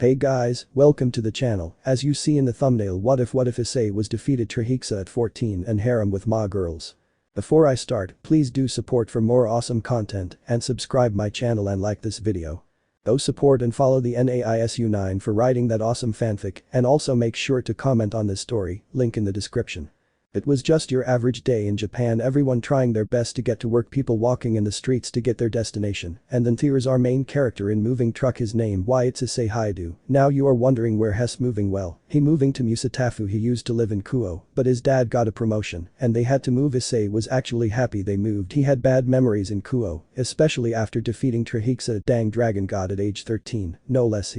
Hey guys, welcome to the channel. As you see in the thumbnail, what if Issei was defeated Trihexa at 14 and Harem with Ma girls. Before I start, please do support for more awesome content and subscribe my channel and like this video. Go support and follow the NAISU9 for writing that awesome fanfic, and also make sure to comment on this story, link in the description. It was just your average day in Japan, everyone trying their best to get to work, people walking in the streets to get their destination, and then there's our main character in moving truck, his name why it's Issei Haidu. Now you are wondering where he's moving. Well, he moving to Musatafu. He used to live in Kuo, but his dad got a promotion and they had to move. Issei was actually happy they moved. He had bad memories in Kuo, especially after defeating Trihexa, dang dragon god, at age 13, no less.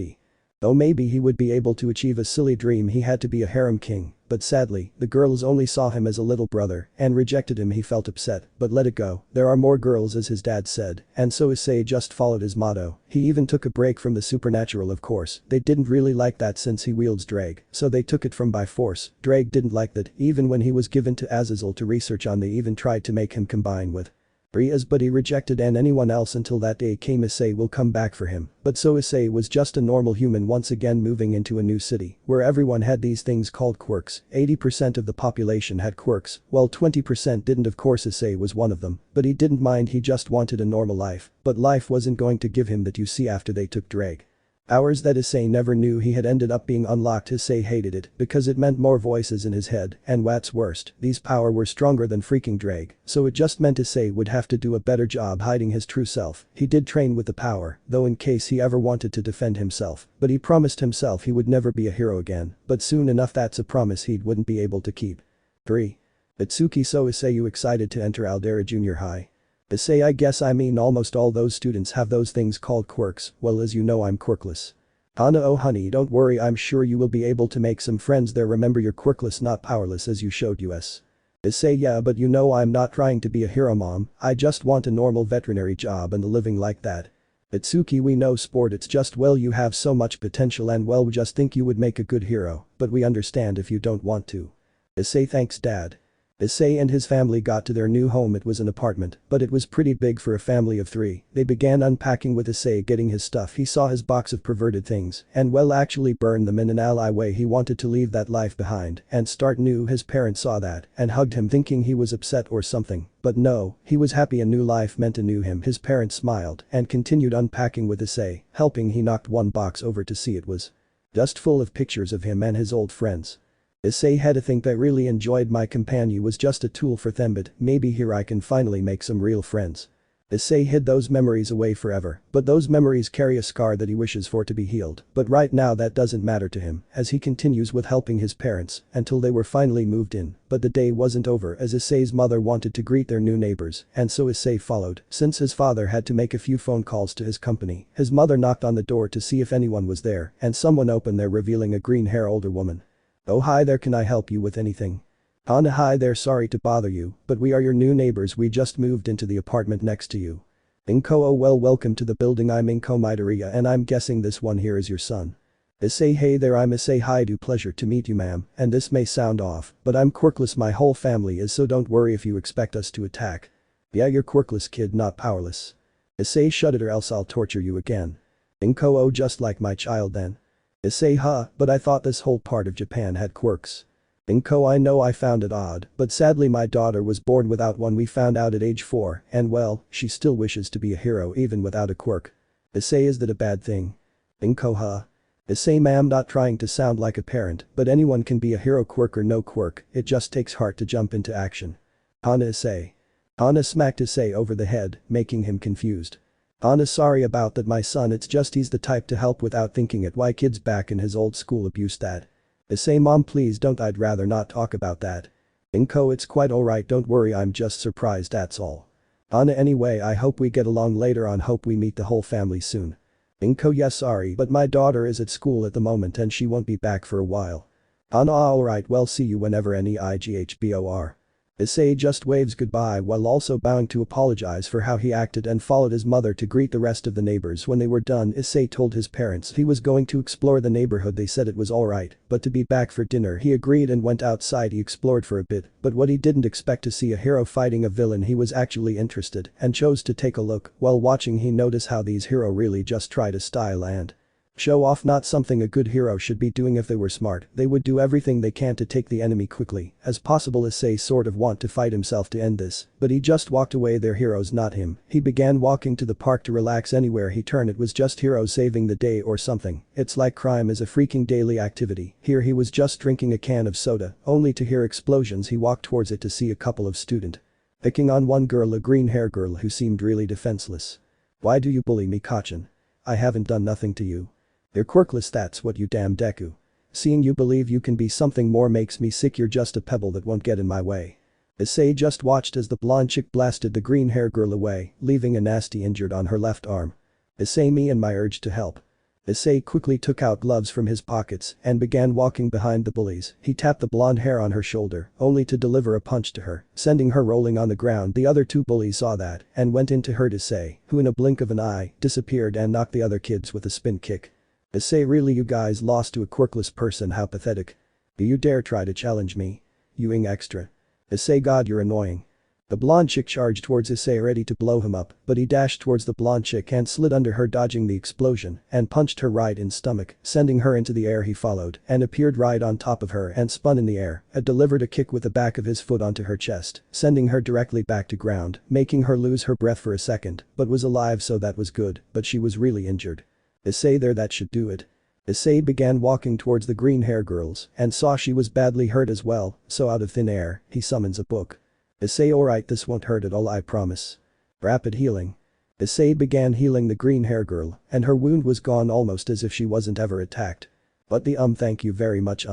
Though maybe he would be able to achieve a silly dream, he had to be a harem king, but sadly, the girls only saw him as a little brother and rejected him. He felt upset, but let it go, there are more girls as his dad said, and so Issei just followed his motto. He even took a break from the supernatural. Of course, they didn't really like that since he wields drag, so they took it from by force. Drag didn't like that, even when he was given to Azazel to research on, they even tried to make him combine with Riaz, but he rejected and anyone else until that day came. Issei will come back for him, but so Issei was just a normal human once again, moving into a new city where everyone had these things called quirks. 80% of the population had quirks, while 20% didn't. Of course Issei was one of them, but he didn't mind, he just wanted a normal life, but life wasn't going to give him that. You see, after they took drag hours that Issei never knew he had ended up being unlocked. Issei hated it because it meant more voices in his head, and what's worst, these power were stronger than freaking drag, so it just meant Issei would have to do a better job hiding his true self. He did train with the power, though, in case he ever wanted to defend himself, but he promised himself he would never be a hero again, but soon enough that's a promise he wouldn't be able to keep. 3. Itsuki. So Issei, you excited to enter Aldera Junior High? Issei, I guess I mean almost all those students have those things called quirks. Well, as you know, I'm quirkless. Anna, oh honey, don't worry, I'm sure you will be able to make some friends there. Remember, you're quirkless, not powerless, as you showed us. Issei, yeah, but you know I'm not trying to be a hero, mom, I just want a normal veterinary job and a living like that. Itsuki, we know sport, it's just, well, you have so much potential and, well, we just think you would make a good hero, but we understand if you don't want to. Issei, thanks dad. Issei and his family got to their new home. It was an apartment, but it was pretty big for a family of 3. They began unpacking with Issei getting his stuff. He saw his box of perverted things and, well, actually burned them in an alleyway. He wanted to leave that life behind and start new. His parents saw that and hugged him, thinking he was upset or something, but no, he was happy. A new life meant a new him. His parents smiled and continued unpacking with Issei, helping. He knocked one box over to see it was just full of pictures of him and his old friends. Issei had to think, that really enjoyed my companion was just a tool for them, but maybe here I can finally make some real friends. Issei hid those memories away forever, but those memories carry a scar that he wishes for to be healed, but right now that doesn't matter to him as he continues with helping his parents until they were finally moved in. But the day wasn't over as Issei's mother wanted to greet their new neighbors, and so Issei followed. Since his father had to make a few phone calls to his company, his mother knocked on the door to see if anyone was there, and someone opened there, revealing a green-haired older woman. Oh hi there, can I help you with anything? Anna, hi there, sorry to bother you, but we are your new neighbors, we just moved into the apartment next to you. Inko, oh well, welcome to the building, I'm Inko Midoriya and I'm guessing this one here is your son. Issei, hey there, I'm Issei Haidu, pleasure to meet you ma'am, and this may sound off, but I'm quirkless, my whole family is, so don't worry if you expect us to attack. Yeah, you're quirkless kid, not powerless. Issei, shut it or else I'll torture you again. Inko, oh just like my child then. Issei, huh, but I thought this whole part of Japan had quirks. Inko, I know, I found it odd, but sadly my daughter was born without one. We found out at age 4, and well, she still wishes to be a hero even without a quirk. Issei, is that a bad thing? Inko, huh? Issei, ma'am, not trying to sound like a parent, but anyone can be a hero, quirk or no quirk, it just takes heart to jump into action. Hana. Issei. Hana smacked Issei over the head, making him confused. Anna, sorry about that my son, it's just he's the type to help without thinking it. Why kids back in his old school abuse that. Issei, mom please don't, I'd rather not talk about that. Inko, it's quite alright, don't worry, I'm just surprised, that's all. Anna, anyway I hope we get along later on, hope we meet the whole family soon. Inko, yes, sorry but my daughter is at school at the moment and she won't be back for a while. Anna, alright, well see you whenever. NEIGHBOR. Issei just waves goodbye while also bowing to apologize for how he acted and followed his mother to greet the rest of the neighbors. When they were done, Issei told his parents he was going to explore the neighborhood. They said it was alright, but to be back for dinner. He agreed and went outside. He explored for a bit, but what he didn't expect to see a hero fighting a villain. He was actually interested and chose to take a look. While watching, he noticed how these hero really just try to style and Show off, not something a good hero should be doing. If they were smart, they would do everything they can to take the enemy quickly as possible. Issei sort of want to fight himself to end this, but he just walked away. Their heroes, not him. He began walking to the park to relax. Anywhere he turned it was just heroes saving the day or something. It's like crime is a freaking daily activity. Here he was just drinking a can of soda, only to hear explosions. He walked towards it to see a couple of students picking on one girl, a green hair girl who seemed really defenseless. Why do you bully me, Kachin? I haven't done nothing to you. You're quirkless, that's what you damn Deku. Seeing you believe you can be something more makes me sick. You're just a pebble that won't get in my way. Issei just watched as the blonde chick blasted the green hair girl away, leaving a nasty injured on her left arm. Issei, me and my urge to help. Issei quickly took out gloves from his pockets and began walking behind the bullies. He tapped the blonde hair on her shoulder, only to deliver a punch to her, sending her rolling on the ground. The other two bullies saw that and went in to hurt Issei, who in a blink of an eye disappeared and knocked the other kids with a spin kick. Issei, really, you guys lost to a quirkless person? How pathetic. Do you dare try to challenge me? You ing extra. Issei, God, you're annoying. The blonde chick charged towards Issei, ready to blow him up, but he dashed towards the blonde chick and slid under her, dodging the explosion, and punched her right in stomach, sending her into the air. He followed and appeared right on top of her and spun in the air, delivered a kick with the back of his foot onto her chest, sending her directly back to ground, making her lose her breath for a second, but was alive, so that was good, but she was really injured. Issei, there, that should do it. Issei began walking towards the green hair girls and saw she was badly hurt as well, so out of thin air, he summons a book. Issei, alright, this won't hurt at all, I promise. Rapid healing. Issei began healing the green hair girl, and her wound was gone almost as if she wasn't ever attacked. But the thank you very much.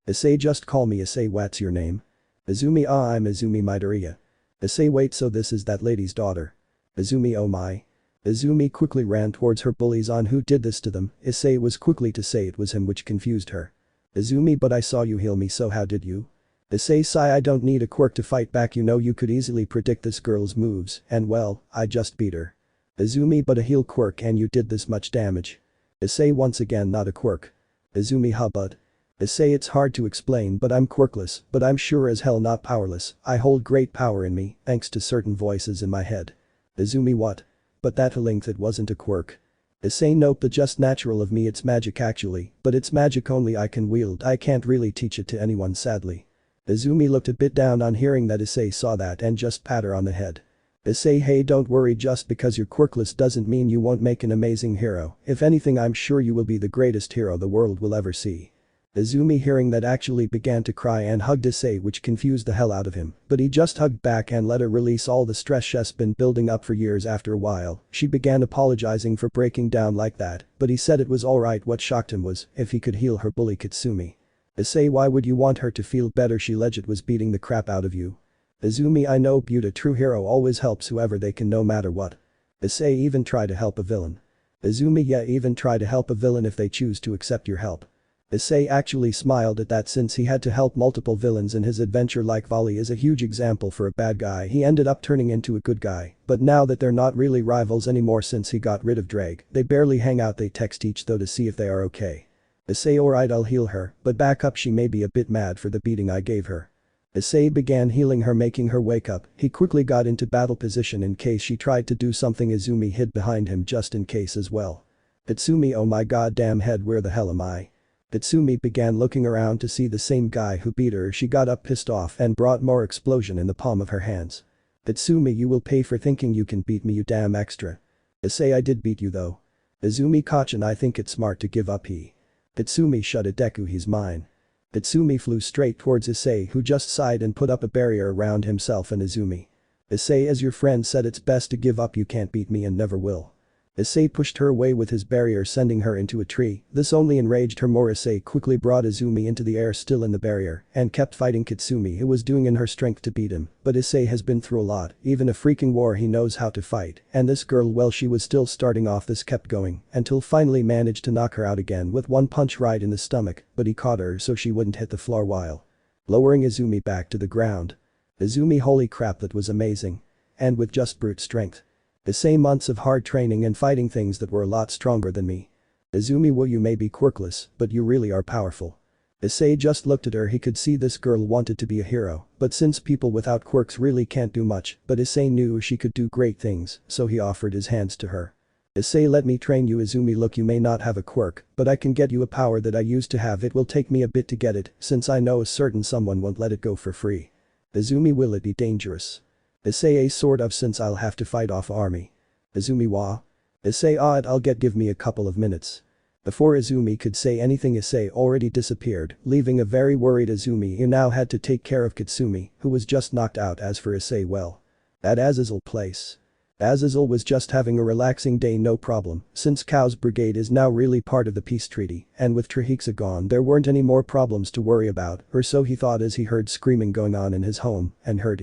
Issei, just call me Issei. What's your name? Izumi. I'm Izumi Midoriya. Issei, wait, so this is that lady's daughter. Izumi, oh my. Izumi quickly ran towards her bullies. On who did this to them? Issei was quickly to say it was him, which confused her. Izumi, but I saw you heal me, so how did you? Issei, sigh, I don't need a quirk to fight back. You know, you could easily predict this girl's moves, and well, I just beat her. Izumi, but a heal quirk and you did this much damage. Issei, once again, not a quirk. Izumi, huh, but? Issei, it's hard to explain, but I'm quirkless, but I'm sure as hell not powerless. I hold great power in me, thanks to certain voices in my head. Izumi, what? But that length, it wasn't a quirk. Issei, nope, but just natural of me. It's magic actually, but it's magic only I can wield. I can't really teach it to anyone, sadly. Izumi looked a bit down on hearing that. Issei saw that and just pat her on the head. Issei, hey, don't worry, just because you're quirkless doesn't mean you won't make an amazing hero. If anything, I'm sure you will be the greatest hero the world will ever see. Izumi, hearing that, actually began to cry and hugged Issei, which confused the hell out of him, but he just hugged back and let her release all the stress she's been building up for years. After a while, she began apologizing for breaking down like that, but he said it was alright. What shocked him was if he could heal her bully Kitsumi. Issei, why would you want her to feel better? She legit was beating the crap out of you. Izumi, I know, but a true hero always helps whoever they can, no matter what. Issei, even try to help a villain. Izumi, yeah, even try to help a villain if they choose to accept your help. Issei actually smiled at that, since he had to help multiple villains in his adventure. Like Volley is a huge example for a bad guy. He ended up turning into a good guy, but now that they're not really rivals anymore since he got rid of Drake, they barely hang out. They text each though to see if they are okay. Issei, alright, I'll heal her, but back up, she may be a bit mad for the beating I gave her. Issei began healing her, making her wake up. He quickly got into battle position in case she tried to do something. Izumi hid behind him just in case as well. Itsumi, oh my goddamn head, where the hell am I? Itsumi began looking around to see the same guy who beat her. She got up pissed off and brought more explosion in the palm of her hands. Itsumi, you will pay for thinking you can beat me, you damn extra. Issei, I did beat you though. Izumi, Kachin, I think it's smart to give up. Itsumi, shut it, Deku, he's mine. Itsumi flew straight towards Issei, who just sighed and put up a barrier around himself and Izumi. Issei, as your friend said, it's best to give up. You can't beat me and never will. Issei pushed her away with his barrier, sending her into a tree. This only enraged her more. Issei quickly brought Izumi into the air, still in the barrier, and kept fighting Kitsumi, who was doing in her strength to beat him. But Issei has been through a lot, even a freaking war. He knows how to fight, and this girl, well, she was still starting off. This kept going until finally managed to knock her out again with one punch right in the stomach, but he caught her so she wouldn't hit the floor while lowering Izumi back to the ground. Izumi, holy crap, that was amazing. And with just brute strength. Issei, months of hard training and fighting things that were a lot stronger than me. Izumi, well, you may be quirkless, but you really are powerful. Issei just looked at her. He could see this girl wanted to be a hero, but since people without quirks really can't do much, but Issei knew she could do great things, so he offered his hands to her. Issei, let me train you. Izumi, look, you may not have a quirk, but I can get you a power that I used to have. It will take me a bit to get it, since I know a certain someone won't let it go for free. Izumi, will it be dangerous? Issei, sort of, since I'll have to fight off army. Izumi, wah? Issei, I'll give me a couple of minutes. Before Izumi could say anything, Issei already disappeared, leaving a very worried Izumi who now had to take care of Kitsumi, who was just knocked out. As for Issei, well. At Azazel place. Azazel was just having a relaxing day, no problem, since Chaos Brigade is now really part of the peace treaty, and with Trihexa gone there weren't any more problems to worry about, or so he thought as he heard screaming going on in his home, and heard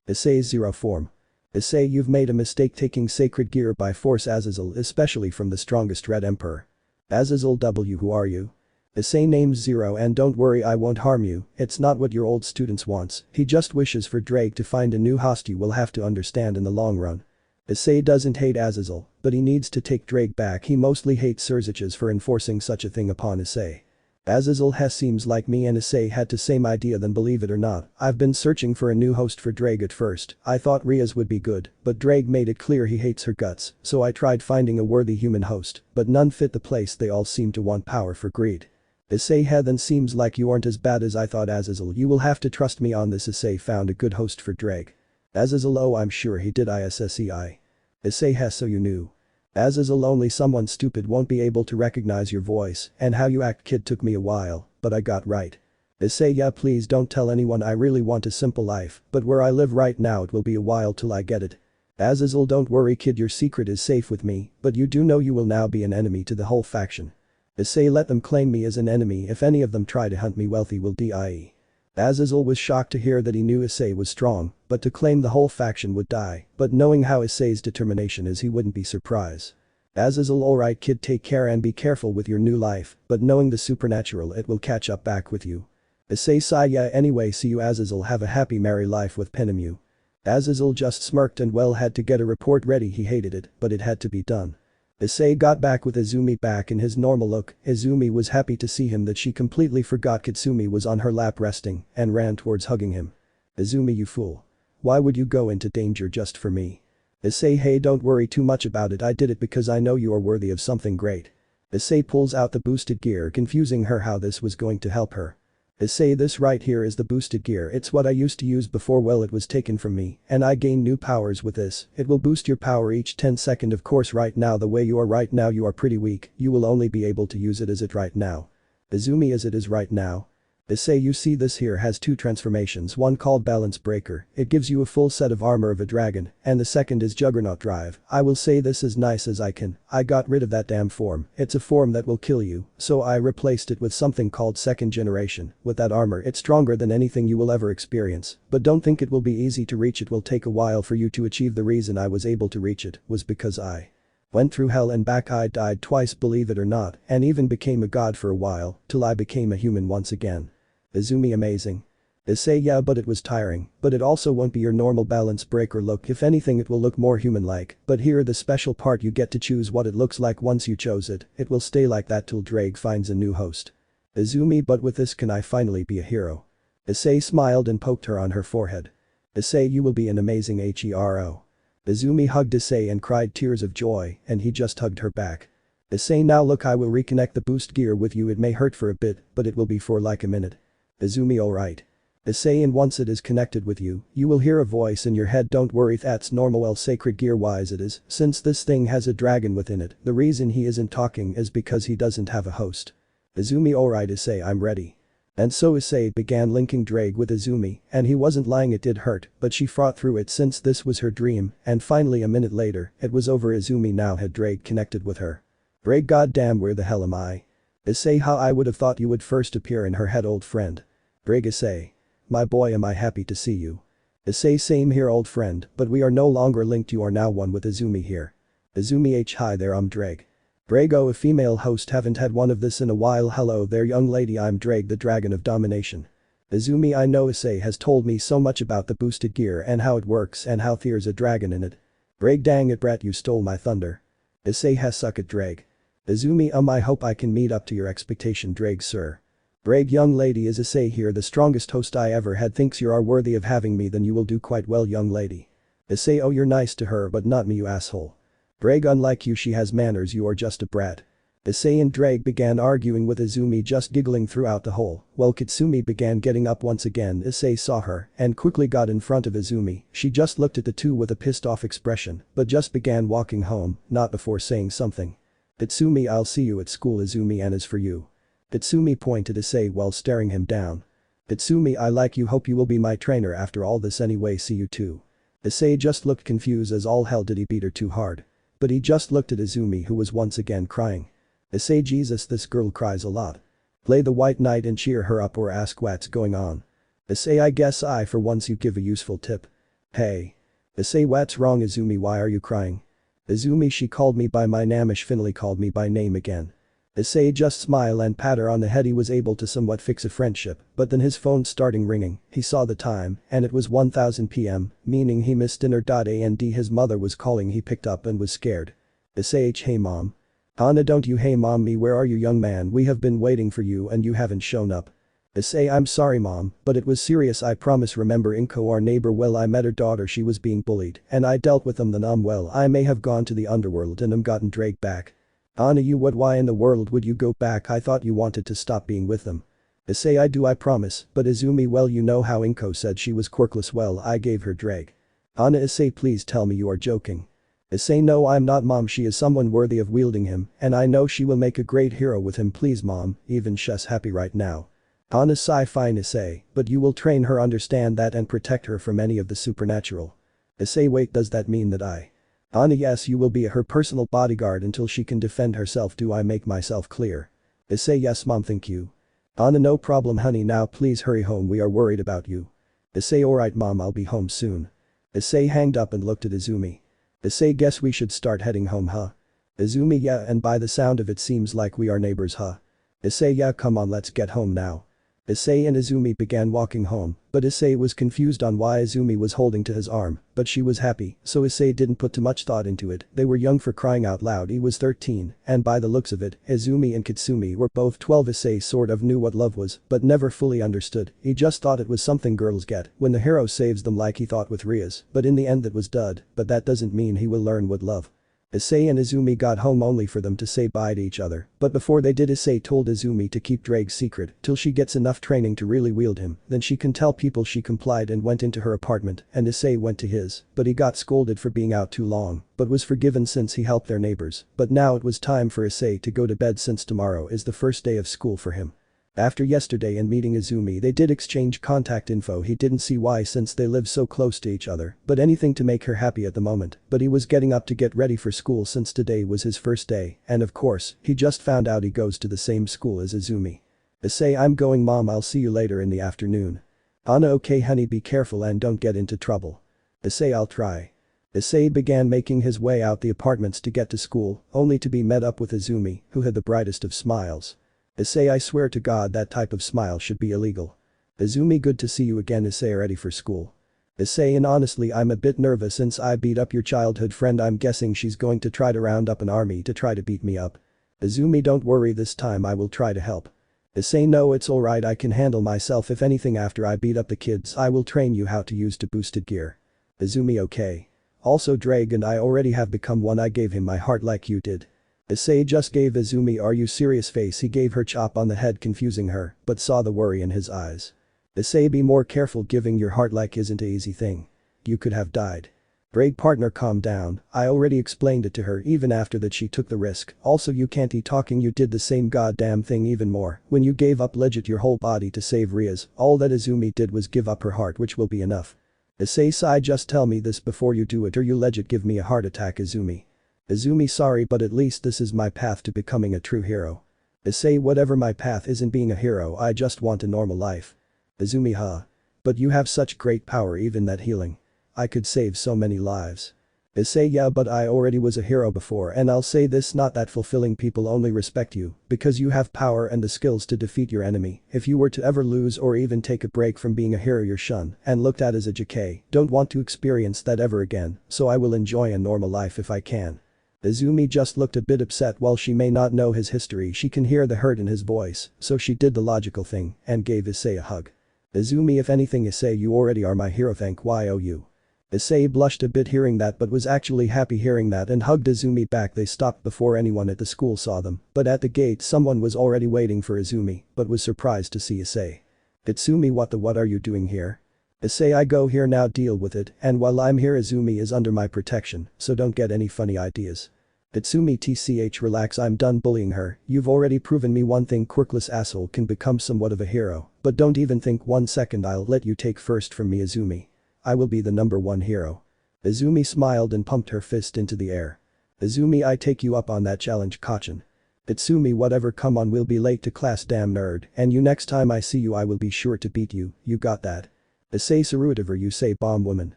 Issei's zero form. Issei, you've made a mistake taking sacred gear by force, Azazel, especially from the strongest Red Emperor. Azazel, who are you? Issei, name's Zero, and don't worry, I won't harm you. It's not what your old students wants, he just wishes for Drake to find a new host. You will have to understand in the long run. Issei doesn't hate Azazel, but he needs to take Drake back. He mostly hates Surziches for enforcing such a thing upon Issei. Azazel seems like me and Issei had the same idea, then believe it or not, I've been searching for a new host for Drake. At first, I thought Ria's would be good, but Drake made it clear he hates her guts, so I tried finding a worthy human host, but none fit the place. They all seem to want power for greed. Issei, then seems like you aren't as bad as I thought. Azazel, you will have to trust me on this. Issei found a good host for Drake. Azazel, oh, I'm sure he did. Issei. Issei, so you knew. Azazel, only someone stupid won't be able to recognize your voice, and how you act, kid, took me a while, but I got right. Issei, yeah, please don't tell anyone. I really want a simple life, but where I live right now it will be a while till I get it. Azazel, don't worry, kid, your secret is safe with me, but you do know you will now be an enemy to the whole faction. Issei, let them claim me as an enemy. If any of them try to hunt me, wealthy will die. Azazel was shocked to hear that. He knew Issei was strong, but to claim the whole faction would die, but knowing how Issei's determination is, he wouldn't be surprised. Azazel, alright kid, take care and be careful with your new life, but knowing the supernatural, it will catch up back with you. Issei sigh, yeah, anyway, see you Azazel, have a happy merry life with Pinemu. Azazel just smirked and well had to get a report ready. He hated it, but it had to be done. Issei got back with Izumi back in his normal look. Izumi was happy to see him that she completely forgot Kitsumi was on her lap resting and ran towards hugging him. Izumi, you fool. Why would you go into danger just for me? Issei, hey, don't worry too much about it. I did it because I know you are worthy of something great. Issei pulls out the boosted gear, confusing her how this was going to help her. Issei, this right here is the boosted gear. It's what I used to use before, well, it was taken from me, and I gain new powers with this. It will boost your power each 10 seconds. Of course, right now, the way you are right now, you are pretty weak. You will only be able to use it as it right now. Izumi, as it is right now. Issei, you see this here has two transformations, one called Balance Breaker, it gives you a full set of armor of a dragon, and the second is Juggernaut Drive. I will say this as nice as I can, I got rid of that damn form, it's a form that will kill you, so I replaced it with something called second generation. With that armor, it's stronger than anything you will ever experience, but don't think it will be easy to reach. It will take a while for you to achieve. The reason I was able to reach it was because I went through hell and back. I died twice, believe it or not, and even became a god for a while, till I became a human once again. Izumi, amazing. Issei, yeah, but it was tiring, but it also won't be your normal balance breaker look. If anything, it will look more human-like, but here the special part, you get to choose what it looks like. Once you chose it, it will stay like that till Drake finds a new host. Izumi, but with this can I finally be a hero? Issei smiled and poked her on her forehead. Issei, you will be an amazing hero. Izumi hugged Issei and cried tears of joy, and he just hugged her back. Issei, now look, I will reconnect the boost gear with you. It may hurt for a bit, but it will be for like a minute. Izumi, alright. Issei, and once it is connected with you, you will hear a voice in your head. Don't worry, that's normal. Well, sacred gear wise it is, since this thing has a dragon within it. The reason he isn't talking is because he doesn't have a host. Izumi, alright Issei, I'm ready. And so Issei began linking Drake with Izumi, and he wasn't lying, it did hurt, but she fought through it since this was her dream, and finally a minute later, it was over. Izumi now had Drake connected with her. Drake, goddamn, where the hell am I? Issei, how I would have thought you would first appear in her head, old friend. Drake, Issei. My boy, am I happy to see you. Issei, same here, old friend, but we are no longer linked. You are now one with Izumi here. Izumi, h, hi there, I'm Drake. Drake, oh, a female host, haven't had one of this in a while. Hello there, young lady, I'm Drake, the dragon of domination. Izumi, I know Issei has told me so much about the boosted gear and how it works and how there's a dragon in it. Drake, dang it, brat, you stole my thunder. Issei has suck at Drake. Izumi, I hope I can meet up to your expectation. Drake, sir. Drake, young lady, is Issei here, the strongest host I ever had. Thinks you are worthy of having me, then you will do quite well, young lady. Issei, oh, you're nice to her but not me, you asshole. Drake, unlike you, she has manners, you are just a brat. Issei and Drake began arguing with Izumi, just giggling throughout the whole. While Kitsumi began getting up once again, Issei saw her and quickly got in front of Izumi. She just looked at the two with a pissed off expression but just began walking home, not before saying something. Kitsumi, I'll see you at school. Izumi, and as for you. Kitsumi pointed Issei while staring him down. Kitsumi, I like you, hope you will be my trainer after all this anyway, see you too. Issei just looked confused as all hell, did he beat her too hard? But he just looked at Izumi, who was once again crying. Issei, Jesus, this girl cries a lot. Play the white knight and cheer her up or ask what's going on. Issei, I guess I for once you give a useful tip. Hey. Issei, what's wrong? Izumi, why are you crying? Izumi, she called me by my name, finally called me by name again. Issei just smile and pat her on the head. He was able to somewhat fix a friendship, but then his phone starting ringing, he saw the time and it was 1000 PM, meaning he missed dinner. And his mother was calling. He picked up and was scared. Issei, hey mom. Anna, don't you hey mom me, where are you young man, we have been waiting for you and you haven't shown up. Issei, I'm sorry mom, but it was serious, I promise. Remember Inko, our neighbor? Well, I met her daughter, she was being bullied and I dealt with them. Then well, I may have gone to the underworld and gotten Drake back. Anna, you what, why in the world would you go back? I thought you wanted to stop being with them. Issei, I do, I promise. But Izumi, well, you know how Inko said she was quirkless, well, I gave her Drake. Anna, Issei, please tell me you are joking. Issei, no, I'm not mom, she is someone worthy of wielding him and I know she will make a great hero with him, please mom, even she's happy right now. Anna, sigh, fine Issei, but you will train her, understand that, and protect her from any of the supernatural. Issei, wait, does that mean that I? Anna, yes, you will be her personal bodyguard until she can defend herself. Do I make myself clear? Issei, yes mom, thank you. Anna, no problem honey, now please hurry home, we are worried about you. Issei, alright mom, I'll be home soon. Issei hanged up and looked at Izumi. Issei, guess we should start heading home, huh? Izumi, yeah, and by the sound of it seems like we are neighbors, huh? Issei, yeah, come on, let's get home now. Issei and Izumi began walking home, but Issei was confused on why Izumi was holding to his arm, but she was happy, so Issei didn't put too much thought into it. They were young, for crying out loud, he was 13, and by the looks of it, Izumi and Kitsumi were both 12. Issei sort of knew what love was, but never fully understood. He just thought it was something girls get when the hero saves them, like he thought with Ria's, but in the end that was dud, but that doesn't mean he will learn what love. Issei and Izumi got home only for them to say bye to each other, but before they did, Issei told Izumi to keep Drake's secret till she gets enough training to really wield him, then she can tell people. She complied and went into her apartment, and Issei went to his, but he got scolded for being out too long, but was forgiven since he helped their neighbors. But now it was time for Issei to go to bed since tomorrow is the first day of school for him. After yesterday and meeting Izumi, they did exchange contact info. He didn't see why since they live so close to each other, but anything to make her happy at the moment. But he was getting up to get ready for school since today was his first day, and of course, he just found out he goes to the same school as Izumi. Issei, I'm going mom, I'll see you later in the afternoon. Anna, okay honey, be careful and don't get into trouble. Issei, I'll try. Issei began making his way out the apartments to get to school, only to be met up with Izumi, who had the brightest of smiles. Issei, I swear to God that type of smile should be illegal. Izumi, good to see you again. Issei, ready for school? Issei, and honestly I'm a bit nervous since I beat up your childhood friend. I'm guessing she's going to try to round up an army to try to beat me up. Izumi, don't worry, this time I will try to help. Issei, no, it's alright, I can handle myself. If anything, after I beat up the kids I will train you how to use the boosted gear. Izumi, okay. Also Drake and I already have become one, I gave him my heart like you did. Issei just gave Izumi, are you serious face? He gave her chop on the head, confusing her, but saw the worry in his eyes. Issei, be more careful, giving your heart like isn't an easy thing. You could have died. Drake, partner, calm down, I already explained it to her. Even after that she took the risk. Also you can't be talking, you did the same goddamn thing even more when you gave up legit your whole body to save Ria's. All that Izumi did was give up her heart, which will be enough. Issei, sigh, just tell me this before you do it or you legit give me a heart attack. Izumi. Izumi, sorry, but at least this is my path to becoming a true hero. Issei, whatever my path isn't being a hero, I just want a normal life. Izumi, huh? But you have such great power, even that healing. I could save so many lives. Issei, yeah, but I already was a hero before, and I'll say this, not that fulfilling. People only respect you because you have power and the skills to defeat your enemy. If you were to ever lose or even take a break from being a hero, you're shunned and looked at as a JK. Don't want to experience that ever again, so I will enjoy a normal life if I can. Izumi just looked a bit upset. While she may not know his history, she can hear the hurt in his voice, so she did the logical thing and gave Issei a hug. Izumi, if anything, Issei, you already are my hero, thank you. Issei blushed a bit hearing that but was actually happy hearing that and hugged Izumi back. They stopped before anyone at the school saw them, but at the gate someone was already waiting for Izumi, but was surprised to see Issei. Itsumi, what are you doing here? Issei, I go here now, deal with it, and while I'm here Izumi is under my protection, so don't get any funny ideas. Itsumi, tch, relax, I'm done bullying her. You've already proven me one thing, quirkless asshole can become somewhat of a hero, but don't even think 1 second I'll let you take first from me, Izumi. I will be the #1 hero. Izumi smiled and pumped her fist into the air. Izumi, I take you up on that challenge, Kachin. Itsumi, whatever, come on, we'll be late to class, damn nerd, and you, next time I see you I will be sure to beat you, you got that? Issei Sarutiver, you say, bomb woman.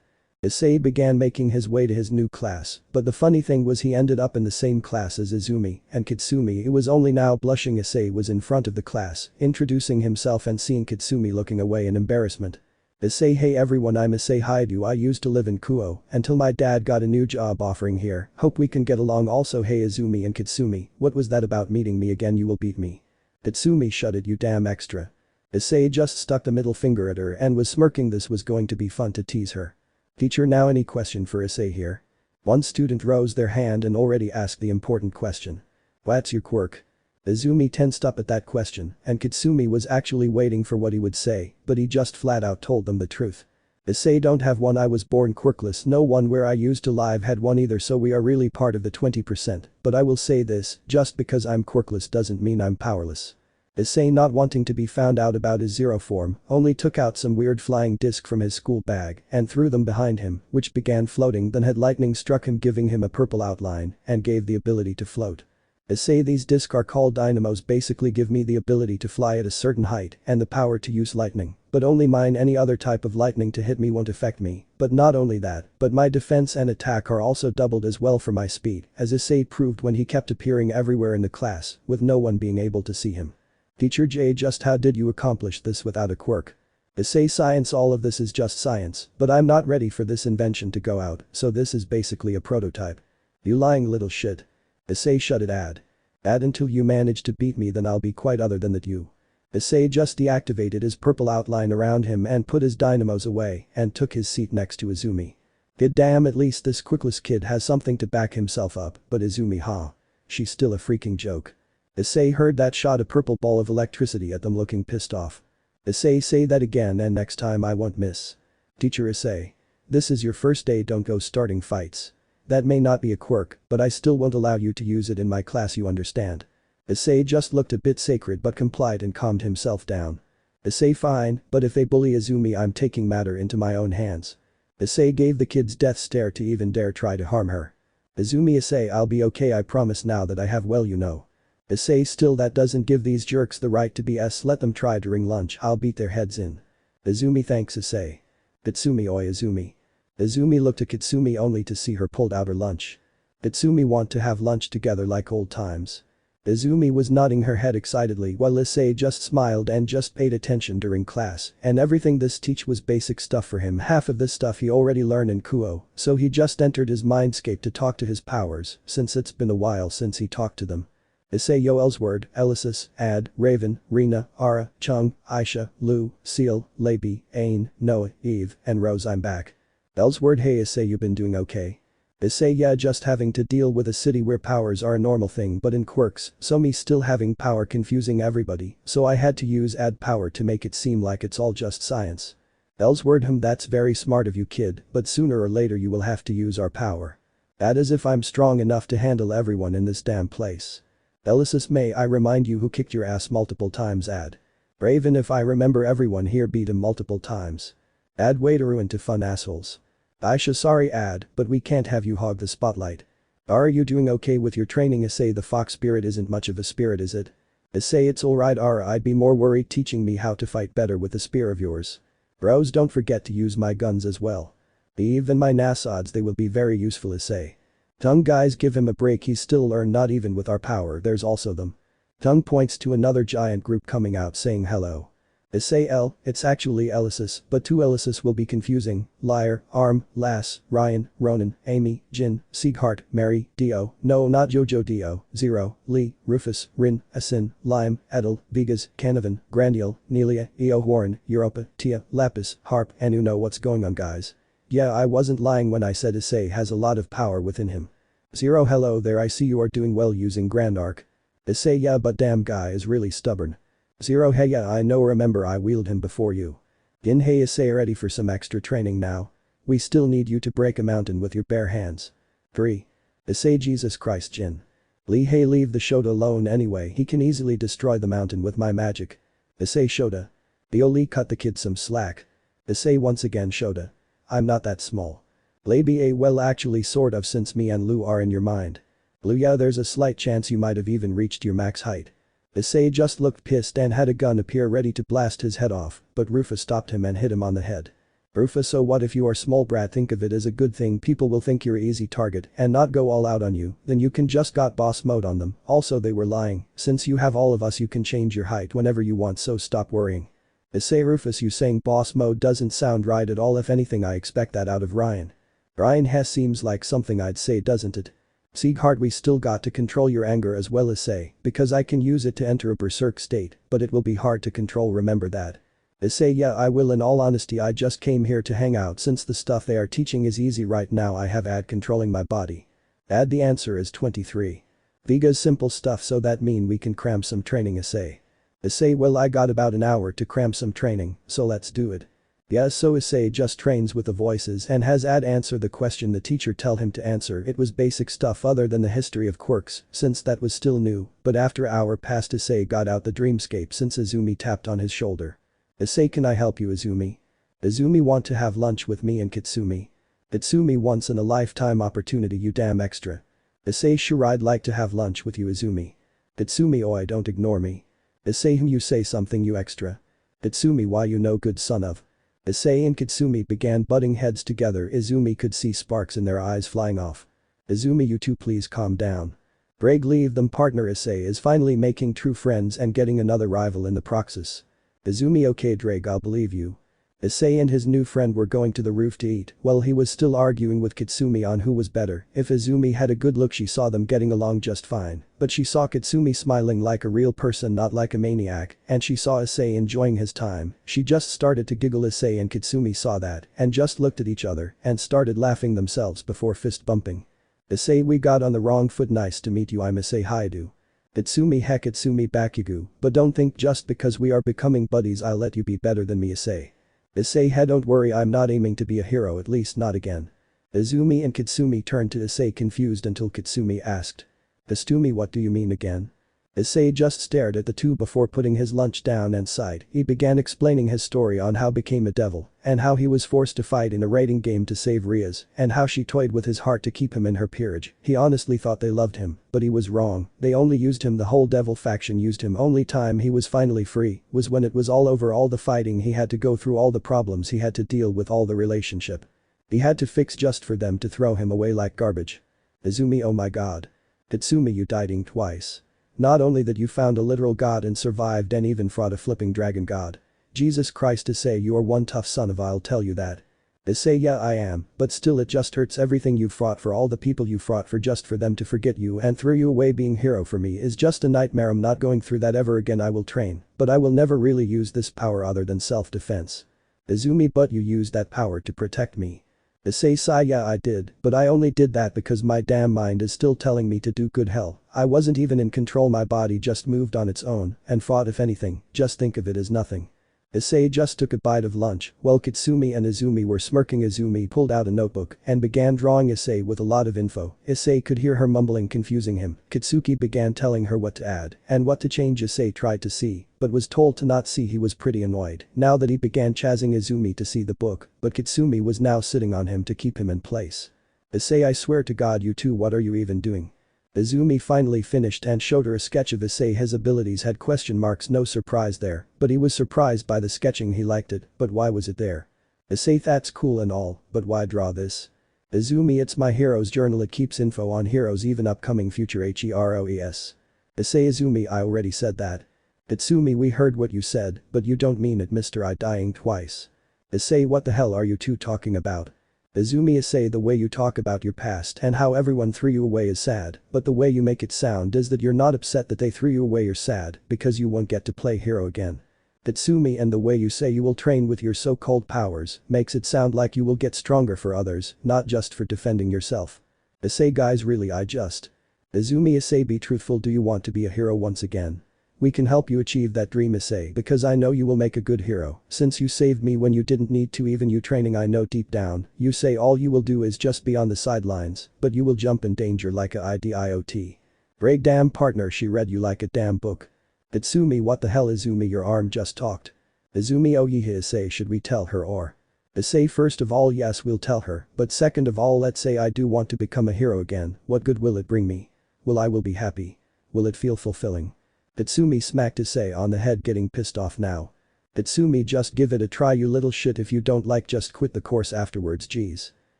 Issei began making his way to his new class, but the funny thing was he ended up in the same class as Izumi and Kitsumi. It was only now blushing Issei was in front of the class, introducing himself and seeing Kitsumi looking away in embarrassment. Issei, hey everyone, I'm Issei Haidu. I used to live in Kuo until my dad got a new job offering here, hope we can get along. Also, hey Izumi and Kitsumi, what was that about meeting me again? You will beat me. Kitsumi, shut it, you damn extra. Issei just stuck the middle finger at her and was smirking. This was going to be fun to tease her. Teacher, now any question for Issei here? One student rose their hand and already asked the important question. What's your quirk? Izumi tensed up at that question, and Kitsumi was actually waiting for what he would say, but he just flat out told them the truth. Issei, don't have one, I was born quirkless, no one where I used to live had one either, so we are really part of the 20%, but I will say this, just because I'm quirkless doesn't mean I'm powerless. Issei, not wanting to be found out about his zero form, only took out some weird flying disc from his school bag and threw them behind him, which began floating. Then had lightning struck him, giving him a purple outline and gave the ability to float. Issei, these discs are called dynamos, basically give me the ability to fly at a certain height and the power to use lightning, but only mine. Any other type of lightning to hit me won't affect me, but not only that, but my defense and attack are also doubled as well for my speed, as Issei proved when he kept appearing everywhere in the class, with no one being able to see him. Teacher J, just how did you accomplish this without a quirk? Issei, science, all of this is just science, but I'm not ready for this invention to go out, so this is basically a prototype. You lying little shit. Issei, shut it, Ad. Until you manage to beat me, then I'll be quite other than that. You. Issei just deactivated his purple outline around him and put his dynamos away and took his seat next to Izumi. God damn, at least this quirkless kid has something to back himself up, but Izumi, huh? She's still a freaking joke. Issei heard that, shot a purple ball of electricity at them, looking pissed off. Issei, say that again and next time I won't miss. Teacher Issei. This is your first day, don't go starting fights. That may not be a quirk, but I still won't allow you to use it in my class, you understand? Issei just looked a bit sacred but complied and calmed himself down. Issei, fine, but if they bully Izumi I'm taking matter into my own hands. Issei gave the kids death stare to even dare try to harm her. Izumi, Issei, I'll be okay, I promise, now that I have, well, you know. Issei, still that doesn't give these jerks the right to BS, let them try during lunch, I'll beat their heads in. Izumi, thanks Issei. Kitsumi, oi Izumi. Izumi looked at Kitsumi only to see her pulled out her lunch. Kitsumi, want to have lunch together like old times? Izumi was nodding her head excitedly while Issei just smiled and just paid attention during class, and everything this teach was basic stuff for him. Half of this stuff he already learned in Kuo, so he just entered his mindscape to talk to his powers since it's been a while since he talked to them. Issei, yo, Ellsword, Elysis, Ad, Raven, Rena, Ara, Chung, Aisha, Lu, Seal, Leiby, Ain, Noah, Eve, and Rose, I'm back. Ellsword, hey Issei, you been doing okay? Issei, yeah, just having to deal with a city where powers are a normal thing but in quirks, so me still having power confusing everybody, so I had to use Ad power to make it seem like it's all just science. Ellsword, that's very smart of you, kid, but sooner or later you will have to use our power. Ad, as if I'm strong enough to handle everyone in this damn place. Elysis, may I remind you who kicked your ass multiple times, Ad? Raven, if I remember, everyone here beat him multiple times. Ad, way to ruin to fun assholes. Aisha, sorry Ad, but we can't have you hog the spotlight. Are you doing okay with your training? Issei, the fox spirit isn't much of a spirit, is it? Issei, it's alright Ara, I'd be more worried teaching me how to fight better with the spear of yours. Bros, don't forget to use my guns as well. Eve and my Nasods, they will be very useful, Issei. Tongue, guys, give him a break, he's still learned, not even with our power, there's also them. Tongue points to another giant group coming out saying hello. Issei, L, it's actually Elysis, but two Elysis will be confusing. Liar, Arm, Lass, Ryan, Ronan, Amy, Jin, Sieghart, Mary, Dio, no, not Jojo, Dio, Zero, Lee, Rufus, Rin, Asin, Lime, Edel, Vigas, Canavan, Grandiel, Nelia, Eo, Warren, Europa, Tia, Lapis, Harp, and you know what's going on, guys. Yeah, I wasn't lying when I said Issei has a lot of power within him. Zero, hello there, I see you are doing well using Grand Arc. Issei, yeah, but damn guy is really stubborn. Zero, hey, yeah, I know, remember I wheeled him before you. In, hey Issei, ready for some extra training now? We still need you to break a mountain with your bare hands. 3. Issei, Jesus Christ, Jin. Lee, hey, leave the Shota alone anyway, he can easily destroy the mountain with my magic. Issei, Shota. Leo, Lee, cut the kid some slack. Issei, once again, Shota. I'm not that small. Maybe well, actually sort of, since me and Lu are in your mind. Lu, yeah, there's a slight chance you might have even reached your max height. Issei just looked pissed and had a gun appear ready to blast his head off, but Rufus stopped him and hit him on the head. Rufus, so what if you are small, brat? Think of it as a good thing, people will think you're an easy target and not go all out on you, then you can just got boss mode on them. Also, they were lying, since you have all of us you can change your height whenever you want, so stop worrying. Issei, Rufus, you saying boss mode doesn't sound right at all, if anything I expect that out of Ryan. Ryan Hess seems like something I'd say, doesn't it? Sieghart, we still got to control your anger as well as say, because I can use it to enter a berserk state, but it will be hard to control, remember that. Issei, yeah, I will, in all honesty I just came here to hang out since the stuff they are teaching is easy right now, I have ad controlling my body. Ad, the answer is 23. Vega's simple stuff, so that mean we can cram some training, Issei. Issei, well, I got about an hour to cram some training, so let's do it. Yeah, so Issei just trains with the voices and has Ad answer the question the teacher tell him to answer. It was basic stuff other than the history of quirks, since that was still new, but after an hour passed Issei got out the dreamscape since Izumi tapped on his shoulder. Issei, can I help you, Izumi? Izumi, want to have lunch with me and Kitsumi? Kitsumi, once in a lifetime opportunity, you damn extra. Issei, sure, I'd like to have lunch with you, Izumi. Kitsumi, oi, don't ignore me. Issei, you say something, you extra. Kitsumi, why, you no good son of. Issei and Kitsumi began butting heads together. Izumi could see sparks in their eyes flying off. Izumi, you two please calm down. Greg, leave them, partner. Issei is finally making true friends and getting another rival in the process. Izumi, okay Drake, I'll believe you. Issei and his new friend were going to the roof to eat, while he was still arguing with Kitsumi on who was better. If Izumi had a good look, she saw them getting along just fine, but she saw Kitsumi smiling like a real person, not like a maniac, and she saw Issei enjoying his time. She just started to giggle. Issei and Kitsumi saw that and just looked at each other and started laughing themselves before fist bumping. Issei, we got on the wrong foot. Nice to meet you, I'm Issei Haidu. Kitsumi, heck, Kitsumi Bakugu, but don't think just because we are becoming buddies I'll let you be better than me, Issei. Issei, hey, don't worry, I'm not aiming to be a hero, at least not again. Izumi and Kitsumi turned to Issei confused until Kitsumi asked. Kitsumi, what do you mean again? Issei just stared at the two before putting his lunch down and sighed. He began explaining his story on how became a devil and how he was forced to fight in a raiding game to save Rias and how she toyed with his heart to keep him in her peerage. He honestly thought they loved him, but he was wrong. They only used him. The whole devil faction used him. Only time he was finally free was when it was all over, all the fighting he had to go through, all the problems he had to deal with, all the relationship he had to fix just for them to throw him away like garbage. Izumi, oh my god. Kitsumi, you died twice. Not only that, you found a literal god and survived and even fought a flipping dragon god. Jesus Christ, Issei, you are one tough son of, I'll tell you that. Issei, yeah, I am, but still it just hurts. Everything you fought for, all the people you fought for, just for them to forget you and throw you away. Being hero for me is just a nightmare. I'm not going through that ever again. I will train, but I will never really use this power other than self-defense. Izumi, but you used that power to protect me. Issei, sigh, yeah, I did, but I only did that because my damn mind is still telling me to do good. Hell, I wasn't even in control. My body just moved on its own and fought. If anything, just think of it as nothing. Issei just took a bite of lunch while Kitsumi and Izumi were smirking. Izumi pulled out a notebook and began drawing Issei with a lot of info. Issei could hear her mumbling, confusing him. Kitsuki began telling her what to add and what to change. Issei tried to see, but was told to not see. He was pretty annoyed now that he began chasing Izumi to see the book, but Kitsumi was now sitting on him to keep him in place. Issei, I swear to God, you two, what are you even doing? Izumi finally finished and showed her a sketch of Issei. His abilities had question marks, no surprise there, but he was surprised by the sketching. He liked it, but why was it there? Issei, that's cool and all, but why draw this? Izumi, it's my hero's journal. It keeps info on heroes, even upcoming future heroes. Issei, Izumi, I already said that. Kitsumi, we heard what you said, but you don't mean it, Mr. I dying twice. Issei, what the hell are you two talking about? Izumi, Issei, the way you talk about your past and how everyone threw you away is sad, but the way you make it sound is that you're not upset that they threw you away. You're sad because you won't get to play hero again. Tatsumi, and the way you say you will train with your so-called powers makes it sound like you will get stronger for others, not just for defending yourself. Issei, guys, really I just. Izumi, Issei, be truthful, do you want to be a hero once again? We can help you achieve that dream, Issei, because I know you will make a good hero, since you saved me when you didn't need to. Even you training, I know deep down, you say all you will do is just be on the sidelines, but you will jump in danger like a idiot. Break, damn partner, she read you like a damn book. Tatsumi, what the hell, Izumi, your arm just talked. Izumi, oh yeah, Issei, should we tell her or? Issei, first of all, yes, we'll tell her, but second of all, let's say I do want to become a hero again, what good will it bring me? I will be happy. Will it feel fulfilling? Tatsumi smacked Issei on the head, getting pissed off now. Tatsumi, just give it a try, you little shit, if you don't like just quit the course afterwards, jeez.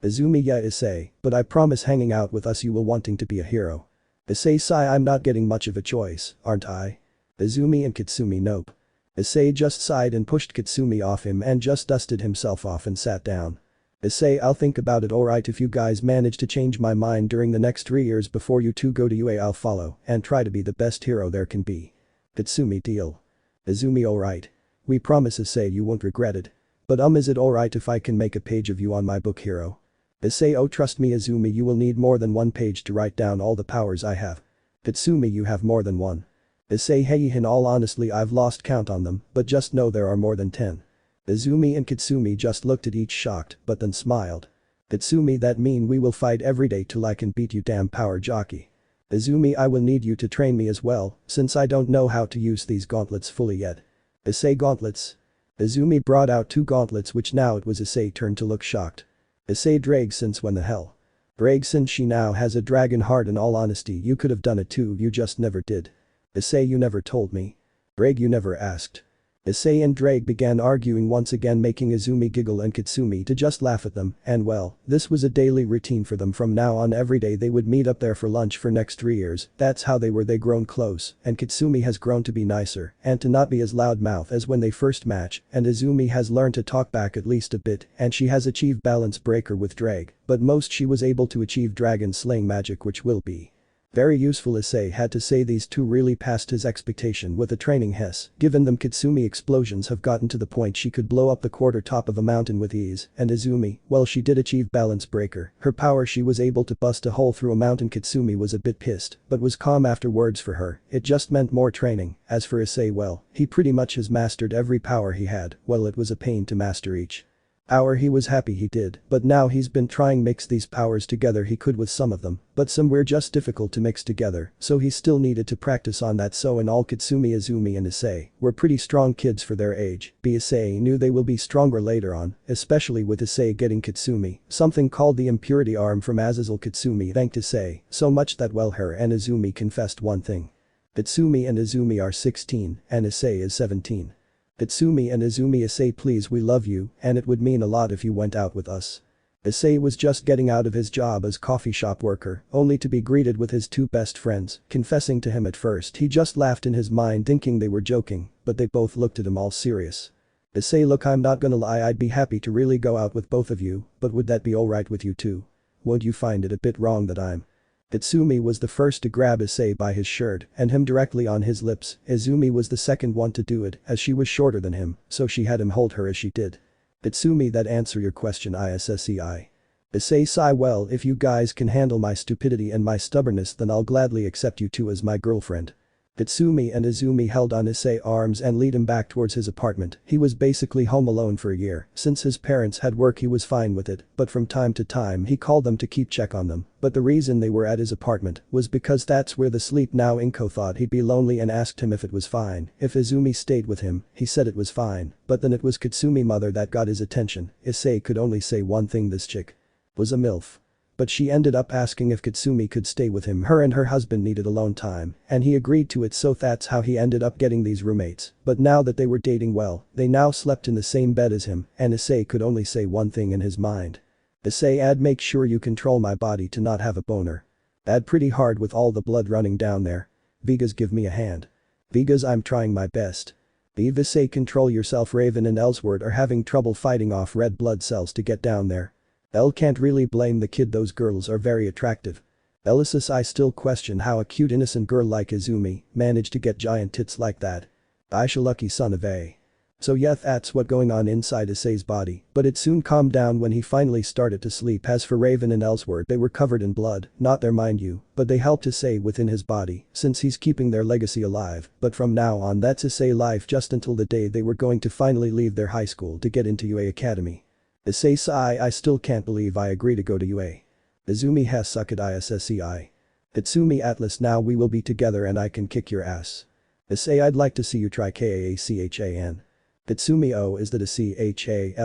Izumi, yeah Issei, but I promise hanging out with us you will wanting to be a hero. Issei, sigh, I'm not getting much of a choice, aren't I? Izumi and Kitsumi, nope. Issei just sighed and pushed Kitsumi off him and just dusted himself off and sat down. Issei, I'll think about it, alright, if you guys manage to change my mind during the next 3 years before you two go to UA, I'll follow and try to be the best hero there can be. Kitsumi, deal. Izumi, alright. We promise, Issei, you won't regret it. But is it alright if I can make a page of you on my book, hero? Issei, oh trust me Izumi, you will need more than one page to write down all the powers I have. Kitsumi, you have more than one. Issei, hey, in all honesty I've lost count on them, but just know there are more than 10. Izumi and Kitsumi just looked at each shocked, but then smiled. Kitsumi, that mean we will fight every day till I can beat you, damn power jockey. Izumi, I will need you to train me as well, since I don't know how to use these gauntlets fully yet. Issei, gauntlets? Izumi brought out 2 gauntlets, which now it was Issei turn to look shocked. Issei, drag, since when the hell? Drag, since she now has a dragon heart, in all honesty you could have done it too, you just never did. Issei, you never told me. Drag, you never asked. Issei and Drake began arguing once again, making Izumi giggle and Kitsumi to just laugh at them, and well, this was a daily routine for them from now on. Every day they would meet up there for lunch for next 3 years, that's how they grown close, and Kitsumi has grown to be nicer and to not be as loudmouth as when they first match, and Izumi has learned to talk back at least a bit, and she has achieved balance breaker with Drake, but most she was able to achieve dragon slaying magic, which will be very useful. Issei had to say these two really passed his expectation with a training hiss, given them Kitsumi explosions have gotten to the point she could blow up the quarter top of a mountain with ease, and Izumi, well, she did achieve balance breaker, her power, she was able to bust a hole through a mountain. Kitsumi was a bit pissed, but was calm afterwards. For her, it just meant more training. As for Issei, well, he pretty much has mastered every power he had, well, it was a pain to master each power. He was happy he did, but now he's been trying mix these powers together. He could with some of them, but some were just difficult to mix together, so he still needed to practice on that. So in all, Kitsumi, Izumi and Issei were pretty strong kids for their age. Issei knew they will be stronger later on, especially with Issei getting Kitsumi something called the impurity arm from Azazel. Kitsumi thanked Issei so much that, well, her and Izumi confessed one thing. Kitsumi and Izumi are 16 and Issei is 17. Kitsumi and Izumi, Issei, please, we love you, and it would mean a lot if you went out with us. Issei was just getting out of his job as coffee shop worker, only to be greeted with his 2 best friends, confessing to him. At first he just laughed in his mind thinking they were joking, but they both looked at him all serious. Issei, look, I'm not gonna lie, I'd be happy to really go out with both of you, but would that be alright with you too? Won't you find it a bit wrong that I'm… Kitsumi was the first to grab Issei by his shirt and him directly on his lips. Izumi was the second one to do it, as she was shorter than him, so she had him hold her as she did. Kitsumi, that answer your question, Issei. Issei sigh, well, if you guys can handle my stupidity and my stubbornness, then I'll gladly accept you two as my girlfriend. Kitsumi and Izumi held on Issei's arms and lead him back towards his apartment. He was basically home alone for a year. Since his parents had work he was fine with it, but from time to time he called them to keep check on them. But the reason they were at his apartment was because that's where they sleep now. Inko thought he'd be lonely and asked him if it was fine if Izumi stayed with him. He said it was fine, but then it was Kitsumi's mother that got his attention. Issei could only say one thing: this chick was a MILF. But she ended up asking if Kitsumi could stay with him. Her and her husband needed alone time, and he agreed to it, so that's how he ended up getting these roommates. But now that they were dating, well, they now slept in the same bed as him, and Issei could only say one thing in his mind. Issei, I'd make sure you control my body to not have a boner. I'd pretty hard with all the blood running down there. Vegas, give me a hand. Vegas, I'm trying my best. Issei, control yourself. Raven and Ellsworth are having trouble fighting off red blood cells to get down there. Elle can't really blame the kid, those girls are very attractive. Elysis, I still question how a cute innocent girl like Izumi managed to get giant tits like that. Aisha, lucky son of a… So yeah, that's what going on inside Issei's body, but it soon calmed down when he finally started to sleep. As for Raven and Ellsworth, they were covered in blood, not there mind you, but they helped Issei within his body, since he's keeping their legacy alive, but from now on that's Issei life just until the day they were going to finally leave their high school to get into UA Academy. Issei sigh, I still can't believe I agree to go to UA. Izumi has suck at ISSEI. Itsumi Atlas, now we will be together and I can kick your ass. Issei, I'd like to see you try KAACHAN. Itsumi, oh, is that a CHALLENGE?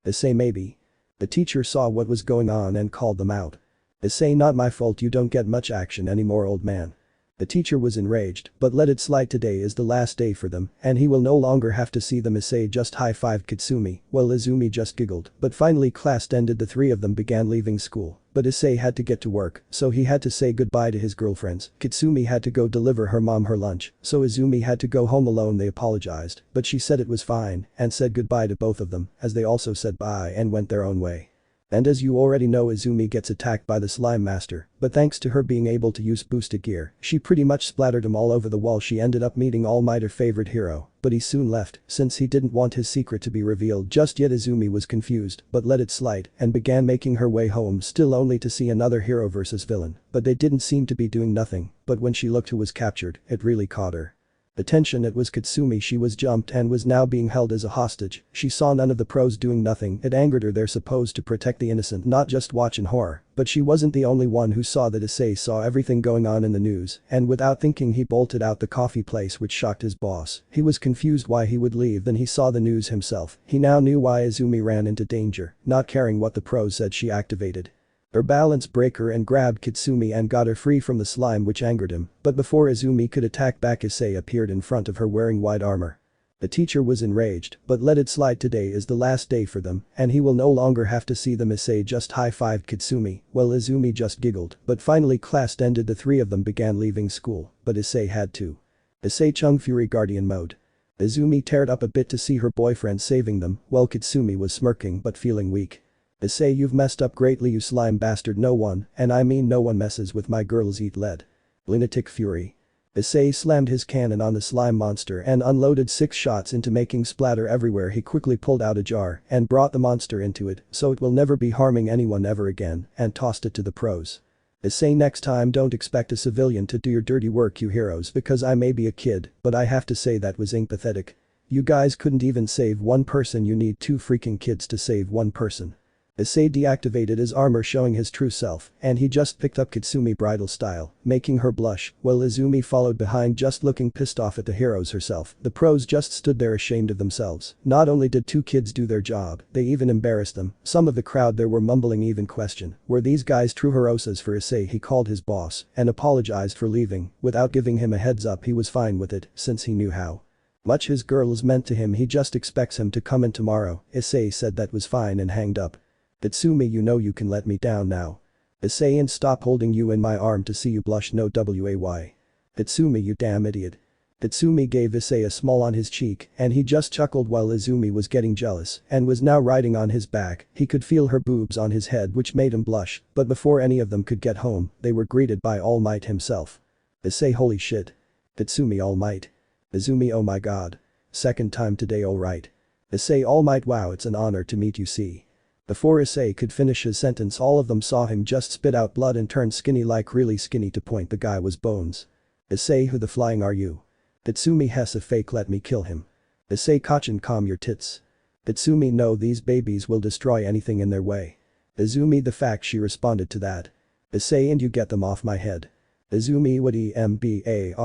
Issei, maybe. The teacher saw what was going on and called them out. Issei, not my fault you don't get much action anymore, old man. The teacher was enraged, but let it slide, today is the last day for them and he will no longer have to see them. Issei just high-fived Kitsumi, well Izumi just giggled, but finally class ended. The three of them began leaving school, but Issei had to get to work, so he had to say goodbye to his girlfriends. Kitsumi had to go deliver her mom her lunch, so Izumi had to go home alone. They apologized, but she said it was fine and said goodbye to both of them, as they also said bye and went their own way. And as you already know, Izumi gets attacked by the slime master, but thanks to her being able to use boosted gear, she pretty much splattered him all over the wall. She ended up meeting All Might, her favorite hero, but he soon left since he didn't want his secret to be revealed just yet. Izumi was confused but let it slide and began making her way home, still only to see another hero versus villain, but they didn't seem to be doing nothing, but when she looked who was captured, it really caught her attention. It was Kitsumi. She was jumped and was now being held as a hostage. She saw none of the pros doing nothing. It angered her. They're supposed to protect the innocent, not just watch in horror. But she wasn't the only one who saw that. Issei saw everything going on in the news and without thinking he bolted out the coffee place, which shocked his boss. He was confused why he would leave. Then he saw the news himself. He now knew why Izumi ran into danger. Not caring what the pros said, she activated her balance breaker and grabbed Kitsumi and got her free from the slime, which angered him, but before Izumi could attack back, Issei appeared in front of her wearing white armor. The teacher was enraged, but let it slide, today is the last day for them and he will no longer have to see them. Issei just high-fived Kitsumi, well Izumi just giggled, but finally class ended. The three of them began leaving school, but Issei had to. Issei Chung Fury Guardian mode. Izumi teared up a bit to see her boyfriend saving them, while Kitsumi was smirking but feeling weak. Issei, you've messed up greatly, you slime bastard. No one, and I mean no one, messes with my girls. Eat lead. Lunatic Fury. Issei slammed his cannon on the slime monster and unloaded 6 shots into, making splatter everywhere. He quickly pulled out a jar and brought the monster into it so it will never be harming anyone ever again and tossed it to the pros. Issei, next time don't expect a civilian to do your dirty work, you heroes, because I may be a kid, but I have to say that was pathetic. You guys couldn't even save one person. You need 2 freaking kids to save one person. Issei deactivated his armor, showing his true self, and he just picked up Kitsumi bridal style, making her blush, while Izumi followed behind, just looking pissed off at the heroes herself. The pros just stood there ashamed of themselves. Not only did 2 kids do their job, they even embarrassed them. Some of the crowd there were mumbling, even question, were these guys true heroes? For Issei, he called his boss and apologized for leaving without giving him a heads up. He was fine with it since he knew how much his girls meant to him. He just expects him to come in tomorrow. Issei said that was fine and hanged up. Itsumi, you know you can let me down now. Issei, and stop holding you in my arm to see you blush, no way. Itsumi, you damn idiot. Itsumi gave Issei a small on his cheek and he just chuckled while Izumi was getting jealous and was now riding on his back. He could feel her boobs on his head, which made him blush, but before any of them could get home, they were greeted by All Might himself. Issei, holy shit. Itsumi, All Might. Izumi, oh my god. Second time today, alright. Issei, All Might, wow, it's an honor to meet you. See. Before Issei could finish his sentence, all of them saw him just spit out blood and turn skinny, like really skinny to point. The guy was bones. Issei, who the flying are you? Itsumi, has a fake, let me kill him. Issei, Kachin, calm your tits. Itsumi, no, these babies will destroy anything in their way. Izumi, the fact, she responded to that. Issei, and you get them off my head. Izumi, what embarrassed.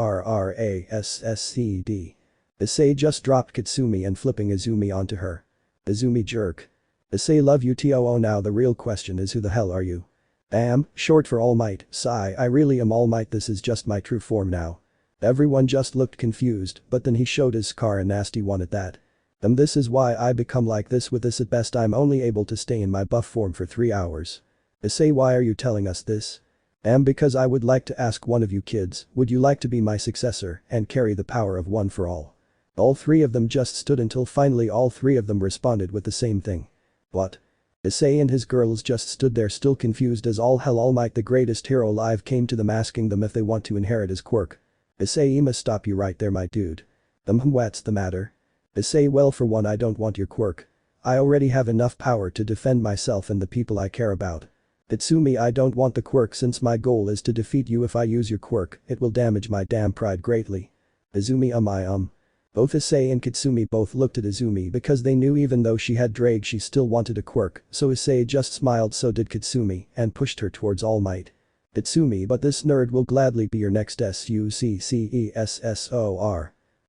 Issei just dropped Kitsumi and flipping Izumi onto her. Izumi, jerk. Issei, love you too. Now the real question is, who the hell are you? Am, short for All Might. Sigh, I really am All Might, this is just my true form now. Everyone just looked confused, but then he showed his scar, a nasty one at that. This is why I become like this. With this at best I'm only able to stay in my buff form for 3 hours. Issei, why are you telling us this? Because I would like to ask one of you kids, would you like to be my successor and carry the power of one for all? All 3 of them just stood until finally all 3 of them responded with the same thing. What? Issei and his girls just stood there still confused as all hell. All Might, the greatest hero alive, came to them asking them if they want to inherit his quirk. Issei, must stop you right there, my dude. What's the matter? Issei, well, for one, I don't want your quirk. I already have enough power to defend myself and the people I care about. Itsumi, I don't want the quirk since my goal is to defeat you. If I use your quirk, it will damage my damn pride greatly. Izumi, Both Issei and Kitsumi both looked at Izumi because they knew even though she had Drake she still wanted a quirk, so Issei just smiled, so did Kitsumi, and pushed her towards All Might. Itsumi, but this nerd will gladly be your next successor.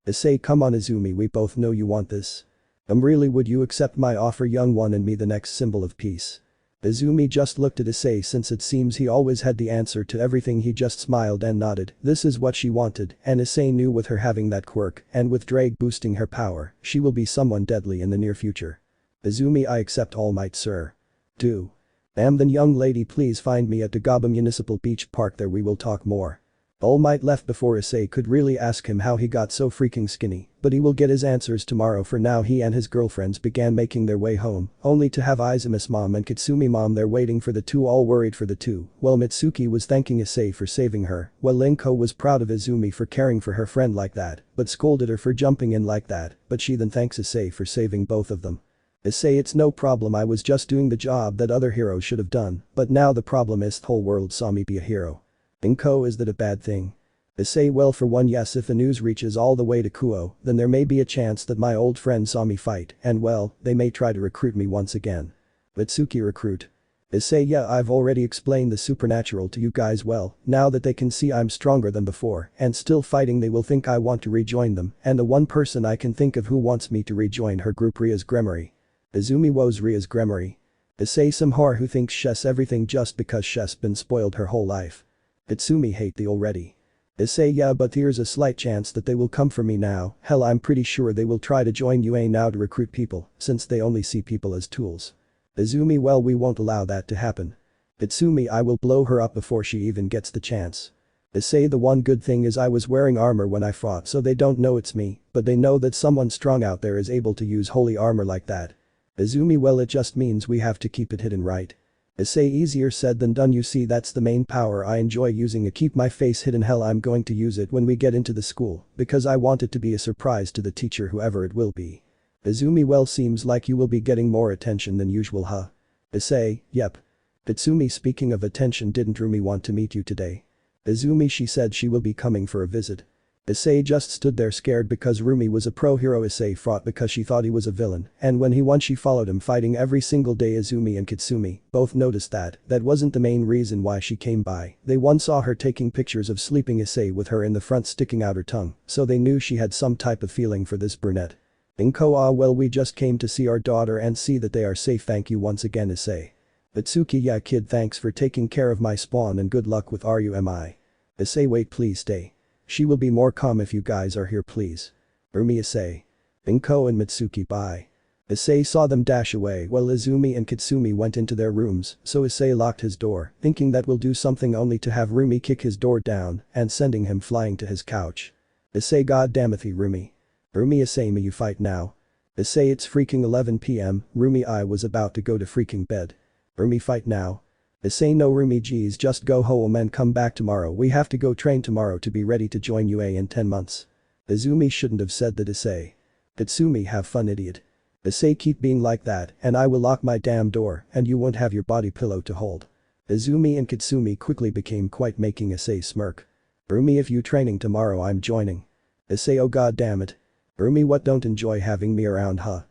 Issei, come on Izumi, we both know you want this. Really, would you accept my offer, young one, and me the next symbol of peace? Izumi just looked at Issei since it seems he always had the answer to everything. He just smiled and nodded. This is what she wanted, and Issei knew with her having that quirk and with Drake boosting her power, she will be someone deadly in the near future. Izumi, I accept All Might, sir. Do. Then young lady, please find me at Dagaba Municipal Beach Park, there we will talk more. All Might left before Issei could really ask him how he got so freaking skinny, but he will get his answers tomorrow. For now, he and his girlfriends began making their way home, only to have Izumi's mom and Kitsumi mom there waiting for the two, all worried for the two. Well, Mitsuki was thanking Issei for saving her, while Linko was proud of Izumi for caring for her friend like that, but scolded her for jumping in like that, but she then thanks Issei for saving both of them. Issei, it's no problem, I was just doing the job that other heroes should have done, but now the problem is the whole world saw me be a hero. Linko, is that a bad thing? Issei, well, for one, yes, if the news reaches all the way to Kuo, then there may be a chance that my old friend saw me fight and well, they may try to recruit me once again. Mitsuki, recruit? Issei, yeah, I've already explained the supernatural to you guys well, now that they can see I'm stronger than before and still fighting, they will think I want to rejoin them, and the one person I can think of who wants me to rejoin her group, Ria's Gremory. Izumi, woes Ria's Gremory? Issei, some whore who thinks she's everything just because she's been spoiled her whole life. Itsumi, hate the already. Issei, yeah, but there's a slight chance that they will come for me now. Hell, I'm pretty sure they will try to join UA now to recruit people, since they only see people as tools. Izumi, well, we won't allow that to happen. Itsumi, I will blow her up before she even gets the chance. Issei, the one good thing is I was wearing armor when I fought, so they don't know it's me, but they know that someone strong out there is able to use holy armor like that. Izumi, well, it just means we have to keep it hidden, right? Issei, easier said than done, you see that's the main power I enjoy using, keep my face hidden. Hell, I'm going to use it when we get into the school, because I want it to be a surprise to the teacher, whoever it will be. Izumi, well, seems like you will be getting more attention than usual, huh? Issei, yep. Itsumi, speaking of attention, didn't Rumi want to meet you today? Izumi, she said she will be coming for a visit. Issei just stood there scared because Rumi was a pro hero. Issei fought because she thought he was a villain, and when he won she followed him fighting every single day. Izumi and Kitsumi both noticed that wasn't the main reason why she came by. They once saw her taking pictures of sleeping Issei with her in the front sticking out her tongue, so they knew she had some type of feeling for this brunette. Inko, ah, well, we just came to see our daughter and see that they are safe, thank you once again, Issei. Itsuki, yeah kid, thanks for taking care of my spawn and good luck with RUMI. Issei, wait, please stay. She will be more calm if you guys are here, please. Umi, Issei. Inko and Mitsuki, bye. Issei saw them dash away while Izumi and Kitsumi went into their rooms, so Issei locked his door, thinking that will do something, only to have Rumi kick his door down and sending him flying to his couch. Issei, goddammit, Rumi. Rumi, Issei, may you fight now? Issei, it's freaking 11 PM, Rumi, I was about to go to freaking bed. Rumi, fight now. Issei, no Rumi, geez, just go home and come back tomorrow, we have to go train tomorrow to be ready to join UA in 10 months. Izumi shouldn't have said that, Issei. Kitsumi, have fun, idiot. Issei, keep being like that and I will lock my damn door and you won't have your body pillow to hold. Izumi and Kitsumi quickly became quite, making Issei smirk. Rumi, if you training tomorrow I'm joining. Issei, oh god damn it. Rumi, what, don't enjoy having me around, huh?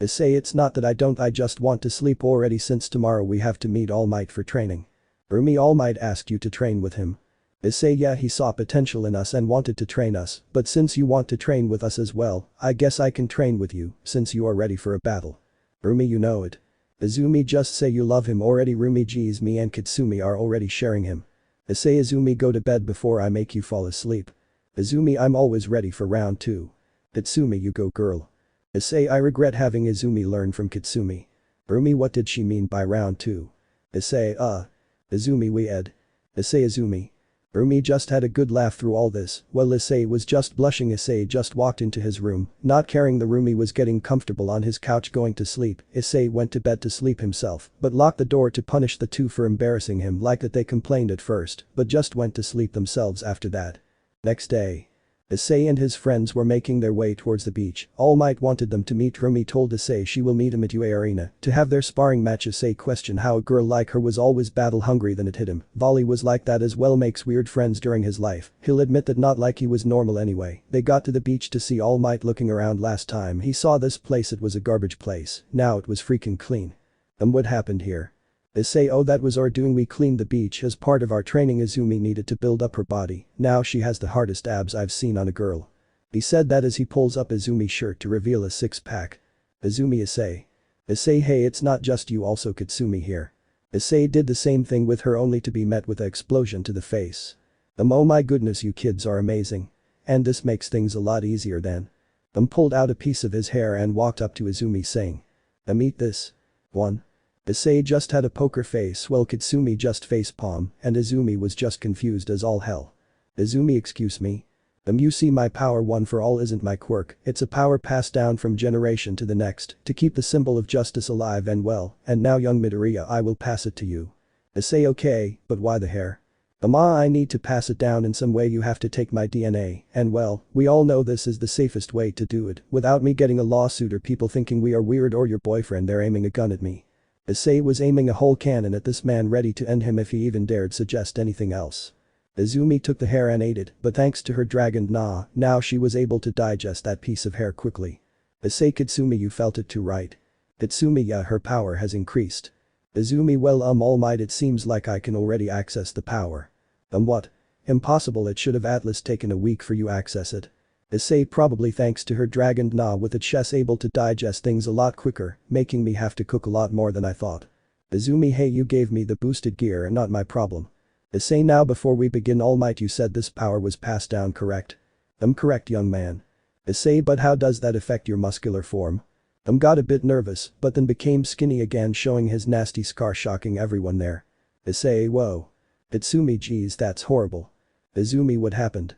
Issei, it's not that I don't, I just want to sleep already since tomorrow we have to meet All Might for training. Rumi, All Might asked you to train with him. Issei, yeah, he saw potential in us and wanted to train us, but since you want to train with us as well, I guess I can train with you since you are ready for a battle. Rumi, you know it. Izumi, just say you love him already. Rumi, geez, me and Kitsumi are already sharing him. Issei, Izumi, go to bed before I make you fall asleep. Izumi, I'm always ready for round 2. Kitsumi, you go girl. Issei, I regret having Izumi learn from Kitsumi. Rumi, what did she mean by round 2? Issei, Izumi, we ed. Issei, Izumi. Rumi just had a good laugh through all this, while Issei was just blushing. Issei just walked into his room, not caring the Rumi was getting comfortable on his couch going to sleep. Issei went to bed to sleep himself, but locked the door to punish the two for embarrassing him, like that they complained at first, but just went to sleep themselves after that. Next day. Issei and his friends were making their way towards the beach. All Might wanted them to meet Rumi told Issei she will meet him at UA Arena to have their sparring match. Issei questioned how a girl like her was always battle hungry, then it hit him. Volley was like that as well, makes weird friends during his life. He'll admit that not like he was normal anyway. They got to the beach to see All Might looking around. Last time he saw this place it was a garbage place. Now it was freaking clean. What happened here? Issei, oh, that was our doing. We cleaned the beach as part of our training. Izumi needed to build up her body. Now she has the hardest abs I've seen on a girl. He said that as he pulls up Izumi's shirt to reveal a six-pack. Izumi, Issei. Issei, hey, it's not just you, also Katsumi here. Issei did the same thing with her only to be met with an explosion to the face. Oh my goodness, you kids are amazing. And this makes things a lot easier then. Pulled out a piece of his hair and walked up to Izumi saying. Eat this. 1. Issei just had a poker face while Katsumi just facepalm and Izumi was just confused as all hell. Izumi, excuse me? You see, my power one for all isn't my quirk, it's a power passed down from generation to the next to keep the symbol of justice alive and well, and now young Midoriya, I will pass it to you. Issei, okay, but why the hair? I need to pass it down in some way. You have to take my DNA, and well, we all know this is the safest way to do it without me getting a lawsuit or people thinking we are weird or your boyfriend there aiming a gun at me. Issei was aiming a whole cannon at this man, ready to end him if he even dared suggest anything else. Izumi took the hair and ate it, but thanks to her dragon now she was able to digest that piece of hair quickly. Issei, Katsumi, you felt it too, right? Katsumi, yeah, her power has increased. Izumi, well, All Might, it seems like I can already access the power. What? Impossible, it should have at least taken a week for you access it. Issei, probably thanks to her dragon with its chest able to digest things a lot quicker, making me have to cook a lot more than I thought. Izumi, hey, you gave me the boosted gear, not my problem. Issei, now before we begin, All Might, you said this power was passed down, correct? Correct, young man. Issei, but how does that affect your muscular form? Got a bit nervous, but then became skinny again, showing his nasty scar, shocking everyone there. Issei, whoa. Itsumi, geez, that's horrible. Izumi, what happened?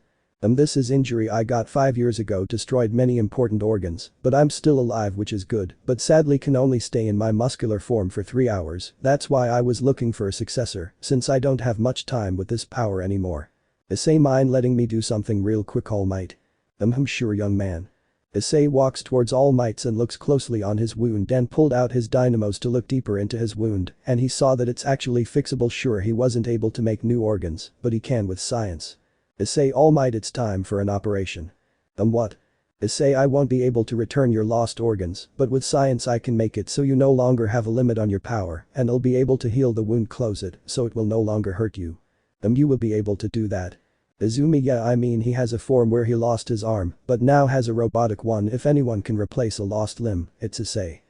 This is injury I got 5 years ago, destroyed many important organs, but I'm still alive, which is good, but sadly can only stay in my muscular form for 3 hours. That's why I was looking for a successor, since I don't have much time with this power anymore. Issei, mind letting me do something real quick, All Might? Sure, young man. Issei walks towards All Might and looks closely on his wound and pulled out his dynamos to look deeper into his wound, and he saw that it's actually fixable. Sure, he wasn't able to make new organs, but he can with science. Issei, All Might, it's time for an operation. What? Issei, I won't be able to return your lost organs, but with science I can make it so you no longer have a limit on your power, and I'll be able to heal the wound, close it, so it will no longer hurt you. You will be able to do that. Izumi, yeah, I mean he has a form where he lost his arm, but now has a robotic one. If anyone can replace a lost limb, it's Issei.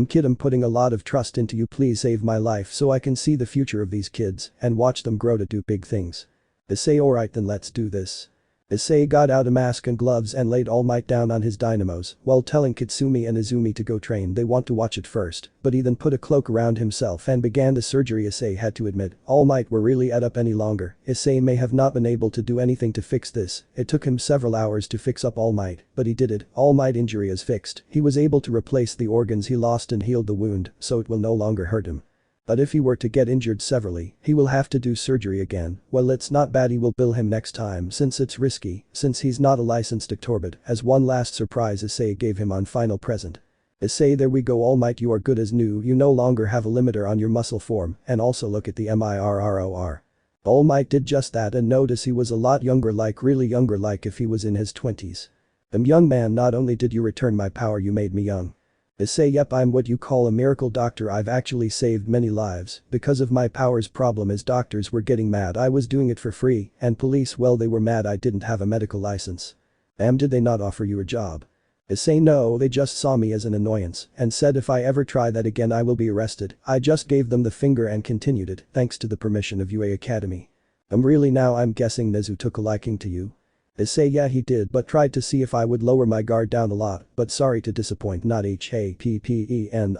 Kid, I'm putting a lot of trust into you, please save my life so I can see the future of these kids and watch them grow to do big things. Issei, alright then, let's do this. Issei got out a mask and gloves and laid All Might down on his dynamos while telling Katsumi and Izumi to go train. They want to watch it first, but he then put a cloak around himself and began the surgery. Issei had to admit, All Might were really up any longer. Issei may have not been able to do anything to fix this. It took him several hours to fix up All Might, but he did it. All Might injury is fixed. He was able to replace the organs he lost and healed the wound, so it will no longer hurt him. But if he were to get injured severely, he will have to do surgery again. Well, it's not bad, he will bill him next time since it's risky, since he's not a licensed doctor. As one last surprise Issei gave him on final present. Issei, there we go, All Might, you are good as new, you no longer have a limiter on your muscle form, and also look at the mirror. All Might did just that and notice he was a lot younger, like really younger, like if he was in his 20s. Young man, not only did you return my power, you made me young. Issei, yep, I'm what you call a miracle doctor. I've actually saved many lives because of my powers. Problem is doctors were getting mad I was doing it for free, and police, well, they were mad I didn't have a medical license. Did they not offer you a job? Issei, no, they just saw me as an annoyance and said if I ever try that again I will be arrested. I just gave them the finger and continued it thanks to the permission of UA Academy. Really, now I'm guessing Nezu took a liking to you? Issei, yeah, he did, but tried to see if I would lower my guard down a lot, but sorry to disappoint, not HAPPENING.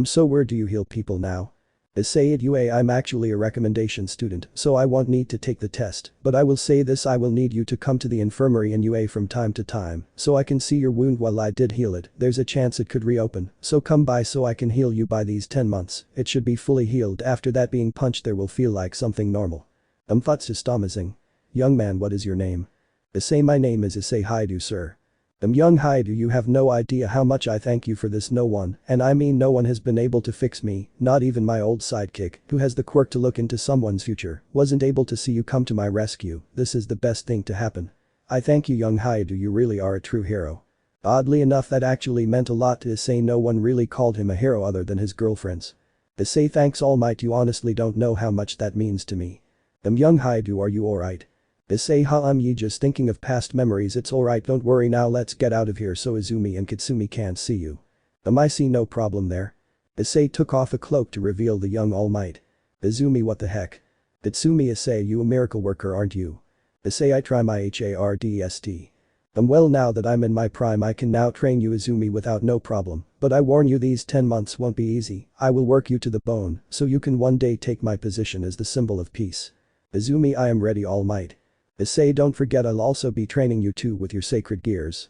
So where do you heal people now? Issei, at UA I'm actually a recommendation student, so I won't need to take the test, but I will say this, I will need you to come to the infirmary in UA from time to time, so I can see your wound. While I did heal it, there's a chance it could reopen, so come by so I can heal you by these 10 months, it should be fully healed. After that, being punched there will feel like something normal. Thoughts amazing. Young man, what is your name? Issei, my name is Issei Haidu, sir. Young Haidu, you have no idea how much I thank you for this. No one, and I mean no one, has been able to fix me, not even my old sidekick, who has the quirk to look into someone's future, wasn't able to see you come to my rescue. This is the best thing to happen. I thank you, young Haidu, you really are a true hero. Oddly enough, that actually meant a lot to Issei. No one really called him a hero other than his girlfriends. Issei, thanks All Might, you honestly don't know how much that means to me. Young Haidu, are you alright? Issei, ye just thinking of past memories. It's alright, don't worry, now let's get out of here so Izumi and Kitsumi can't see you. I see no problem there. Issei took off a cloak to reveal the young All Might. Izumi, what the heck? Kitsumi, Issei, you a miracle worker, aren't you? Issei, I try my hardest. Well, now that I'm in my prime I can now train you, Izumi, without no problem, but I warn you, these 10 months won't be easy. I will work you to the bone so you can one day take my position as the symbol of peace. Izumi, I am ready, All Might. Issei, don't forget I'll also be training you too with your sacred gears.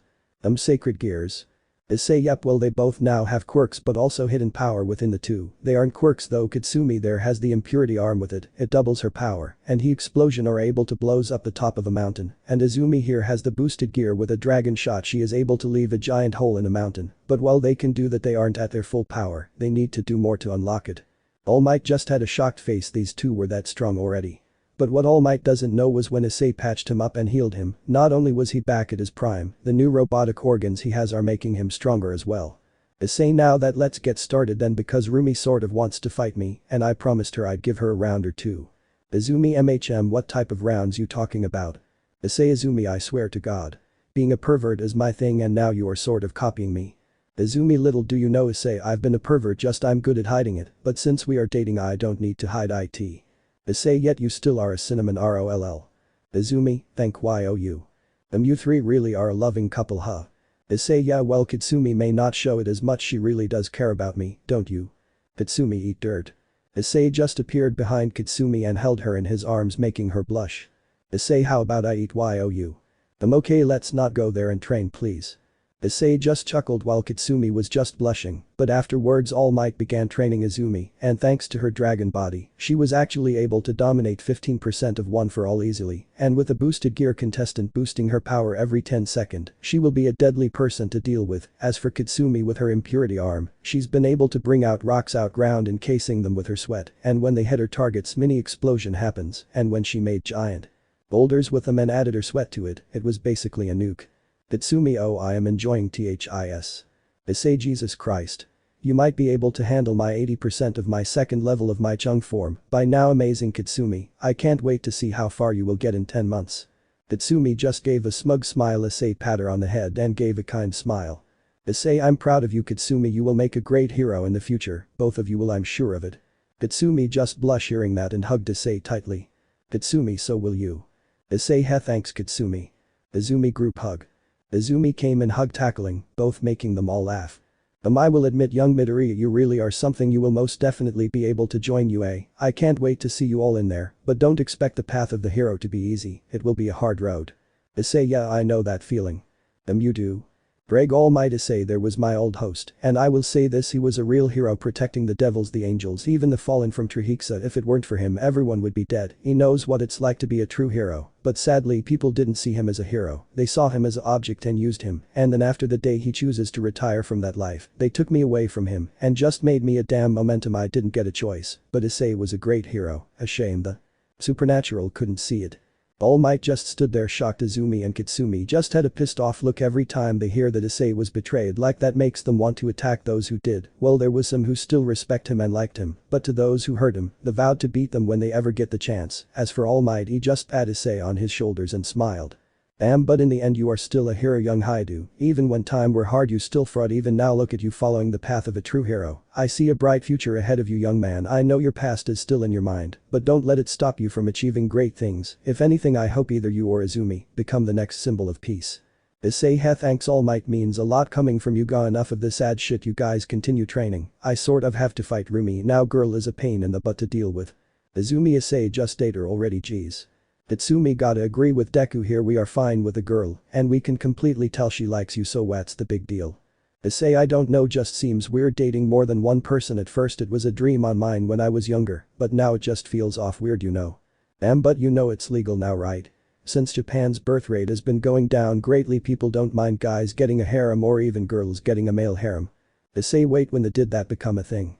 Sacred gears? Issei, yep, well they both now have quirks but also hidden power within the two. They aren't quirks though. Kitsumi there has the impurity arm with it doubles her power, and he explosion are able to blows up the top of a mountain, and Izumi here has the boosted gear with a dragon shot. She is able to leave a giant hole in a mountain, but while they can do that they aren't at their full power, they need to do more to unlock it. All Might just had a shocked face, these two were that strong already. But what All Might doesn't know was when Issei patched him up and healed him, not only was he back at his prime, the new robotic organs he has are making him stronger as well. Issei, now that let's get started then, because Rumi sort of wants to fight me and I promised her I'd give her a round or two. Izumi, what type of rounds you talking about? Issei, Izumi, I swear to God. Being a pervert is my thing and now you are sort of copying me. Izumi, little do you know, Issei, I've been a pervert, just I'm good at hiding it, but since we are dating I don't need to hide it. Issei, yet you still are a cinnamon roll. Izumi, thank you. You three really are a loving couple, huh? Issei, yeah, well Kitsumi may not show it as much, she really does care about me, don't you? Kitsumi, eat dirt. Issei just appeared behind Kitsumi and held her in his arms, making her blush. Issei, how about I eat you? Okay, let's not go there and train please. Issei just chuckled while Kitsumi was just blushing, but afterwards All Might began training Izumi, and thanks to her dragon body, she was actually able to dominate 15% of One for All easily, and with a boosted gear contestant boosting her power every 10 seconds, she will be a deadly person to deal with. As for Kitsumi, with her impurity arm, she's been able to bring out rocks out ground, encasing them with her sweat, and when they hit her targets mini explosion happens, and when she made giant boulders with them and added her sweat to it, it was basically a nuke. Kitsumi, oh, I am enjoying this. Issei, Jesus Christ. You might be able to handle my 80% of my second level of my Chung form by now. Amazing Kitsumi, I can't wait to see how far you will get in 10 months. Kitsumi just gave a smug smile. Issei pat her on the head and gave a kind smile. Issei, I'm proud of you Kitsumi, you will make a great hero in the future, both of you will, I'm sure of it. Kitsumi just blushed hearing that and hugged Issei tightly. Kitsumi, so will you. Issei, thanks Kitsumi. Izumi group hug. Izumi came in hug tackling, both making them all laugh. I will admit, young Midoriya, you really are something, you will most definitely be able to join UA. I can't wait to see you all in there, but don't expect the path of the hero to be easy, it will be a hard road. Issei, yeah, I know that feeling. You do? Brag, All Might. Issei there was my old host, and I will say this, he was a real hero, protecting the devils, the angels, even the fallen from Trihexa. If it weren't for him everyone would be dead. He knows what it's like to be a true hero, but sadly people didn't see him as a hero, they saw him as an object and used him, and then after the day he chooses to retire from that life, they took me away from him and just made me a damn momentum. I didn't get a choice, but Issei was a great hero, a shame the supernatural couldn't see it. All Might just stood there shocked. Izumi and Kitsumi just had a pissed off look every time they hear that Issei was betrayed, like that makes them want to attack those who did. Well, there was some who still respect him and liked him, but to those who hurt him, they vowed to beat them when they ever get the chance. As for All Might, he just pat Issei on his shoulders and smiled. But in the end you are still a hero, young Haidu, even when time were hard you still fought. Even now look at you following the path of a true hero. I see a bright future ahead of you, young man. I know your past is still in your mind, but don't let it stop you from achieving great things. If anything, I hope either you or Izumi become the next symbol of peace. Issei, thanks All Might, means a lot coming from you. Enough of this ad shit, you guys continue training. I sort of have to fight Rumi now, girl is a pain in the butt to deal with. Izumi, Issei just date her already, jeez. Kitsumi, gotta agree with Deku here, we are fine with a girl, and we can completely tell she likes you, so what's the big deal? Issei, I don't know, just seems weird dating more than one person. At first it was a dream on mine when I was younger, but now it just feels off weird, you know. But you know it's legal now, right? Since Japan's birth rate has been going down greatly, people don't mind guys getting a harem or even girls getting a male harem. Issei, wait, when did that become a thing?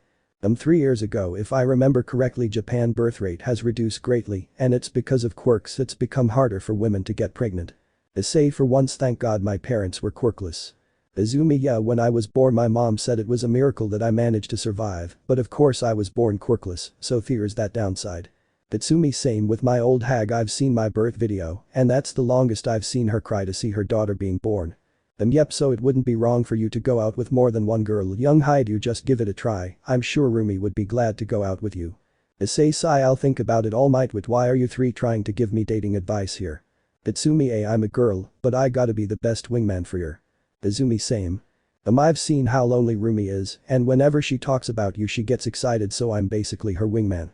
3 years ago, if I remember correctly. Japan birth rate has reduced greatly, and it's because of quirks. It's become harder for women to get pregnant. Issei, for once thank God my parents were quirkless. Izumi, yeah, when I was born my mom said it was a miracle that I managed to survive, but of course I was born quirkless, so there's that downside. Itsumi, same with my old hag. I've seen my birth video, and that's the longest I've seen her cry to see her daughter being born. Yep, so it wouldn't be wrong for you to go out with more than one girl. Young Haidu, just give it a try. I'm sure Rumi would be glad to go out with you. Issei, sigh, I'll think about it. All might. Wit, why are you three trying to give me dating advice here? Itsumi, I'm a girl, but I gotta be the best wingman for you. Izumi, same. I've seen how lonely Rumi is, and whenever she talks about you she gets excited, so I'm basically her wingman.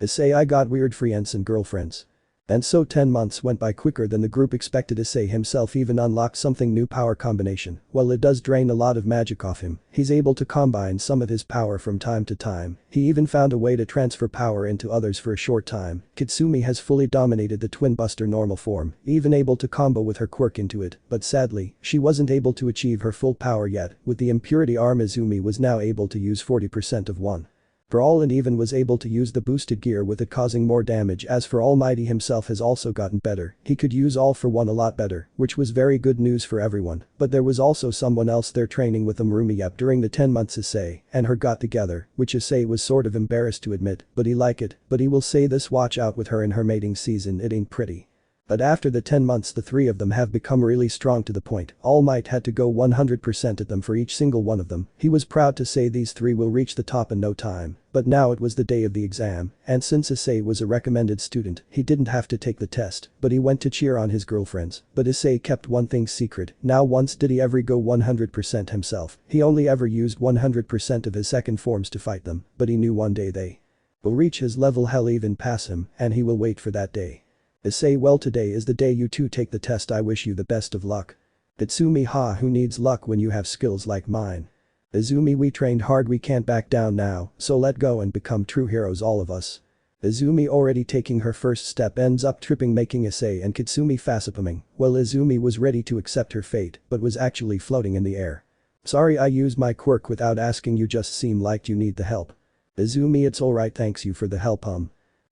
Issei, I got weird friends and girlfriends. And so 10 months went by quicker than the group expected. Issei himself even unlocked something new, power combination. While it does drain a lot of magic off him, he's able to combine some of his power from time to time. He even found a way to transfer power into others for a short time. Kitsumi has fully dominated the Twin Buster normal form, even able to combo with her quirk into it, but sadly, she wasn't able to achieve her full power yet. With the impurity arm, Izumi was now able to use 40% of one. For all, and even was able to use the boosted gear with it causing more damage. As for Almighty himself has also gotten better, he could use all for one a lot better, which was very good news for everyone, but there was also someone else there training with them, Rumi. Yep, during the 10 months Issei and her got together, which Issei was sort of embarrassed to admit, but he like it, but he will say this: watch out with her in her mating season, it ain't pretty. But after the 10 months the three of them have become really strong to the point All Might had to go 100% at them for each single one of them. He was proud to say these three will reach the top in no time, but now it was the day of the exam, and since Issei was a recommended student, he didn't have to take the test, but he went to cheer on his girlfriends. But Issei kept one thing secret. Now once did he ever go 100% himself. He only ever used 100% of his second forms to fight them, but he knew one day they will reach his level, hell even pass him, and he will wait for that day. Issei, well, today is the day you two take the test. I wish you the best of luck. Itsumi, ha, who needs luck when you have skills like mine? Izumi, we trained hard, we can't back down now, so let go and become true heroes, all of us. Izumi, already taking her first step, ends up tripping, making Issei and Kitsumi facepalming. Well, Izumi was ready to accept her fate but was actually floating in the air. Sorry, I used my quirk without asking, you just seem like you need the help. Izumi, it's alright, thanks you for the help.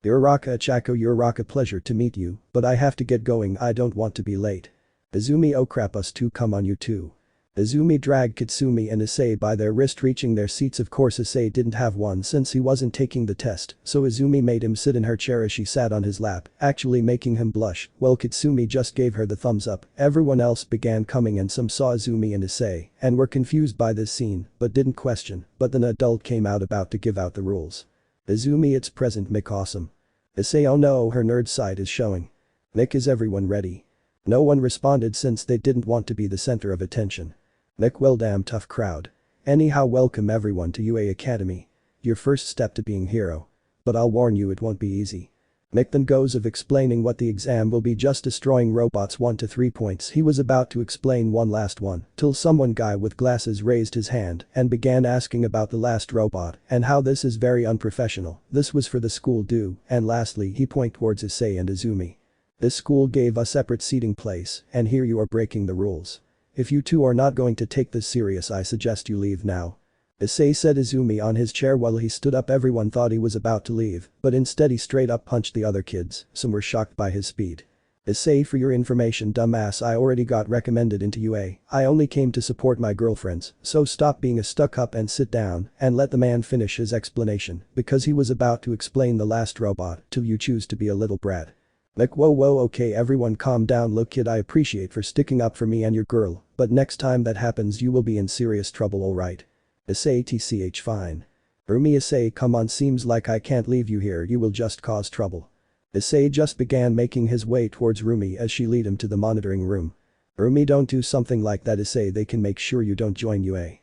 Uraraka, Chako, Uraraka, pleasure to meet you, but I have to get going, I don't want to be late. Izumi, oh crap, us two, come on you two. Izumi dragged Kitsumi and Issei by their wrist, reaching their seats. Of course Issei didn't have one since he wasn't taking the test, so Izumi made him sit in her chair as she sat on his lap, actually making him blush. Well, Kitsumi just gave her the thumbs up. Everyone else began coming and some saw Izumi and Issei and were confused by this scene but didn't question, but then an adult came out about to give out the rules. Izumi, it's present Mick, awesome. Issei, oh no, her nerd side is showing. Mick, is everyone ready? No one responded since they didn't want to be the center of attention. Mick, well, damn tough crowd. Anyhow, welcome everyone to UA Academy. Your first step to being hero. But I'll warn you, it won't be easy. Mick then goes of explaining what the exam will be, just destroying robots 1 to 3 points. He was about to explain one last one till someone guy with glasses raised his hand and began asking about the last robot and how this is very unprofessional. This was for the school due, and lastly he pointed towards Issei and Izumi. This school gave a separate seating place and here you are breaking the rules. If you two are not going to take this serious, I suggest you leave now. Issei, said Izumi on his chair while he stood up. Everyone thought he was about to leave, but instead he straight up punched the other kids. Some were shocked by his speed. Issei, for your information, dumbass, I already got recommended into UA. I only came to support my girlfriends, so stop being a stuck-up and sit down and let the man finish his explanation, because he was about to explain the last robot till you choose to be a little brat. Like, whoa, okay, everyone calm down. Look kid, I appreciate for sticking up for me and your girl, but next time that happens you will be in serious trouble, alright? Issei, tch, fine. Rumi, Issei, come on, seems like I can't leave you here, you will just cause trouble. Issei just began making his way towards Rumi as she led him to the monitoring room. Rumi, don't do something like that, Issei, they can make sure you don't join UA.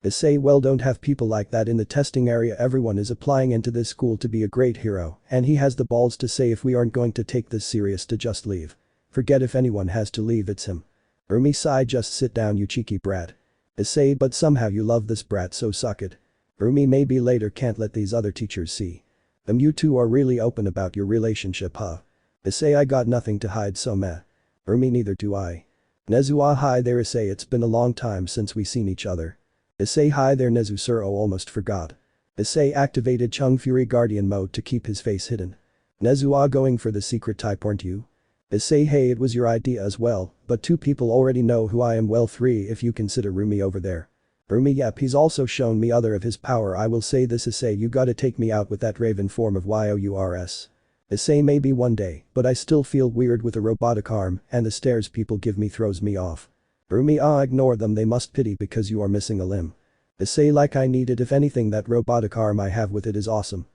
Issei, well, don't have people like that in the testing area. Everyone is applying into this school to be a great hero, and he has the balls to say if we aren't going to take this serious to just leave. Forget if anyone has to leave, it's him. Rumi sighed, just sit down you cheeky brat. Issei, but somehow you love this brat, so suck it. Rumi, maybe later, can't let these other teachers see. You two are really open about your relationship, huh? Issei, I got nothing to hide, so meh. Me neither do I. Nezu, ah, hi there Issei, it's been a long time since we seen each other. Issei, hi there Nezu sir, oh almost forgot. Issei activated Chung Fury Guardian mode to keep his face hidden. Nezu, ah, going for the secret type, aren't you? Issei, hey, it was your idea as well, but two people already know who I am, well, three if you consider Rumi over there. Rumi, yep, he's also shown me other of his power, I will say this Issei, you gotta take me out with that raven form of yours. Issei, maybe one day, but I still feel weird with a robotic arm and the stares people give me throws me off. Rumi, ah, ignore them, they must pity because you are missing a limb. Issei, like I need it, if anything that robotic arm I have with it is awesome.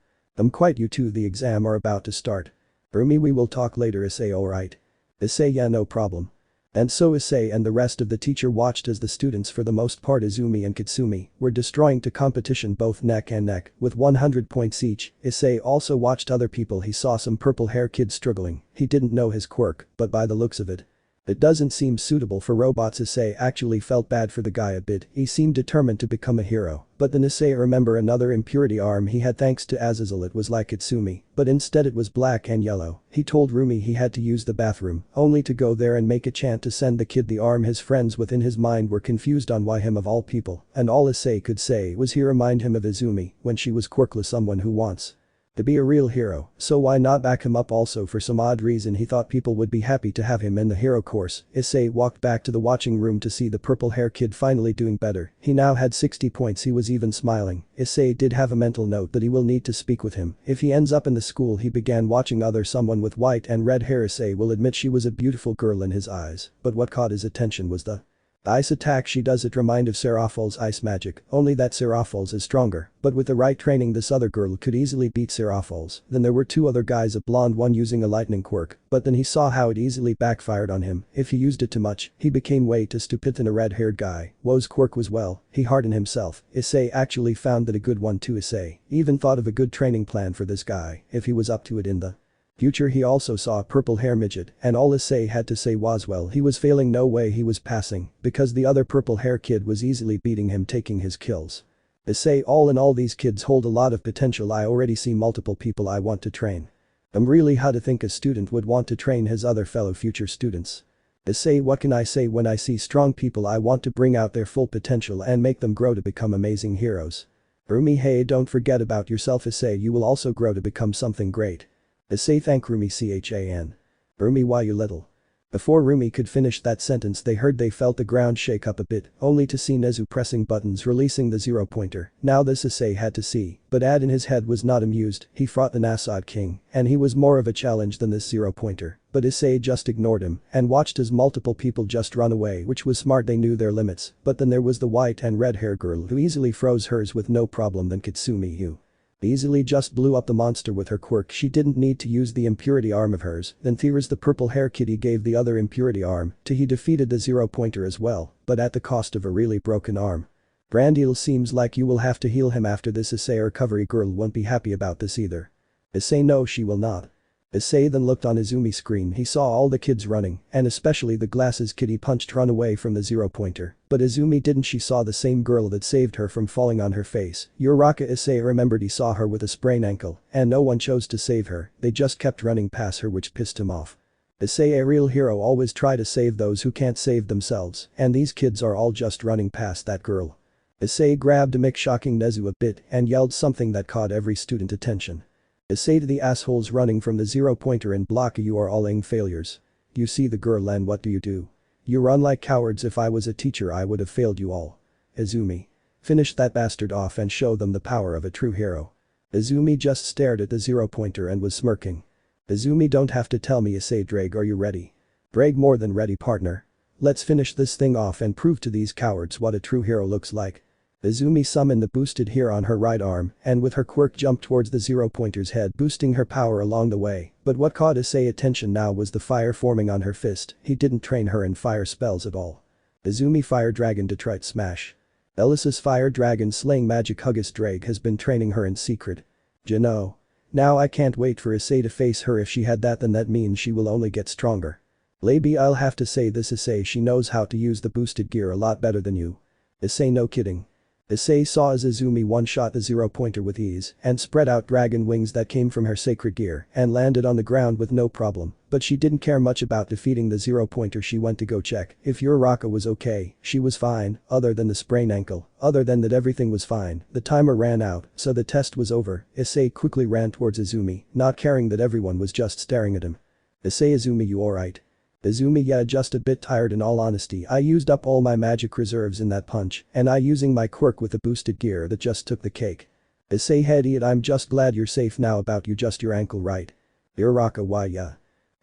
Quite, you two, the exam are about to start. Rumi, we will talk later Issei, alright. Issei, yeah, no problem. And so Issei and the rest of the teacher watched as the students, for the most part Izumi and Kitsumi, were destroying to competition both neck and neck with 100 points each. Issei also watched other people, he saw some purple hair kid struggling, he didn't know his quirk, but by the looks of it, it doesn't seem suitable for robots. Issei actually felt bad for the guy a bit, he seemed determined to become a hero, but then Issei remember another impurity arm he had thanks to Azazel, it was like Kitsumi, but instead it was black and yellow. He told Rumi he had to use the bathroom, only to go there and make a chant to send the kid the arm. His friends within his mind were confused on why him of all people, and all Issei could say was he remind him of Izumi when she was quirkless, someone who wants to be a real hero, so why not back him up? Also for some odd reason he thought people would be happy to have him in the hero course. Issei walked back to the watching room to see the purple hair kid finally doing better, he now had 60 points, he was even smiling. Issei did have a mental note that he will need to speak with him if he ends up in the school. He began watching someone with white and red hair. Issei will admit she was a beautiful girl in his eyes, but what caught his attention was the ice attack she does. It remind of Seraphol's ice magic, only that Seraphol's is stronger, but with the right training this other girl could easily beat Seraphol's. Then there were two other guys, a blonde one using a lightning quirk, but then he saw how it easily backfired on him. If he used it too much, he became way too stupid. Than a red-haired guy, Woe's quirk was well, he hardened himself. Issei actually found that a good one too. Issei even thought of a good training plan for this guy if he was up to it in the future. He also saw a purple hair midget, and all Issei had to say was, well, he was failing, no way he was passing, because the other purple hair kid was easily beating him, taking his kills. Issei, all in all these kids hold a lot of potential, I already see multiple people I want to train. Really how to think a student would want to train his other fellow future students. Issei, what can I say? When I see strong people I want to bring out their full potential and make them grow to become amazing heroes. Rumi, hey, don't forget about yourself Issei, you will also grow to become something great. Issei, thank Rumi Chan. Rumi, why you little. Before Rumi could finish that sentence they felt the ground shake up a bit, only to see Nezu pressing buttons releasing the 0-pointer. Now this Issei had to see, but Ad in his head was not amused. He fought the Nasad king, and he was more of a challenge than this 0-pointer. But Issei just ignored him and watched as multiple people just run away, which was smart, they knew their limits. But then there was the white and red hair girl who easily froze hers with no problem. Then Kitsumi, who easily just blew up the monster with her quirk. She didn't need to use the impurity arm of hers. Then Theras, the purple hair kitty, gave the other impurity arm to he defeated the 0-pointer as well, but at the cost of a really broken arm. Brandil, seems like you will have to heal him after this. Issei, recovery girl won't be happy about this either. Issei, no she will not. Issei then looked on Izumi's screen, he saw all the kids running, and especially the glasses kid he punched run away from the 0-pointer. But Izumi didn't, she saw the same girl that saved her from falling on her face. Uraka. Issei remembered he saw her with a sprained ankle, and no one chose to save her, they just kept running past her, which pissed him off. Issei, a real hero always try to save those who can't save themselves, and these kids are all just running past that girl. Issei grabbed a mic, shocking Nezu a bit, and yelled something that caught every student attention. Issei to the assholes running from the 0-pointer and block, you are all failures. You see the girl and what do? You run like cowards. If I was a teacher I would have failed you all. Izumi. Finish that bastard off and show them the power of a true hero. Izumi just stared at the 0-pointer and was smirking. Izumi, don't have to tell me. Issei, Drag, are you ready? Drag, more than ready partner. Let's finish this thing off and prove to these cowards what a true hero looks like. Izumi summoned the boosted here on her right arm and with her quirk jumped towards the 0-pointer's head, boosting her power along the way. But what caught Issei attention now was the fire forming on her fist. He didn't train her in fire spells at all. Izumi, Fire Dragon Detroit Smash. Elis's Fire Dragon slaying magic. Huggus Drag has been training her in secret. Jano. Now I can't wait for Issei to face her. If she had that, then that means she will only get stronger. Maybe I'll have to say this Issei, she knows how to use the boosted gear a lot better than you. Issei, no kidding. Issei saw as Izumi one-shot the zero-pointer with ease and spread out dragon wings that came from her sacred gear and landed on the ground with no problem, but she didn't care much about defeating the zero-pointer. She went to go check if Uraraka was okay. She was fine, other than the sprained ankle. Other than that, everything was fine. The timer ran out, so the test was over. Issei quickly ran towards Izumi, not caring that everyone was just staring at him. Issei, Izumi, you alright? Izumi, yeah, just a bit tired in all honesty. I used up all my magic reserves in that punch, and I using my quirk with the boosted gear that just took the cake. Issei, head idiot, I'm just glad you're safe now. About you, just your ankle, right? Uraraka, why yeah.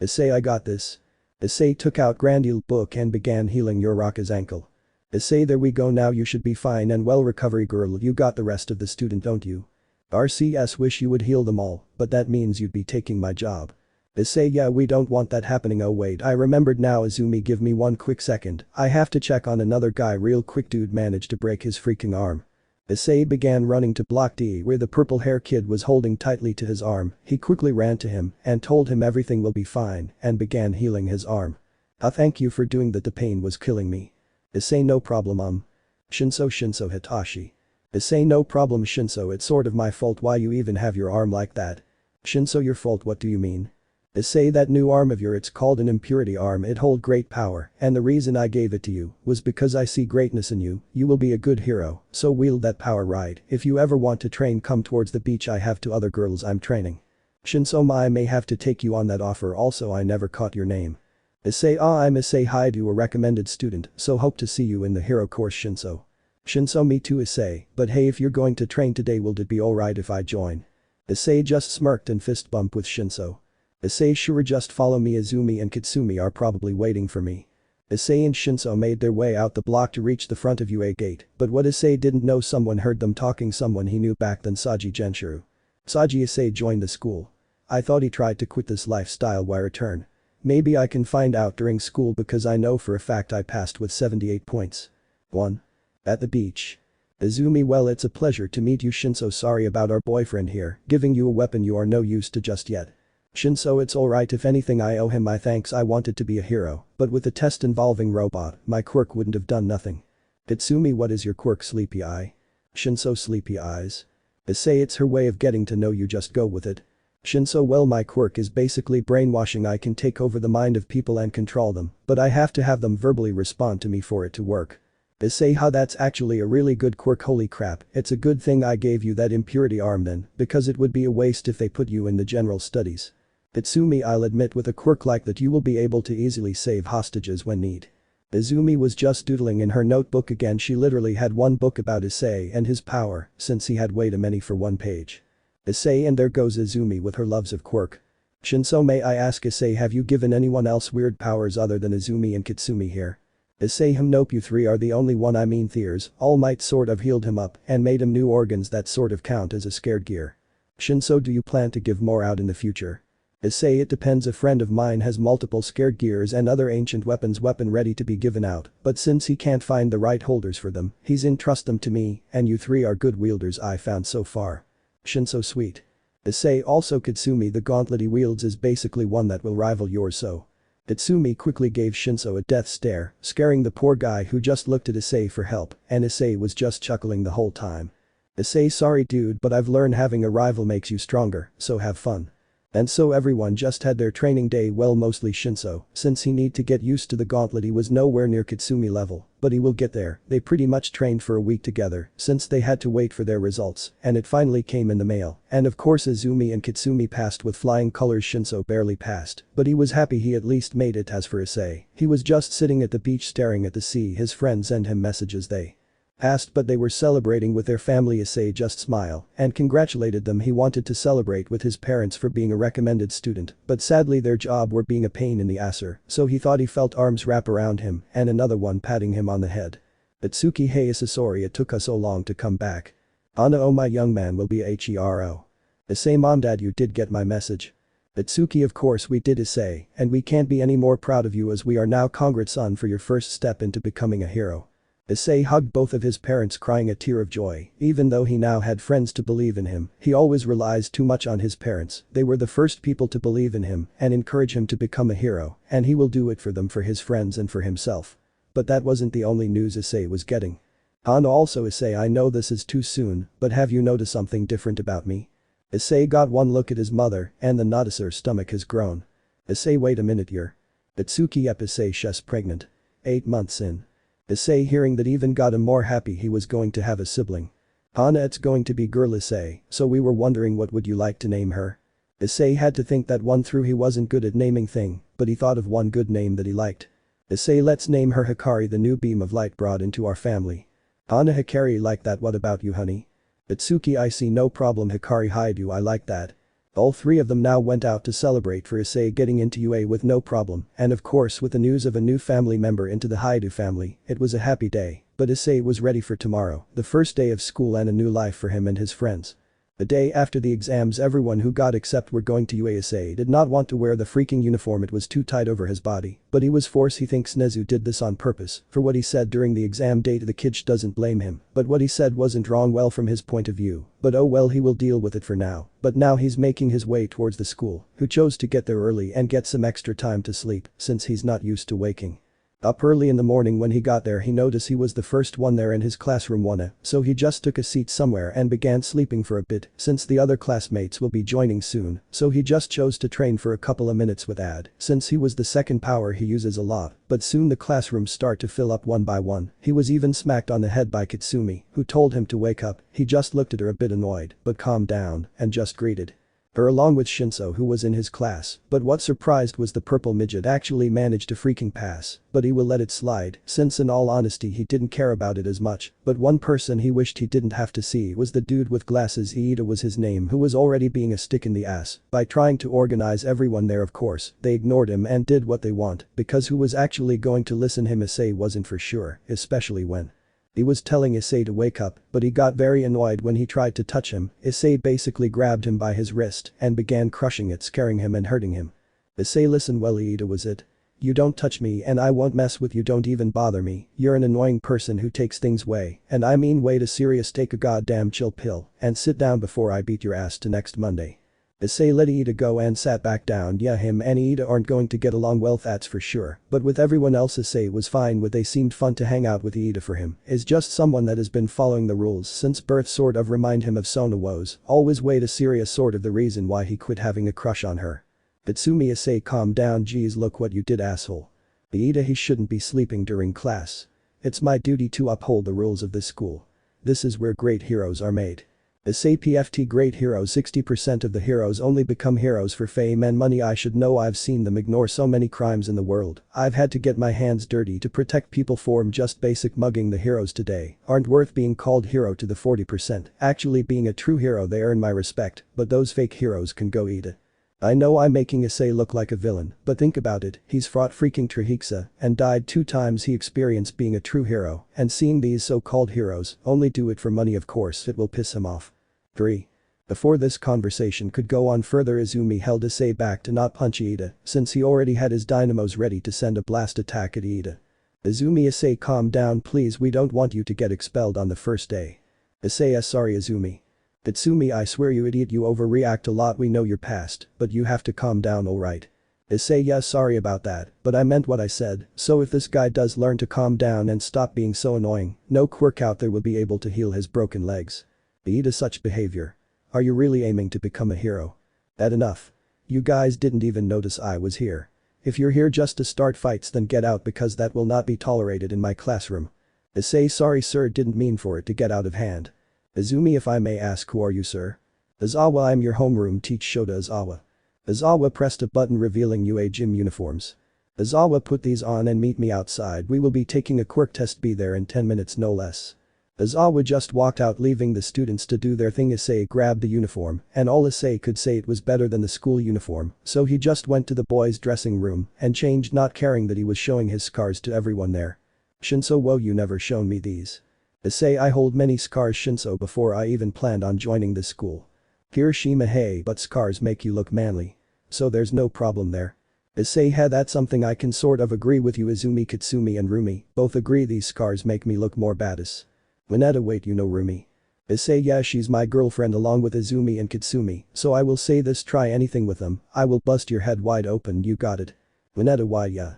Issei, I got this. Issei took out Grandiel book and began healing Uraraka's ankle. Issei, there we go, now you should be fine and well. Recovery girl, you got the rest of the student, don't you? RCS, wish you would heal them all, but that means you'd be taking my job. Issei, yeah, we don't want that happening. Oh wait, I remembered now. Izumi, give me one quick second, I have to check on another guy real quick. Dude managed to break his freaking arm. Issei began running to Block D where the purple hair kid was holding tightly to his arm. He quickly ran to him and told him everything will be fine and began healing his arm. Thank you for doing that, the pain was killing me. Issei, no problem Shinso Hitachi. Issei, no problem Shinso, it's sort of my fault. Why you even have your arm like that? Shinso, your fault, what do you mean? Issei, that new arm of yours, it's called an impurity arm, it hold great power, and the reason I gave it to you was because I see greatness in you. You will be a good hero, so wield that power right. If you ever want to train, come towards the beach. I have two other girls I'm training. Shinso, I may have to take you on that offer. Also, I never caught your name. Issei, I'm Issei Haidu, a recommended student, so hope to see you in the hero course. Shinso. Shinso, me too Issei, but hey, if you're going to train today, will it be alright if I join? Issei just smirked and fist bump with Shinso. Issei, sure, just follow me. Izumi and Kitsumi are probably waiting for me. Issei and Shinso made their way out the block to reach the front of UA gate, but what Issei didn't know, someone heard them talking, someone he knew back then, Saji Genshiro. Saji, Issei joined the school. I thought he tried to quit this lifestyle. Why return? Maybe I can find out during school because I know for a fact I passed with 78 points. 1. At the beach. Izumi, well, it's a pleasure to meet you. Shinso, sorry about our boyfriend here, giving you a weapon you are no use to just yet. Shinso, it's alright, if anything I owe him my thanks. I wanted to be a hero, but with the test involving robot, my quirk wouldn't have done nothing. Kitsumi, what is your quirk? Sleepy eye? Shinso, sleepy eyes? Issei, it's her way of getting to know you, just go with it. Shinso, well, my quirk is basically brainwashing. I can take over the mind of people and control them, but I have to have them verbally respond to me for it to work. Issei, how, that's actually a really good quirk. Holy crap, it's a good thing I gave you that impurity arm then, because it would be a waste if they put you in the general studies. Kitsumi, I'll admit, with a quirk like that you will be able to easily save hostages when need. Izumi was just doodling in her notebook again. She literally had one book about Issei and his power, since he had way too many for one page. Issei, and there goes Izumi with her loves of quirk. Shinso, may I ask Issei, have you given anyone else weird powers other than Izumi and Kitsumi here? Issei, nope, you three are the only one. I mean, Thier's All Might sort of healed him up and made him new organs that sort of count as a scared gear. Shinso, do you plan to give more out in the future? Issei, it depends. A friend of mine has multiple scared gears and other ancient weapons ready to be given out, but since he can't find the right holders for them, he's entrust them to me, and you three are good wielders I found so far. Shinso, sweet. Issei, also Kitsumi, the gauntlet he wields is basically one that will rival yours, so. Kitsumi quickly gave Shinso a death stare, scaring the poor guy who just looked at Issei for help, and Issei was just chuckling the whole time. Issei, sorry dude, but I've learned having a rival makes you stronger, so have fun. And so everyone just had their training day, well, mostly Shinso, since he need to get used to the gauntlet. He was nowhere near Kitsumi level, but he will get there. They pretty much trained for a week together since they had to wait for their results, and it finally came in the mail. And of course Izumi and Kitsumi passed with flying colors. Shinso barely passed, but he was happy he at least made it. As for Issei, he was just sitting at the beach staring at the sea. His friends sent him messages. They asked, but they were celebrating with their family. Issei just smiled and congratulated them. He wanted to celebrate with his parents for being a recommended student, but sadly their job were being a pain in the asser, so he thought he felt arms wrap around him and another one patting him on the head. Itsuki, hey Issei, sorry it took us so long to come back. Anna, oh my young man will be a hero. Issei, mom, dad, you did get my message. Itsuki, of course we did Issei, and we can't be any more proud of you as we are now congrats son for your first step into becoming a hero. Issei hugged both of his parents, crying a tear of joy. Even though he now had friends to believe in him, he always relies too much on his parents. They were the first people to believe in him and encourage him to become a hero, and he will do it for them, for his friends and for himself. But that wasn't the only news Issei was getting. Han also Issei, I know this is too soon, but have you noticed something different about me? Issei got one look at his mother and the notice her stomach has grown. Issei, wait a minute, you're. Itsuki Ep Issei, she's pregnant. 8 months in. Issei hearing that even got him more happy he was going to have a sibling. Hana, it's going to be girl Issei, so we were wondering what would you like to name her? Issei had to think that one through. He wasn't good at naming thing, but he thought of one good name that he liked. Issei, let's name her Hikari, the new beam of light brought into our family. Hana, Hikari, like that. What about you, honey? Itsuki, I see no problem. Hikari, hide you, I like that. All three of them now went out to celebrate for Issei getting into UA with no problem, and of course with the news of a new family member into the Haidu family, it was a happy day, but Issei was ready for tomorrow, the first day of school and a new life for him and his friends. The day after the exams, everyone who got accept were going to UA. Issei did not want to wear the freaking uniform, it was too tight over his body, but he was forced. He thinks Nezu did this on purpose, for what he said during the exam date. The kid doesn't blame him, but what he said wasn't wrong well from his point of view, but oh well, he will deal with it for now. But now he's making his way towards the school, who chose to get there early and get some extra time to sleep, since he's not used to waking up early in the morning. When he got there, he noticed he was the first one there in his classroom one, so he just took a seat somewhere and began sleeping for a bit since the other classmates will be joining soon, so he just chose to train for a couple of minutes with Ad since he was the second power he uses a lot, but soon the classrooms start to fill up one by one. He was even smacked on the head by Kitsumi, who told him to wake up. He just looked at her a bit annoyed, but calmed down and just greeted her along with Shinso, who was in his class, but what surprised was the purple midget actually managed to freaking pass, but he will let it slide since in all honesty he didn't care about it as much, but one person he wished he didn't have to see was the dude with glasses. Iida was his name, who was already being a stick in the ass by trying to organize everyone there. Of course, they ignored him and did what they want because who was actually going to listen him? Issei wasn't for sure, especially when he was telling Issei to wake up, but he got very annoyed when he tried to touch him. Issei basically grabbed him by his wrist and began crushing it, scaring him and hurting him. Issei, listen well, Iida was it. You don't touch me and I won't mess with you, don't even bother me. You're an annoying person who takes things way, and I mean way too serious. Take a goddamn chill pill and sit down before I beat your ass to next Monday. Issei let Iida go and sat back down. Yeah, him and Iida aren't going to get along well, that's for sure, but with everyone else Issei was fine with. They seemed fun to hang out with. Iida for him is just someone that has been following the rules since birth, sort of remind him of Sona was, always way too serious, sort of the reason why he quit having a crush on her. Bitsumi, Issei, calm down, geez look what you did, asshole. Iida, he shouldn't be sleeping during class. It's my duty to uphold the rules of this school. This is where great heroes are made. Issei, PFT, great heroes, 60% of the heroes only become heroes for fame and money. I should know, I've seen them ignore so many crimes in the world. I've had to get my hands dirty to protect people from just basic mugging. The heroes today aren't worth being called hero to the 40% actually being a true hero. They earn my respect, but those fake heroes can go eat it. I know I'm making Issei look like a villain, but think about it, he's fought freaking Trihexa and died 2 times. He experienced being a true hero, and seeing these so-called heroes only do it for money, of course it will piss him off. 3. Before this conversation could go on further, Izumi held Issei back to not punch Iida since he already had his dynamos ready to send a blast attack at Iida. Izumi, Issei, calm down please, we don't want you to get expelled on the first day. Issei, sorry Izumi. Itsumi, I swear you idiot, you overreact a lot. We know your past, but you have to calm down, alright? Issei, yeah, sorry about that, but I meant what I said, so if this guy does learn to calm down and stop being so annoying, no Quirk out there will be able to heal his broken legs. Iida, such behavior. Are you really aiming to become a hero? That enough. You guys didn't even notice I was here. If you're here just to start fights, then get out, because that will not be tolerated in my classroom. Issei, sorry sir, didn't mean for it to get out of hand. Izumi, if I may ask, who are you, sir? Izawa, I'm your homeroom teach Shota. Izawa. Izawa pressed a button revealing UA gym uniforms. Izawa, put these on and meet me outside, we will be taking a Quirk test, be there in 10 minutes no less. Izawa just walked out, leaving the students to do their thing. Issei grabbed the uniform, and all Issei could say, it was better than the school uniform, so he just went to the boys' dressing room and changed, not caring that he was showing his scars to everyone there. Shinso, whoa, you never shown me these. Issei, I hold many scars Shinso, before I even planned on joining this school. Kirishima, hey, but scars make you look manly. So there's no problem there. Issei, hey, that's something I can sort of agree with you. Izumi, Kitsumi and Rumi both agree these scars make me look more badass. Mineta, wait, you know Rumi? Issei, yeah, she's my girlfriend along with Izumi and Kitsumi, so I will say this, try anything with them, I will bust your head wide open, you got it. Mineta, why yeah.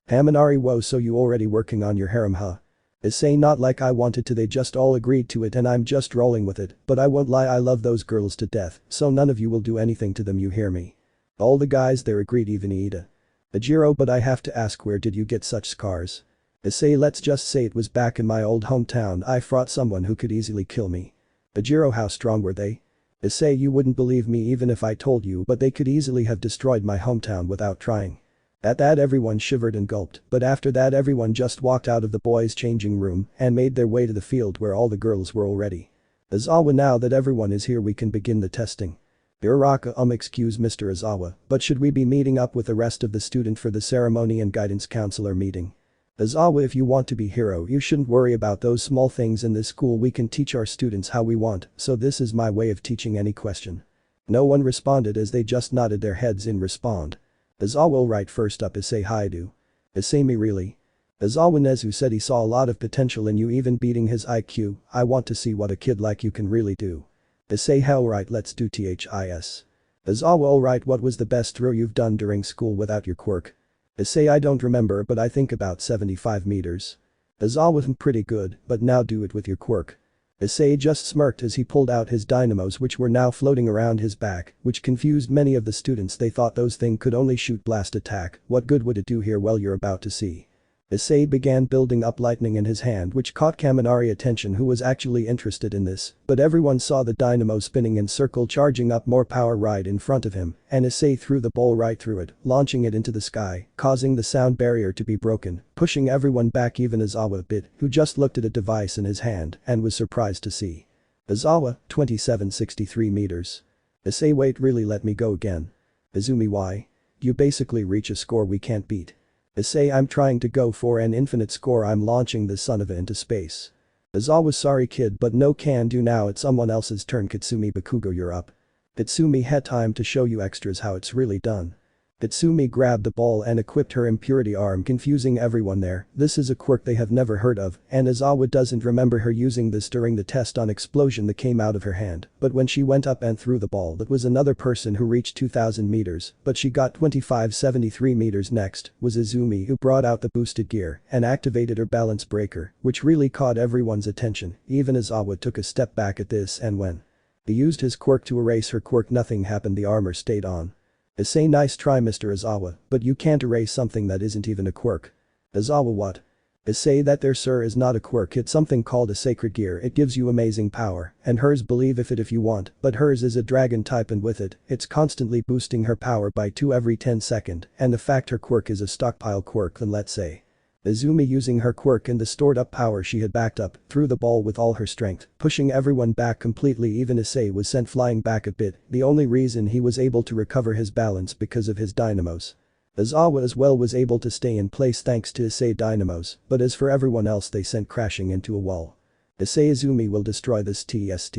Haminari, whoa, so you already working on your harem, huh? Issei not like I wanted to, they just all agreed to it and I'm just rolling with it, but I won't lie, I love those girls to death, so none of you will do anything to them, you hear me? All the guys there agreed, even Iida. Ajiro, but I have to ask, where did you get such scars? Issei, let's just say it was back in my old hometown, I fought someone who could easily kill me. Ajiro, how strong were they? Issei, you wouldn't believe me even if I told you, but they could easily have destroyed my hometown without trying. At that everyone shivered and gulped, but after that everyone just walked out of the boys' changing room and made their way to the field where all the girls were already. Izawa, now that everyone is here we can begin the testing. Uraraka, excuse Mr. Izawa, but should we be meeting up with the rest of the student for the ceremony and guidance counselor meeting? Izawa, if you want to be hero you shouldn't worry about those small things, in this school we can teach our students how we want, so this is my way of teaching any question. No one responded as they just nodded their heads in respond. Izawa, alright, first up Issei Haidu. Issei, me really? Izawa, Nezu said he saw a lot of potential in you, even beating his IQ, I want to see what a kid like you can really do. Issei, hell right, let's do THIS. Izawa, alright, what was the best throw you've done during school without your quirk? Issei, I don't remember but I think about 75 meters. Izawa, pretty good, but now do it with your quirk. Issei just smirked as he pulled out his dynamos, which were now floating around his back, which confused many of the students. They thought those things could only shoot blast attack, what good would it do here? Well, you're about to see. Issei began building up lightning in his hand, which caught Kaminari attention, who was actually interested in this, but everyone saw the dynamo spinning in circle, charging up more power right in front of him, and Issei threw the ball right through it, launching it into the sky, causing the sound barrier to be broken, pushing everyone back, even Izawa a bit, who just looked at a device in his hand and was surprised to see. Izawa, 2763 meters. Issei, wait, really, let me go again. Izumi, why? You basically reach a score we can't beat. Issei, I'm trying to go for an infinite score, I'm launching the son of it into space. Izawa, sorry kid, but no can do, now it's someone else's turn. Kitsumi Bakugo, you're up. Kitsumi had time to show you extras how it's really done. Kitsumi grabbed the ball and equipped her impurity arm, confusing everyone there. This is a quirk they have never heard of, and Izawa doesn't remember her using this during the test on explosion that came out of her hand, but when she went up and threw the ball, that was another person who reached 2000 meters, but she got 2573 meters. Next was Izumi, who brought out the boosted gear and activated her balance breaker, which really caught everyone's attention. Even Izawa took a step back at this, and when he used his quirk to erase her quirk, nothing happened, the armor stayed on. Issei, nice try Mr. Izawa, but you can't erase something that isn't even a quirk. Izawa, what? Issei, that there sir is not a quirk, it's something called a sacred gear, it gives you amazing power, and hers, believe it if you want, but hers is a dragon type and with it, it's constantly boosting her power by 2 every 10 seconds, and the fact her quirk is a stockpile quirk, then let's say. Izumi, using her quirk and the stored up power she had backed up, threw the ball with all her strength, pushing everyone back completely. Even Issei was sent flying back a bit, the only reason he was able to recover his balance because of his dynamos. Izawa as well was able to stay in place thanks to Issei dynamos, but as for everyone else they sent crashing into a wall. Issei, Izumi will destroy this test.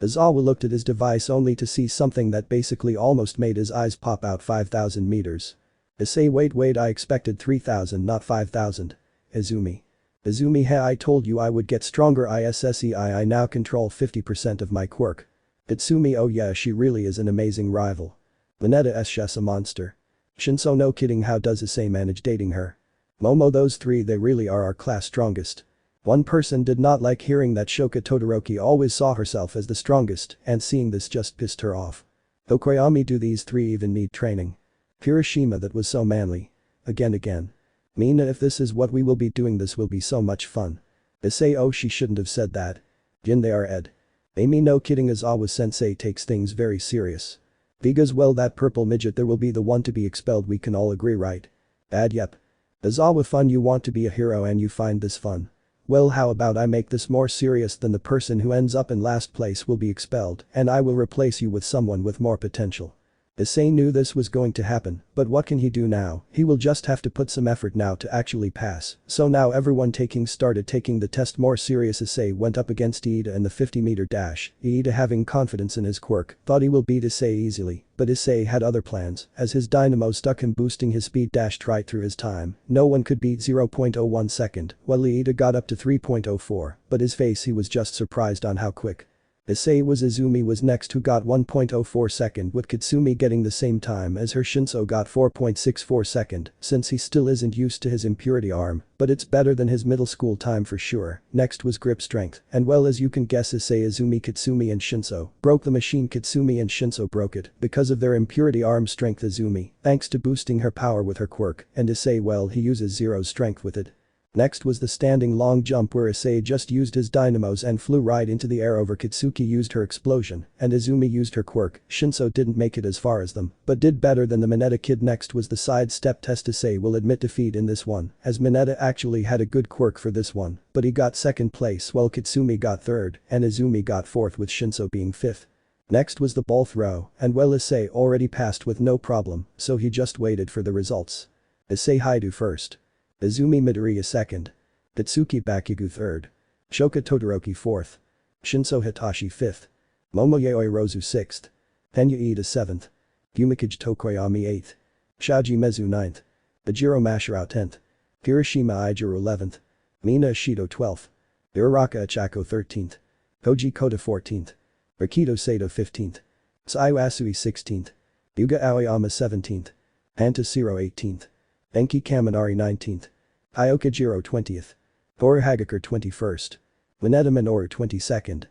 Izawa looked at his device only to see something that basically almost made his eyes pop out. 5000 meters. Issei, wait, I expected 3000 not 5000. Izumi. Izumi, hey, I told you I would get stronger. Issei, I now control 50% of my quirk. Itsumi, oh yeah, she really is an amazing rival. Vanetta is a monster. Shinso, no kidding, how does Issei manage dating her? Momo, those three, they really are our class strongest. One person did not like hearing that. Shoka Todoroki always saw herself as the strongest, and seeing this just pissed her off. Okoyami, do these three even need training? Kirishima, that was so manly. Again. Mina, if this is what we will be doing, this will be so much fun. Issei, oh, she shouldn't have said that. Jin, they are Ed. Amy, no kidding, Izawa sensei takes things very serious. Because, well, that purple midget there will be the one to be expelled, we can all agree, right? Ad, yep. Izawa, fun, you want to be a hero and you find this fun. Well, how about I make this more serious? Than the person who ends up in last place will be expelled and I will replace you with someone with more potential. Issei knew this was going to happen, but what can he do now? He will just have to put some effort now to actually pass. So now everyone started taking the test more serious. Issei went up against Iida in the 50-meter dash. Iida, having confidence in his quirk, thought he will beat Issei easily, but Issei had other plans, as his dynamo stuck him, boosting his speed dashed right through his time. No one could beat 0.01 second, while Iida got up to 3.04, but his face, he was just surprised on how quick Issei was Izumi was next who got 1.04 second with Katsumi getting the same time as her. Shinso got 4.64 second since he still isn't used to his impurity arm, but it's better than his middle school time for sure. Next was grip strength, and well as you can guess Issei, Izumi, Katsumi and Shinso broke the machine. Katsumi and Shinso broke it because of their impurity arm strength. Izumi, thanks to boosting her power with her quirk, and Issei, well, he uses zero strength with it. Next was the standing long jump where Issei just used his dynamos and flew right into the air over. Katsuki used her explosion and Izumi used her quirk. Shinso didn't make it as far as them, but did better than the Mineta kid. Next was the side step test. Issei will admit defeat in this one, as Mineta actually had a good quirk for this one, but he got second place while Katsumi got third and Izumi got fourth with Shinso being fifth. Next was the ball throw, and well Issei already passed with no problem, so he just waited for the results. Issei Haidu first. Izumi Midoriya second. Tatsuki Bakugu third. Shoka Todoroki fourth. Shinso Hitachi fifth. Momoyaoi Rozu sixth. Tenya Ida seventh. Yumikage Tokoyami eighth. Shaoji Mezu ninth. Ajiro Mashirao 10th. Kirishima Aijiro 11th. Mina Ishido 12th. Uraraka Achako 13th. Koji Kota 14th. Rikido Sato 15th. Sayu Asui 16th. Yuga Aoyama 17th. Antasiro 18th. Enki Kaminari 19th. Hyokajiro 20th. Toru Hagakure 21st. Mineta Minoru 22nd.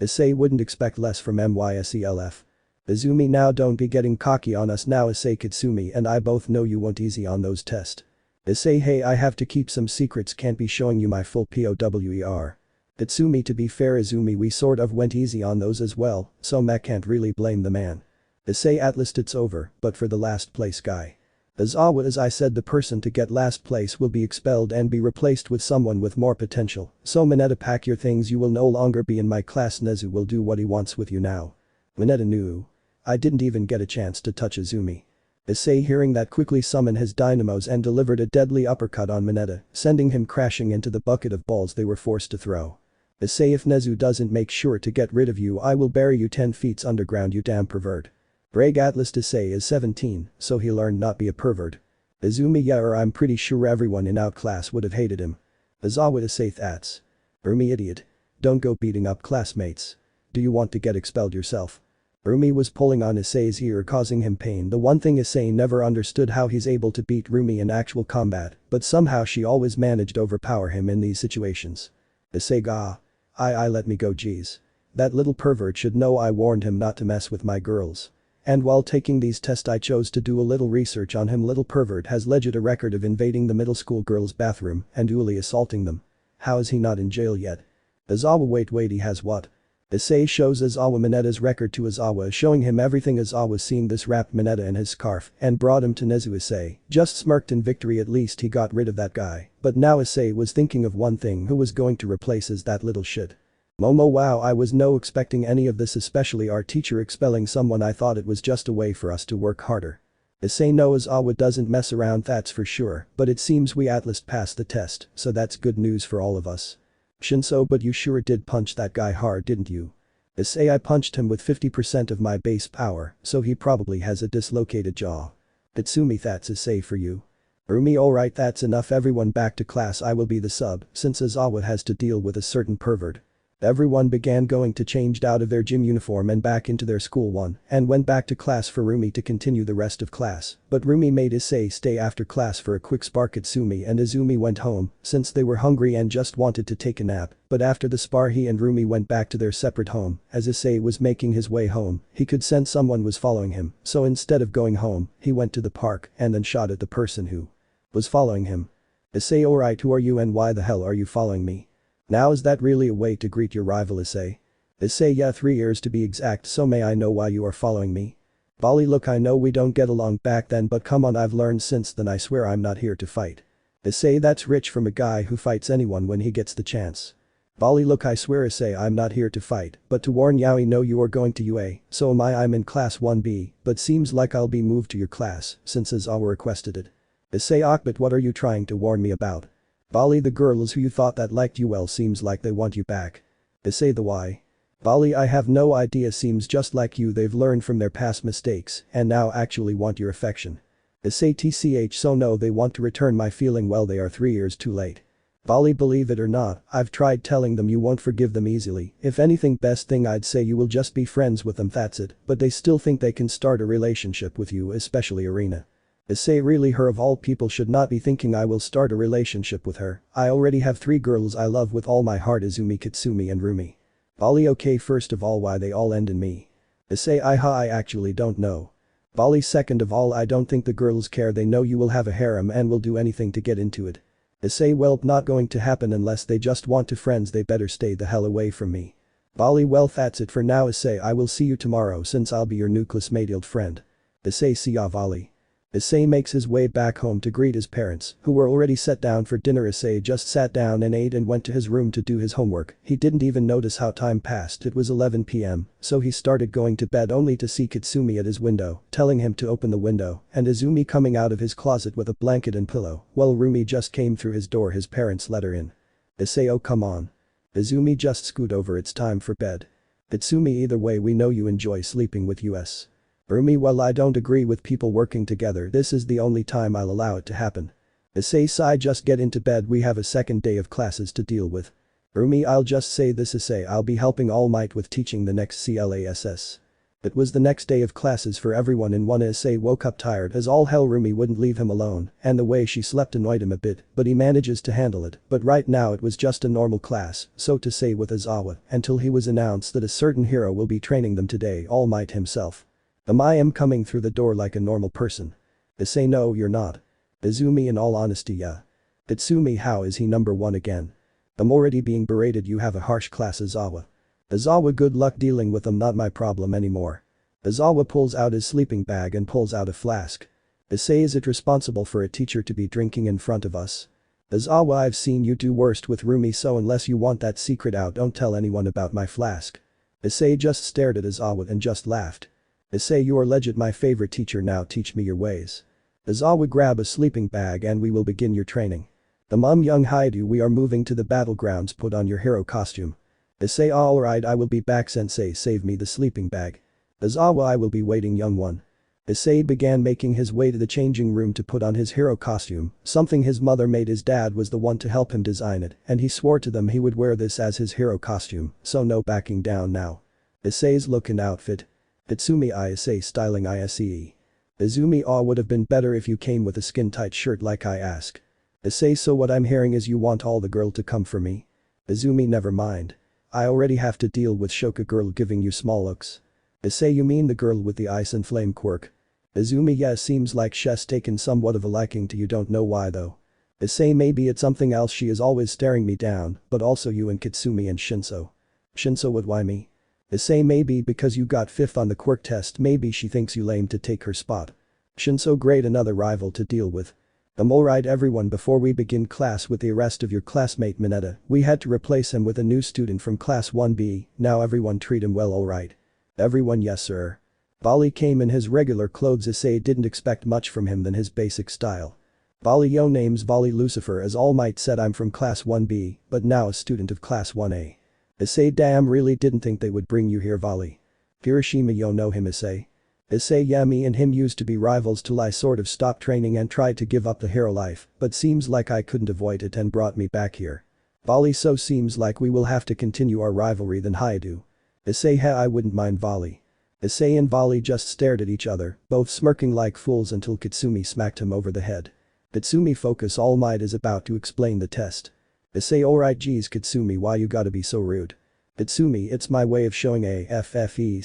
Issei wouldn't expect less from MYSELF. Izumi, now don't be getting cocky on us now. Issei, Katsumi and I both know you won't easy on those tests. Issei, hey, I have to keep some secrets, can't be showing you my full POWER. Katsumi, to be fair Izumi, we sort of went easy on those as well, so Mech can't really blame the man. Issei, at least it's over, but for the last place guy. Aizawa, as I said, the person to get last place will be expelled and be replaced with someone with more potential, so Mineta, pack your things, you will no longer be in my class. Nezu will do what he wants with you now. Mineta knew. I didn't even get a chance to touch Izumi. Issei, hearing that, quickly summoned his dynamos and delivered a deadly uppercut on Mineta, sending him crashing into the bucket of balls they were forced to throw. Issei, if Nezu doesn't make sure to get rid of you, I will bury you 10 feet underground, you damn pervert. Brag Atlas. Issei is 17, so he learned not be a pervert. Izumi, yeah, or I'm pretty sure everyone in outclass would have hated him. Aizawa, Issei, that's. Urmi, idiot. Don't go beating up classmates. Do you want to get expelled yourself? Rumi was pulling on Issei's ear, causing him pain. The one thing Issei never understood, how he's able to beat Rumi in actual combat, but somehow she always managed to overpower him in these situations. Issei, gah. Let me go, geez. That little pervert should know I warned him not to mess with my girls. And while taking these tests I chose to do a little research on him. Little pervert has legit a record of invading the middle school girls' bathroom and duly assaulting them. How is he not in jail yet? Aizawa, wait, he has what? Issei shows Aizawa Mineta's record to Aizawa, showing him everything. Aizawa, seeing this, wrapped Mineta in his scarf and brought him to Nezu. Issei just smirked in victory, at least he got rid of that guy. But now Issei was thinking of one thing, who was going to replace that little shit. Momo, wow, I was no expecting any of this, especially our teacher expelling someone. I thought it was just a way for us to work harder. Issei, no, Aizawa doesn't mess around, that's for sure, but it seems we at least passed the test, so that's good news for all of us. Shinso, but you sure did punch that guy hard, didn't you? Issei, I punched him with 50% of my base power, so he probably has a dislocated jaw. Tatsumi, that's Issei for you. Rumi, alright, that's enough, everyone back to class. I will be the sub, since Aizawa has to deal with a certain pervert. Everyone began going to changed out of their gym uniform and back into their school one and went back to class for Rumi to continue the rest of class, but Rumi made Issei stay after class for a quick spar. Katsumi and Izumi went home since they were hungry and just wanted to take a nap, but after the spar he and Rumi went back to their separate home. As Issei was making his way home, he could sense someone was following him, so instead of going home, he went to the park and then shot at the person who was following him. Issei, alright, who are you and why the hell are you following me? Now is that really a way to greet your rival, Issei? Issei, yeah, 3 years to be exact, so may I know why you are following me? Bali, look, I know we don't get along back then, but come on, I've learned since then, I swear I'm not here to fight. Issei, that's rich from a guy who fights anyone when he gets the chance. Bali, look, I swear Issei, I'm not here to fight, but to warn Yaoi. No, you are going to UA, so am I. I'm in class 1B, but seems like I'll be moved to your class since Aizawa requested it. Issei, but what are you trying to warn me about? Bali, the girls who you thought that liked you well seems like they want you back. Issei, the why? Bali, I have no idea, seems just like you, they've learned from their past mistakes and now actually want your affection. Issei, tch, so no, they want to return my feeling, well they are 3 years too late. Bali, believe it or not, I've tried telling them you won't forgive them easily. If anything, best thing I'd say, you will just be friends with them, that's it, but they still think they can start a relationship with you, especially Arena. Issei, really, her of all people should not be thinking I will start a relationship with her. I already have 3 girls I love with all my heart, Izumi, Kitsumi and Rumi. Bali, okay, first of all, why they all end in me? Issei, I actually don't know. Bali, second of all, I don't think the girls care, they know you will have a harem and will do anything to get into it. Issei, well, not going to happen unless they just want to friends, they better stay the hell away from me. Bali, well, that's it for now, Issei, I will see you tomorrow since I'll be your new classmate friend. Issei, see ya, Bali. Issei makes his way back home to greet his parents, who were already set down for dinner. Issei just sat down and ate and went to his room to do his homework. He didn't even notice how time passed, it was 11 p.m, so he started going to bed only to see Kitsumi at his window, telling him to open the window, and Izumi coming out of his closet with a blanket and pillow, while Rumi just came through his door, his parents let her in. Issei, oh come on. Izumi, just scoot over, it's time for bed. Kitsumi, either way we know you enjoy sleeping with us. Rumi, well, I don't agree with people working together, this is the only time I'll allow it to happen. Issei, sigh, just get into bed, we have a second day of classes to deal with. Rumi, I'll just say this, Issei, I'll be helping All Might with teaching the next class. It was the next day of classes for everyone in one. Issei woke up tired as all hell. Rumi wouldn't leave him alone, and the way she slept annoyed him a bit, but he manages to handle it. But right now it was just a normal class, so to say, with Aizawa, until he was announced that a certain hero will be training them today, All Might himself. I am coming through the door like a normal person. Issei, no, you're not. Izumi, in all honesty, yeah. Kitsumi, how is he number 1 again? I'm already being berated, you have a harsh class. Aizawa, good luck dealing with them, not my problem anymore. Aizawa pulls out his sleeping bag and pulls out a flask. Issei, is it responsible for a teacher to be drinking in front of us? Aizawa, I've seen you do worst with Rumi, so unless you want that secret out, don't tell anyone about my flask. Issei just stared at Aizawa and just laughed. Issei, you are legit my favorite teacher, now teach me your ways. Aizawa, grab a sleeping bag and we will begin your training. Young Haidu, we are moving to the battlegrounds, put on your hero costume. Issei, alright, I will be back, sensei, save me the sleeping bag. Aizawa, I will be waiting, young one. Issei began making his way to the changing room to put on his hero costume, something his mother made. His dad was the one to help him design it, and he swore to them he would wear this as his hero costume, so no backing down now. Issei's look and outfit. Kitsumi, Issei styling Issei. Izumi, would have been better if you came with a skin-tight shirt like I ask. Issei, so what I'm hearing is you want all the girl to come for me? Izumi, never mind. I already have to deal with Shoka girl giving you small looks. Issei, you mean the girl with the ice and flame quirk? Izumi, yeah, seems like she's taken somewhat of a liking to you, don't know why though. Issei, maybe it's something else, she is always staring me down, but also you and Kitsumi and Shinso. Shinso, what, why me? Issei, maybe because you got 5th on the quirk test, maybe she thinks you lame to take her spot. Shinso, great, another rival to deal with. Alright everyone, before we begin class with the arrest of your classmate Mineta, we had to replace him with a new student from class 1B, now everyone treat him well, alright. Everyone, yes sir. Bali came in his regular clothes. Issei didn't expect much from him than his basic style. Bali, yo, name's Bali Lucifer, as All Might said I'm from class 1B, but now a student of class 1A. Issei, damn, really didn't think they would bring you here, Bali. Hiroshima, yo, know him, Issei? Issei, yeah, me and him used to be rivals till I sort of stopped training and tried to give up the hero life, but seems like I couldn't avoid it and brought me back here. Bali, so seems like we will have to continue our rivalry then, Haidu. Issei, I wouldn't mind, Bali. Issei and Bali just stared at each other, both smirking like fools until Kitsumi smacked him over the head. Kitsumi, focus, All Might is about to explain the test. Issei, alright, geez Kitsumi, why you gotta be so rude? Kitsumi, it's my way of showing affection.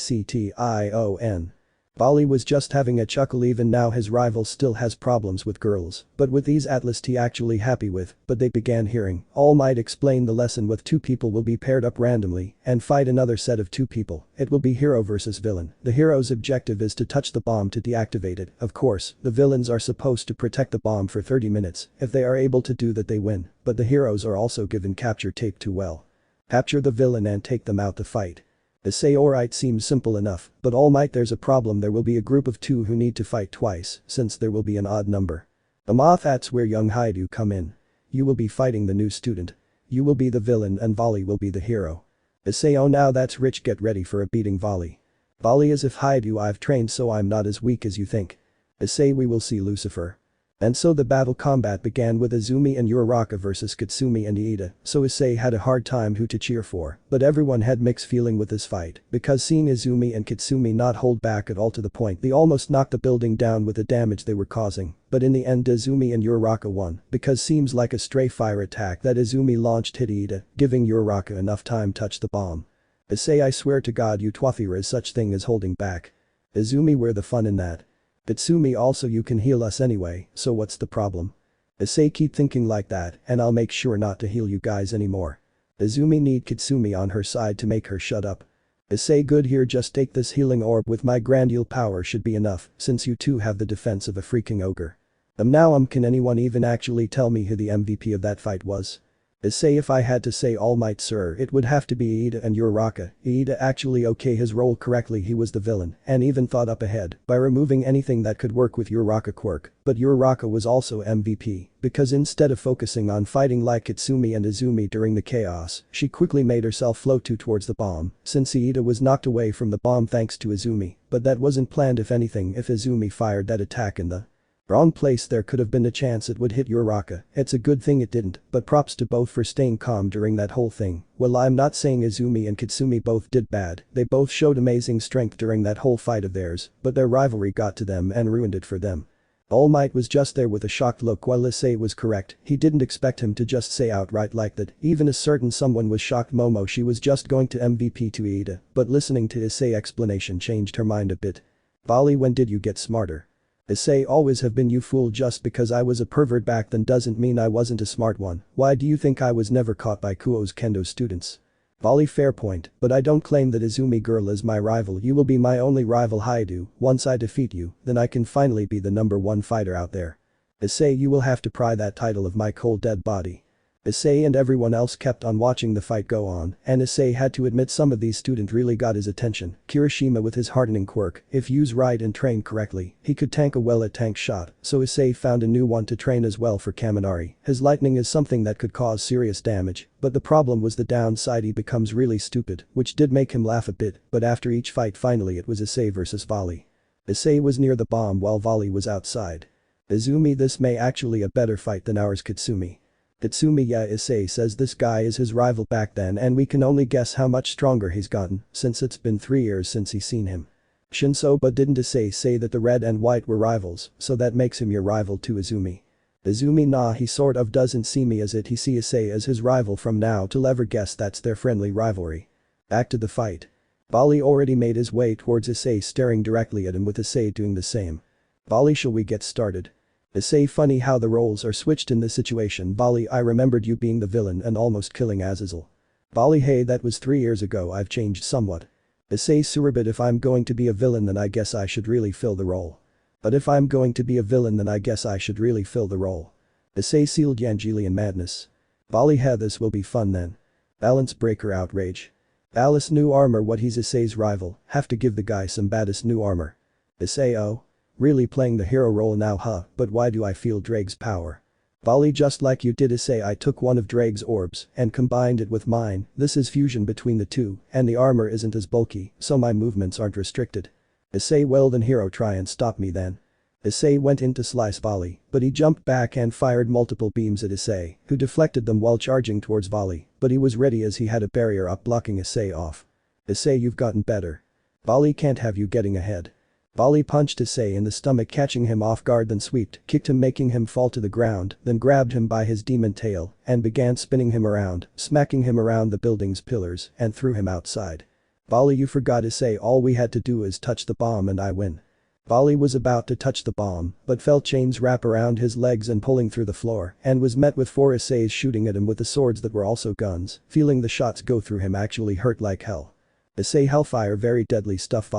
Bali was just having a chuckle, even now his rival still has problems with girls, but with these at least he actually happy with, but they began hearing All Might explain the lesson with 2 people will be paired up randomly and fight another set of 2 people. It will be hero versus villain. The hero's objective is to touch the bomb to deactivate it. Of course, the villains are supposed to protect the bomb for 30 minutes. If they are able to do that they win, but the heroes are also given capture tape to well. Capture the villain and take them out to fight. Issei, alright, seems simple enough, but All Might, there's a problem, there will be a group of 2 who need to fight twice, since there will be an odd number. That's where young Haidu come in. You will be fighting the new student. You will be the villain and Volley will be the hero. Issei, oh now that's rich, get ready for a beating Volley. Volley, as if Haidu, I've trained so I'm not as weak as you think. Issei, we will see, Lucifer. And so the battle combat began with Izumi and Uraraka versus Kitsumi and Iida, so Issei had a hard time who to cheer for, but everyone had mixed feeling with this fight, because seeing Izumi and Kitsumi not hold back at all to the point they almost knocked the building down with the damage they were causing, but in the end Izumi and Uraraka won, because seems like a stray fire attack that Izumi launched hit Iida, giving Uraraka enough time to touch the bomb. Issei, I swear to God you twat, is such thing as holding back. Izumi, where the fun in that? Kitsumi, also you can heal us anyway, so what's the problem? Issei, keep thinking like that and I'll make sure not to heal you guys anymore. Izumi need Kitsumi on her side to make her shut up. Issei, good, here, just take this healing orb with my grandial power should be enough since you two have the defense of a freaking ogre. Now can anyone even actually tell me who the MVP of that fight was? Issei, if I had to say All Might sir, it would have to be Iida and Uraraka. Iida actually okay his role correctly, he was the villain and even thought up ahead by removing anything that could work with Uraraka Quirk, but Uraraka was also MVP because instead of focusing on fighting like Kitsumi and Izumi during the chaos, she quickly made herself float towards the bomb since Iida was knocked away from the bomb thanks to Izumi, but that wasn't planned. If anything, if Izumi fired that attack in the wrong place there could have been a chance it would hit Uraraka. It's a good thing it didn't, but props to both for staying calm during that whole thing. Well, I'm not saying Izumi and Kitsumi both did bad, they both showed amazing strength during that whole fight of theirs, but their rivalry got to them and ruined it for them. All Might was just there with a shocked look while Issei was correct, he didn't expect him to just say outright like that, even a certain someone was shocked. Momo, she was just going to MVP to Iida, but listening to Issei explanation changed her mind a bit. Bali, when did you get smarter? Issei, always have been, you fool, just because I was a pervert back then doesn't mean I wasn't a smart one. Why do you think I was never caught by Kuo's kendo students? Bali, fair point, but I don't claim that Izumi girl is my rival, you will be my only rival Haidu, once I defeat you, then I can finally be the #1 fighter out there. Issei, you will have to pry that title of my cold dead body. Issei and everyone else kept on watching the fight go on, and Issei had to admit some of these students really got his attention. Kirishima with his hardening quirk, if used right and trained correctly, he could tank a well-at-tank shot, so Issei found a new one to train as well for Kaminari. His lightning is something that could cause serious damage, but the problem was the downside, he becomes really stupid, which did make him laugh a bit, but after each fight finally it was Issei versus Volley. Issei was near the bomb while Volley was outside. Izumi, this may actually a better fight than ours. Kitsumi. Kitsumi, yeah, Issei says this guy is his rival back then and we can only guess how much stronger he's gotten since it's been 3 years since he's seen him. Shinso, but didn't Issei say that the red and white were rivals, so that makes him your rival too? Izumi. Izumi, nah, he sort of doesn't see me as it, he see Issei as his rival from now till ever, guess that's their friendly rivalry. Back to the fight. Bali already made his way towards Issei, staring directly at him with Issei doing the same. Bali, shall we get started? Issei, funny how the roles are switched in this situation. Bali, I remembered you being the villain and almost killing Azazel. Bali, hey, that was 3 years ago, I've changed somewhat. Issei, Surabit, if I'm going to be a villain then I guess I should really fill the role. But if I'm going to be a villain then I guess I should really fill the role. Issei, sealed Yangelian madness. Bali, hey, this will be fun then. Balance breaker outrage. Alice, new armor, what, he's Issei's rival, have to give the guy some baddest new armor. Issei, oh. Really playing the hero role now, huh, but why do I feel Drake's power? Bali, just like you did Issei, I took one of Drake's orbs and combined it with mine, this is fusion between the two, and the armor isn't as bulky, so my movements aren't restricted. Issei, well then hero, try and stop me then. Issei went in to slice Bali, but he jumped back and fired multiple beams at Issei, who deflected them while charging towards Bali, but he was ready as he had a barrier up blocking Issei off. Issei, you've gotten better. Bali, can't have you getting ahead. Bali punched Issei in the stomach, catching him off guard, then sweeped, kicked him, making him fall to the ground, then grabbed him by his demon tail and began spinning him around, smacking him around the building's pillars and threw him outside. Bali, you forgot Issei, all we had to do is touch the bomb and I win. Bali was about to touch the bomb but felt chains wrap around his legs and pulling through the floor and was met with 4 Isseis shooting at him with the swords that were also guns, feeling the shots go through him actually hurt like hell. Issei, hellfire, very deadly stuff.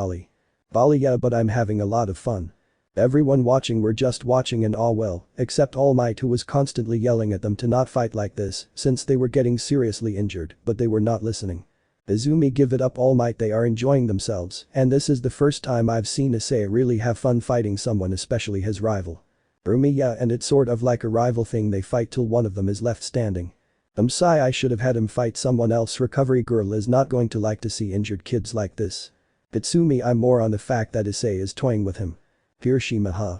Bali, yeah, but I'm having a lot of fun. Everyone watching were just watching in awe, well, except All Might, who was constantly yelling at them to not fight like this since they were getting seriously injured, but they were not listening. Izumi, give it up All Might, they are enjoying themselves and this is the first time I've seen Issei really have fun fighting someone, especially his rival. Urumi, yeah, and it's sort of like a rival thing, they fight till one of them is left standing. Sai, I should have had him fight someone else. Recovery girl is not going to like to see injured kids like this. Kitsumi, I'm more on the fact that Issei is toying with him. Kirishima, huh?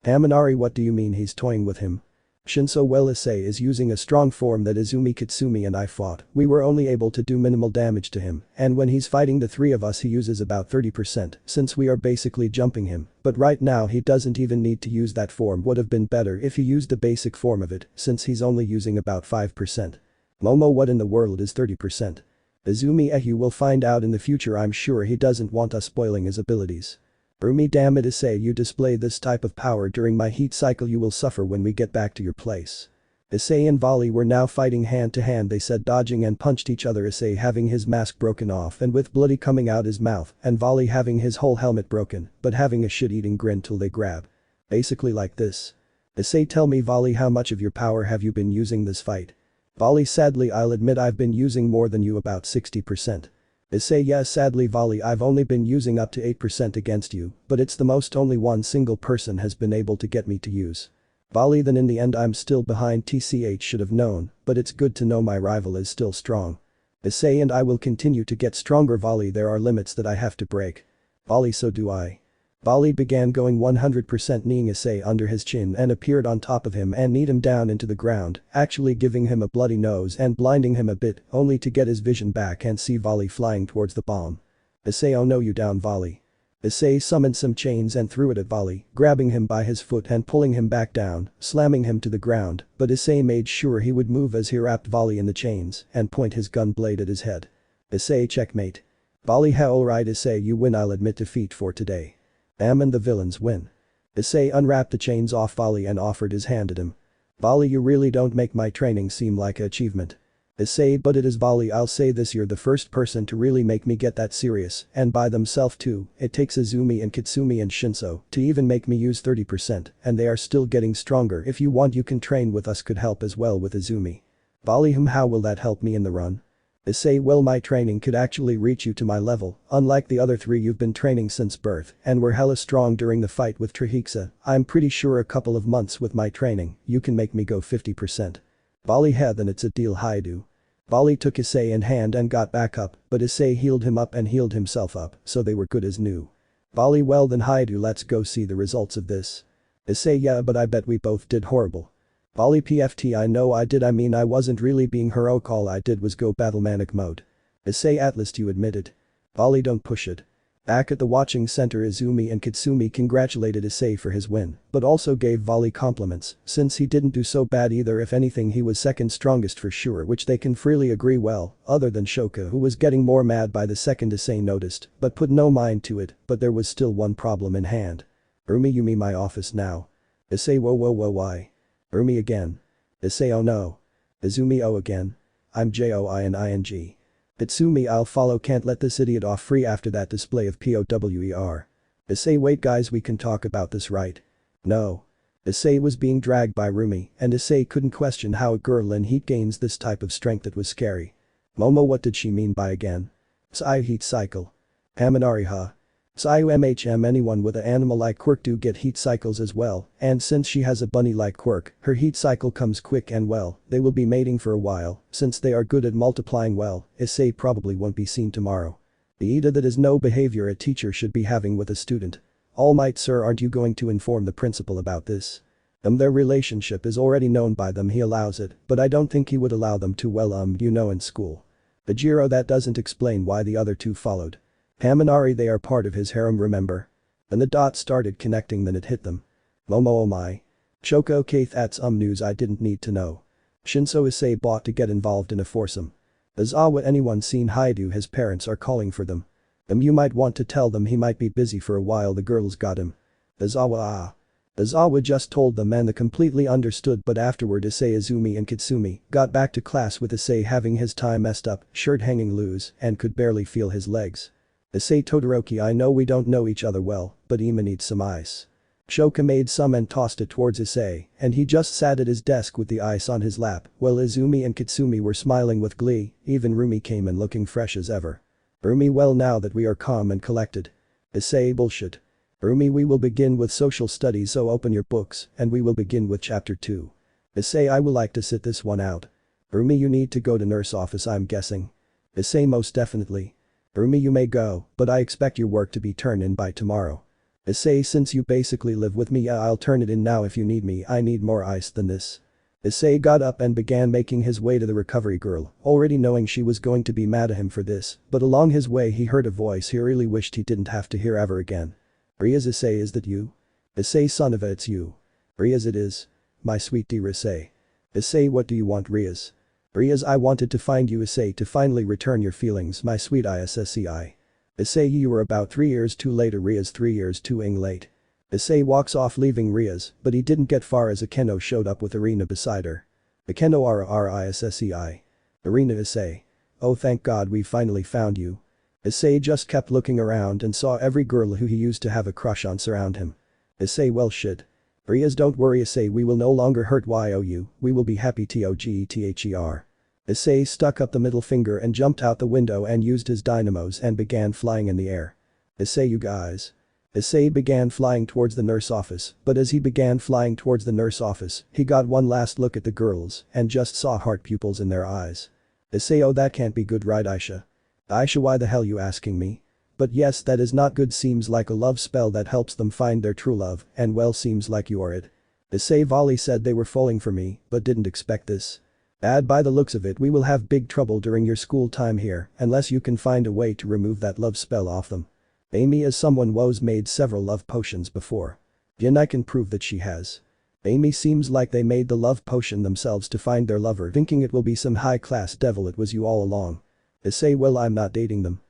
Haminari, what do you mean he's toying with him? Shinso, well, Issei is using a strong form that Izumi Kitsumi and I fought. We were only able to do minimal damage to him, and when he's fighting the three of us he uses about 30% since we are basically jumping him, but right now he doesn't even need to use that form. Would have been better if he used the basic form of it since he's only using about 5%. Momo, what in the world is 30%? Izumi, you will find out in the future. I'm sure he doesn't want us spoiling his abilities. Rumi, damn it, Issei, you display this type of power during my heat cycle, you will suffer when we get back to your place. Issei and Volley were now fighting hand to hand, they said, dodging and punched each other, Issei having his mask broken off and with bloody coming out his mouth, and Volley having his whole helmet broken but having a shit-eating grin till they grab. Basically like this. Issei, tell me, Volley, how much of your power have you been using this fight? Volley, sadly I'll admit I've been using more than you, about 60%. Issei, yes, sadly Volley, I've only been using up to 8% against you, but it's the most only one single person has been able to get me to use. Volley, then in the end I'm still behind. TCH should have known, but it's good to know my rival is still strong. Issei, and I will continue to get stronger. Volley, there are limits that I have to break. Volley, so do I. Volley began going 100%, kneeing Issei under his chin and appeared on top of him and kneed him down into the ground, actually giving him a bloody nose and blinding him a bit, only to get his vision back and see Volley flying towards the bomb. Issei, oh no, you down, Volley. Issei summoned some chains and threw it at Volley, grabbing him by his foot and pulling him back down, slamming him to the ground, but Issei made sure he would move as he wrapped Volley in the chains and point his gun blade at his head. Issei, checkmate. Volley, ha, alright Issei, you win, I'll admit defeat for today. And the villains win. Issei unwrapped the chains off Volley and offered his hand at him. Volley, you really don't make my training seem like an achievement. Issei, but it is, Volley, I'll say this, you're the first person to really make me get that serious, and by themselves too. It takes Izumi and Kitsumi and Shinso to even make me use 30%, and they are still getting stronger. If you want you can train with us, could help as well with Izumi. Volley, how will that help me in the run? Issei, well, my training could actually reach you to my level, unlike the other three you've been training since birth and were hella strong during the fight with Trihexa. I'm pretty sure a couple of months with my training, you can make me go 50%. Volley, then it's a deal, Haidu. Volley took Issei in hand and got back up, but Issei healed him up and healed himself up, so they were good as new. Volley, well then Haidu, let's go see the results of this. Issei, yeah, but I bet we both did horrible. Volley, PFT, I know I did, I mean I wasn't really being heroic, all I did was go battle manic mode. Issei, at least you admitted. Volley, don't push it. Back at the watching center, Izumi and Kitsumi congratulated Issei for his win, but also gave Volley compliments, since he didn't do so bad either. If anything, he was second strongest for sure, which they can freely agree, well, other than Shoka, who was getting more mad by the second Issei noticed, but put no mind to it. But there was still one problem in hand. Umi, you mean my office now? Issei, whoa, why? Umi again. Issei, oh no. Izumi, oh again. I'm JOINING. Itsumi, I'll follow, can't let this idiot off free after that display of POWER. Issei, wait guys, we can talk about this, right? No. Issei was being dragged by Rumi, and Issei couldn't question how a girl in heat gains this type of strength. It was scary. Momo, what did she mean by again? Sai heat cycle. Haminari, huh? Sayu MHM, anyone with an animal like Quirk do get heat cycles as well, and since she has a bunny like Quirk, her heat cycle comes quick and well, they will be mating for a while, since they are good at multiplying well. Issei probably won't be seen tomorrow. Ida, that is no behavior a teacher should be having with a student. All might, sir, aren't you going to inform the principal about this? Their relationship is already known by them, he allows it, but I don't think he would allow them to, well, you know, in school. Bajiro, that doesn't explain why the other two followed. Haminari, they are part of his harem, remember? And the dots started connecting, then it hit them. Momo, oh my. Shoko, okay, that's news I didn't need to know. Shinso, Issei bought to get involved in a foursome. Azawa, anyone seen Haidu? His parents are calling for them. You might want to tell them he might be busy for a while, the girls got him. Azawa, Azawa just told them and they completely understood, but afterward Issei, Izumi and Kitsumi got back to class with Issei having his tie messed up, shirt hanging loose, and could barely feel his legs. Issei, Todoroki, I know we don't know each other well, but Ima needs some ice. Shoka made some and tossed it towards Issei, and he just sat at his desk with the ice on his lap, while Izumi and Kitsumi were smiling with glee. Even Rumi came in looking fresh as ever. Rumi, well, now that we are calm and collected. Issei, bullshit. Rumi, we will begin with social studies, so open your books, and we will begin with chapter 2. Issei, I would like to sit this one out. Rumi, you need to go to nurse office, I'm guessing. Issei, most definitely. Rumi, you may go, but I expect your work to be turned in by tomorrow. Issei, since you basically live with me, yeah, I'll turn it in now if you need me, I need more ice than this. Issei got up and began making his way to the recovery girl, already knowing she was going to be mad at him for this, but along his way he heard a voice he really wished he didn't have to hear ever again. Riaz, Issei, is that you? Issei, son of a, it's you. Riaz, it is. My sweet dear Issei. Issei, what do you want, Riaz? Riaz, I wanted to find you, Issei, to finally return your feelings, my sweet Issei. Issei, you were about 3 years too late, Riaz, 3 years too late. Issei walks off leaving Riaz, but he didn't get far as Akeno showed up with Arena beside her. Akeno Issei. Arena, Issei. Oh, thank God we finally found you. Issei just kept looking around and saw every girl who he used to have a crush on surround him. Issei, well shit. Riaz, don't worry, Issei, we will no longer hurt you, we will be happy togethher. Issei stuck up the middle finger and jumped out the window and used his dynamos and began flying in the air. Issei, you guys. Issei began flying towards the nurse office, but as he began flying towards the nurse office, he got one last look at the girls and just saw heart pupils in their eyes. Issei, oh, that can't be good, right, Aisha? Aisha, why the hell you asking me? But yes, that is not good, seems like a love spell that helps them find their true love, and well, seems like you are it. Issei, Volley said they were falling for me, but didn't expect this. Bad, by the looks of it, we will have big trouble during your school time here, unless you can find a way to remove that love spell off them. Amy, as someone who's made several love potions before. Yin, I can prove that she has. Amy, seems like they made the love potion themselves to find their lover, thinking it will be some high-class devil, it was you all along. Issei, well, I'm not dating them.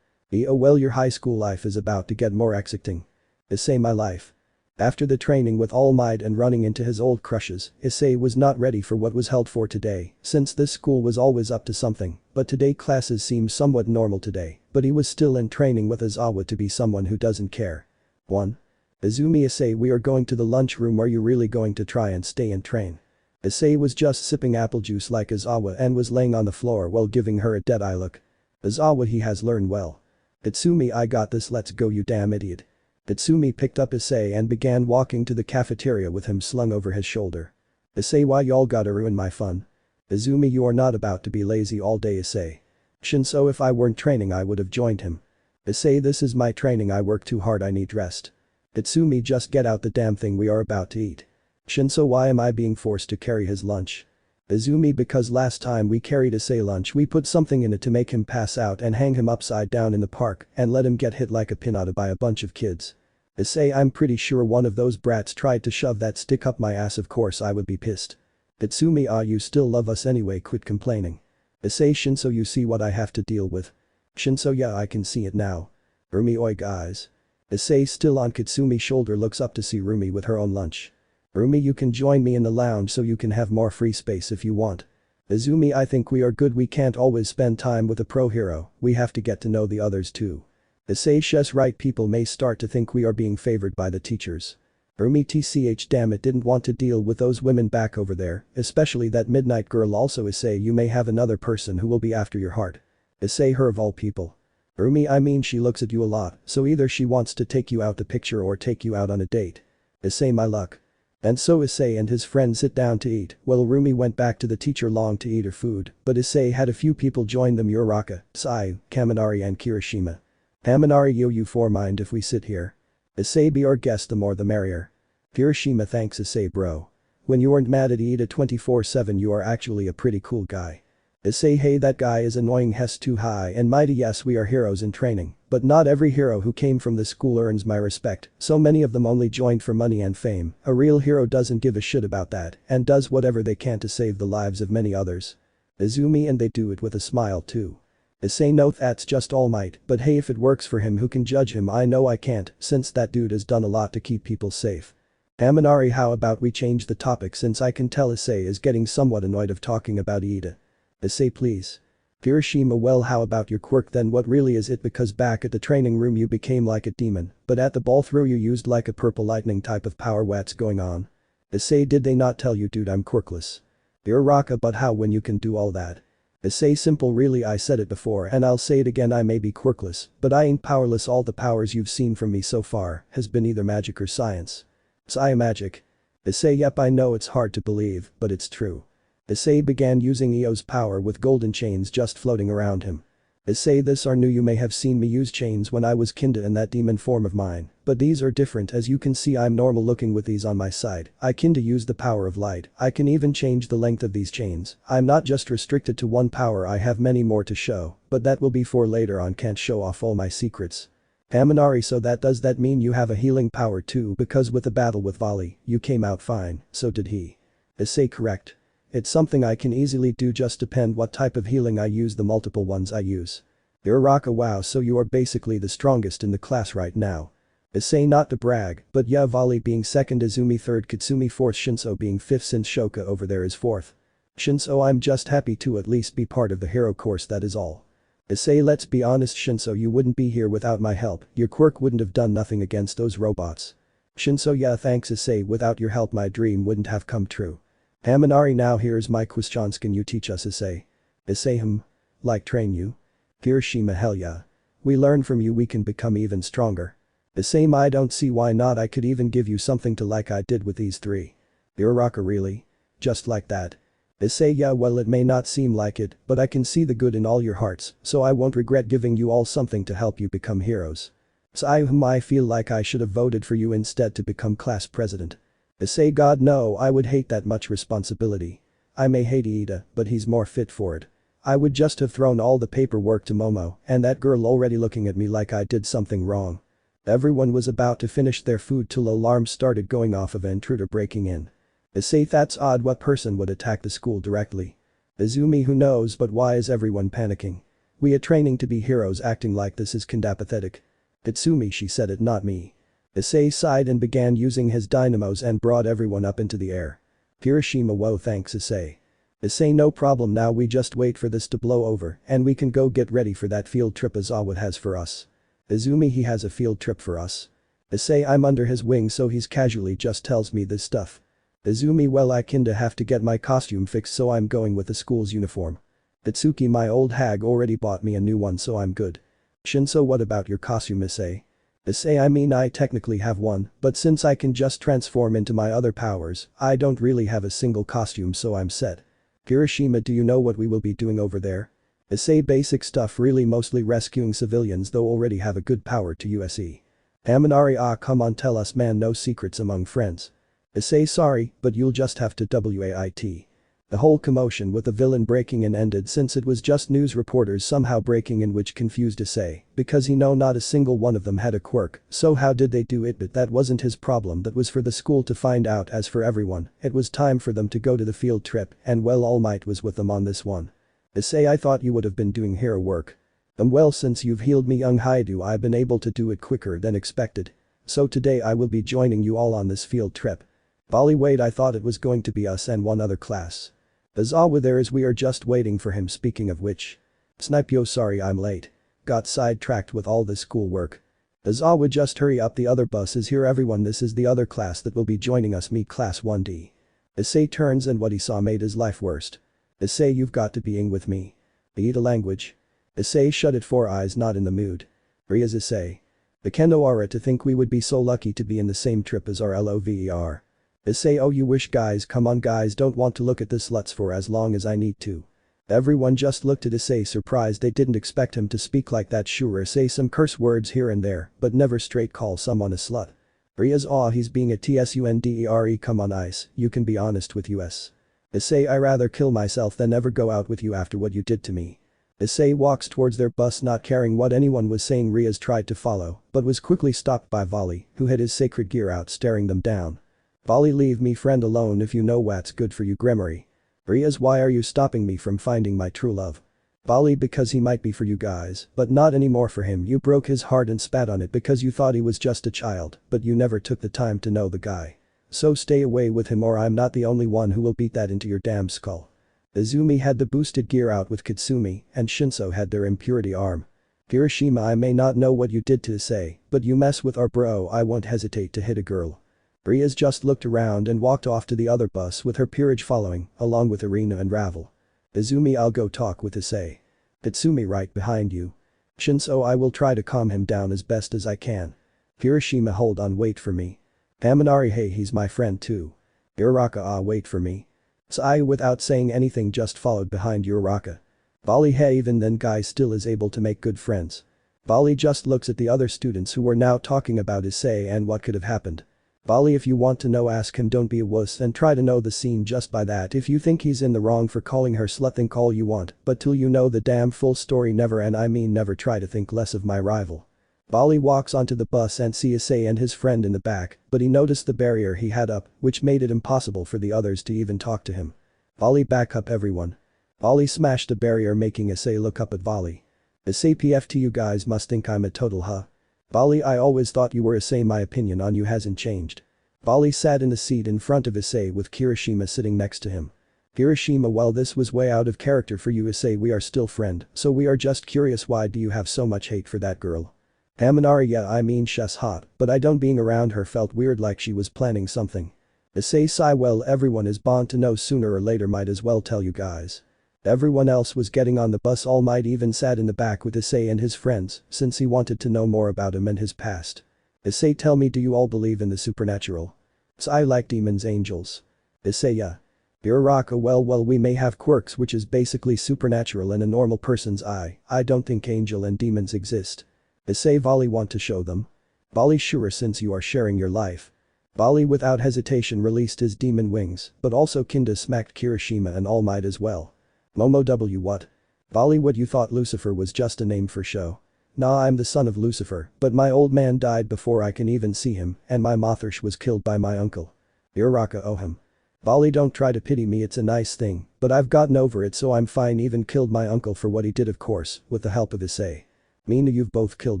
Oh, well, your high school life is about to get more exciting. Issei, my life. After the training with All Might and running into his old crushes, Issei was not ready for what was held for today, since this school was always up to something, but today classes seemed somewhat normal today, but he was still in training with Izawa to be someone who doesn't care. 1. Izumi, Issei, we are going to the lunchroom, are you really going to try and stay and train? Issei was just sipping apple juice like Izawa and was laying on the floor while giving her a dead-eye look. Izawa, he has learned well. Itsumi, I got this, let's go, you damn idiot. Itsumi picked up Issei and began walking to the cafeteria with him slung over his shoulder. Issei, why y'all gotta ruin my fun? Izumi, you are not about to be lazy all day, Issei. Shinso, if I weren't training I would have joined him. Issei, this is my training, I work too hard, I need rest. Itsumi, just get out the damn thing we are about to eat. Shinso, why am I being forced to carry his lunch? Izumi, because last time we carried Issei lunch we put something in it to make him pass out and hang him upside down in the park and let him get hit like a pinata by a bunch of kids. Issei, I'm pretty sure one of those brats tried to shove that stick up my ass, of course I would be pissed. Itsumi, you still love us anyway, quit complaining. Issei, Shinso, you see what I have to deal with? Shinso, yeah, I can see it now. Rumi, oi guys. Issei, still on Kitsumi's shoulder, looks up to see Rumi with her own lunch. Rumi, you can join me in the lounge so you can have more free space if you want. Izumi, I think we are good, we can't always spend time with a pro hero, we have to get to know the others too. Issei, she's right, people may start to think we are being favored by the teachers. Rumi, tch, damn it, didn't want to deal with those women back over there, especially that midnight girl. Also Issei, you may have another person who will be after your heart. Issei, her of all people. Rumi, I mean she looks at you a lot, so either she wants to take you out to picture or take you out on a date. Issei, my luck. And so Issei and his friend sit down to eat, while Rumi went back to the teacher long to eat her food, but Issei had a few people join them: Uraraka, Sayu, Kaminari and Kirishima. Kaminari, you four mind if we sit here? Issei, be our guest, the more the merrier. Kirishima, thanks Issei bro. When you aren't mad at Ida 24/7 you are actually a pretty cool guy. Issei, hey, that guy is annoying, Hess too high and mighty. Yes, we are heroes in training, but not every hero who came from the school earns my respect, so many of them only joined for money and fame. A real hero doesn't give a shit about that and does whatever they can to save the lives of many others. Izumi, and they do it with a smile too. Issei, no, that's just All Might, but hey, if it works for him, who can judge him? I know I can't, since that dude has done a lot to keep people safe. Kaminari, how about we change the topic, since I can tell Issei is getting somewhat annoyed of talking about Ida. Issei, please. Kirishima, well, how about your quirk then? What really is it? Because back at the training room you became like a demon, but at the ball throw you used like a purple lightning type of power. What's going on? Issei, did they not tell you, dude, I'm quirkless? Uraraka, but how when you can do all that? Issei, simple really, I said it before and I'll say it again, I may be quirkless, but I ain't powerless. All the powers you've seen from me so far has been either magic or science. Sai, magic. Issei, yep, I know it's hard to believe, but it's true. Issei began using Io's power with golden chains just floating around him. Issei, this are new. You may have seen me use chains when I was kinda in that demon form of mine, but these are different. As you can see, I'm normal looking with these on my side. I kinda use the power of light. I can even change the length of these chains. I'm not just restricted to one power, I have many more to show, but that will be for later on, can't show off all my secrets. Amanari, so does that mean you have a healing power too? Because with the battle with Volley, you came out fine, so did he. Issei, correct. It's something I can easily do, just depend what type of healing I use, the multiple ones I use. Uraraka, wow, so you are basically the strongest in the class right now. Issei, not to brag, but yeah, Volley being second, Izumi third, Katsumi fourth, Shinso being fifth, since Shoka over there is fourth. Shinso, I'm just happy to at least be part of the hero course, that is all. Issei, let's be honest Shinso, you wouldn't be here without my help, your quirk wouldn't have done nothing against those robots. Shinso, yeah, thanks Issei, without your help my dream wouldn't have come true. Amanari, now here's my question, can you teach us Issei? Issei, like train you? Kirishima, hell yeah. We learn from you, we can become even stronger. Issei, I don't see why not, I could even give you something to like I did with these three. Uraraka, really? Just like that? Issei, yeah, well it may not seem like it, but I can see the good in all your hearts, so I won't regret giving you all something to help you become heroes. So I feel like I should have voted for you instead to become class president. Issei, God no, I would hate that much responsibility. I may hate Iida, but he's more fit for it. I would just have thrown all the paperwork to Momo, and that girl already looking at me like I did something wrong. Everyone was about to finish their food till alarms started going off of an intruder breaking in. Issei, that's odd, what person would attack the school directly? Izumi, who knows, but why is everyone panicking? We are training to be heroes, acting like this is kinda pathetic. Itsumi, she said it, not me. Issei sighed and began using his dynamos and brought everyone up into the air. Kirishima, whoa, thanks Issei. Issei, no problem, now we just wait for this to blow over and we can go get ready for that field trip Izawa has for us. Izumi, he has a field trip for us? Issei, I'm under his wing so he's casually just tells me this stuff. Izumi, well I kinda have to get my costume fixed so I'm going with the school's uniform. Itsuki, my old hag already bought me a new one so I'm good. Shinso, what about your costume Issei? Issei, I mean I technically have one, but since I can just transform into my other powers, I don't really have a single costume so I'm set. Kirishima, do you know what we will be doing over there? Issei, basic stuff, really mostly rescuing civilians though already have a good power to USE. Amanari, ah come on, tell us man, no secrets among friends. Issei, sorry, but you'll just have to wait. The whole commotion with the villain breaking in ended since it was just news reporters somehow breaking in, which confused Issei, because he know not a single one of them had a quirk, so how did they do it? But that wasn't his problem, that was for the school to find out. As for everyone, it was time for them to go to the field trip and well, All Might was with them on this one. Issei, I thought you would have been doing hero work. Well, since you've healed me young Haidu, I've been able to do it quicker than expected. So today I will be joining you all on this field trip. Bali, wait, I thought it was going to be us and one other class. Izawa there is, we are just waiting for him, speaking of which. Snipe, yo, sorry I'm late. Got sidetracked with all this schoolwork. Izawa, just hurry up, the other bus is here everyone, this is the other class that will be joining us, me class 1D. Issei turns and what he saw made his life worst. Issei, you've got to be in with me. Eat a language. Issei shut it, 4 eyes, not in the mood. Ria's Issei. The Kendoara, to think we would be so lucky to be in the same trip as our LOVER. Issei, oh you wish guys, come on guys, don't want to look at this sluts for as long as I need to. Everyone just looked at Issei surprised, they didn't expect him to speak like that. Sure, say some curse words here and there, but never straight call someone a slut. Ria's, aw he's being a tsundere, come on ice, you can be honest with us. Issei, I rather kill myself than ever go out with you after what you did to me. Issei walks towards their bus not caring what anyone was saying. Ria's tried to follow, but was quickly stopped by Volley, who had his sacred gear out staring them down. Volley, leave me friend alone if you know what's good for you. Gremory. Ria's, why are you stopping me from finding my true love? Volley, because he might be for you guys, but not anymore for him. You broke his heart and spat on it because you thought he was just a child, but you never took the time to know the guy. So stay away with him or I'm not the only one who will beat that into your damn skull. Izumi had the boosted gear out with Katsumi and Shinso had their impurity arm. Kirishima, I may not know what you did to Issei, but you mess with our bro, I won't hesitate to hit a girl. Ria's just looked around and walked off to the other bus with her peerage following, along with Irina and Ravel. Izumi, I'll go talk with Issei. Katsumi, right behind you. Shinso, I will try to calm him down as best as I can. Kirishima, hold on, wait for me. Amanari, hey, he's my friend too. Uraraka, ah, wait for me. Sai, without saying anything, just followed behind Uraraka. Bali hey even then guy still is able to make good friends. Bali just looks at the other students who were now talking about Issei and what could have happened. Bali if you want to know ask him don't be a wuss and try to know the scene just by that if you think he's in the wrong for calling her slut think all you want but till you know the damn full story never and I mean never try to think less of my rival. Bali walks onto the bus and sees Issei and his friend in the back but he noticed the barrier he had up which made it impossible for the others to even talk to him. Bali back up everyone. Bali smashed the barrier making Issei look up at Bali. Issei PFT you guys must think I'm a total huh? Bali I always thought you were Issei my opinion on you hasn't changed. Bali sat in the seat in front of Issei with Kirishima sitting next to him. Kirishima well this was way out of character for you Issei we are still friend so we are just curious why do you have so much hate for that girl? Haminari yeah I mean she's hot but I don't being around her felt weird like she was planning something. Issei sigh well everyone is bound to know sooner or later might as well tell you guys. Everyone else was getting on the bus All Might even sat in the back with Issei and his friends since he wanted to know more about him and his past. Issei tell me do you all believe in the supernatural? So I like demons angels. Issei yeah. Uraraka well we may have quirks which is basically supernatural in a normal person's eye, I don't think angel and demons exist. Issei Bali want to show them? Bali sure since you are sharing your life. Bali without hesitation released his demon wings but also kinda smacked Kirishima and All Might as well. Momo W what? Bali what you thought Lucifer was just a name for show? Nah I'm the son of Lucifer but my old man died before I can even see him and my Mothersh was killed by my uncle. Uraraka oh him. Bali don't try to pity me it's a nice thing but I've gotten over it so I'm fine even killed my uncle for what he did of course with the help of Issei. Mina you've both killed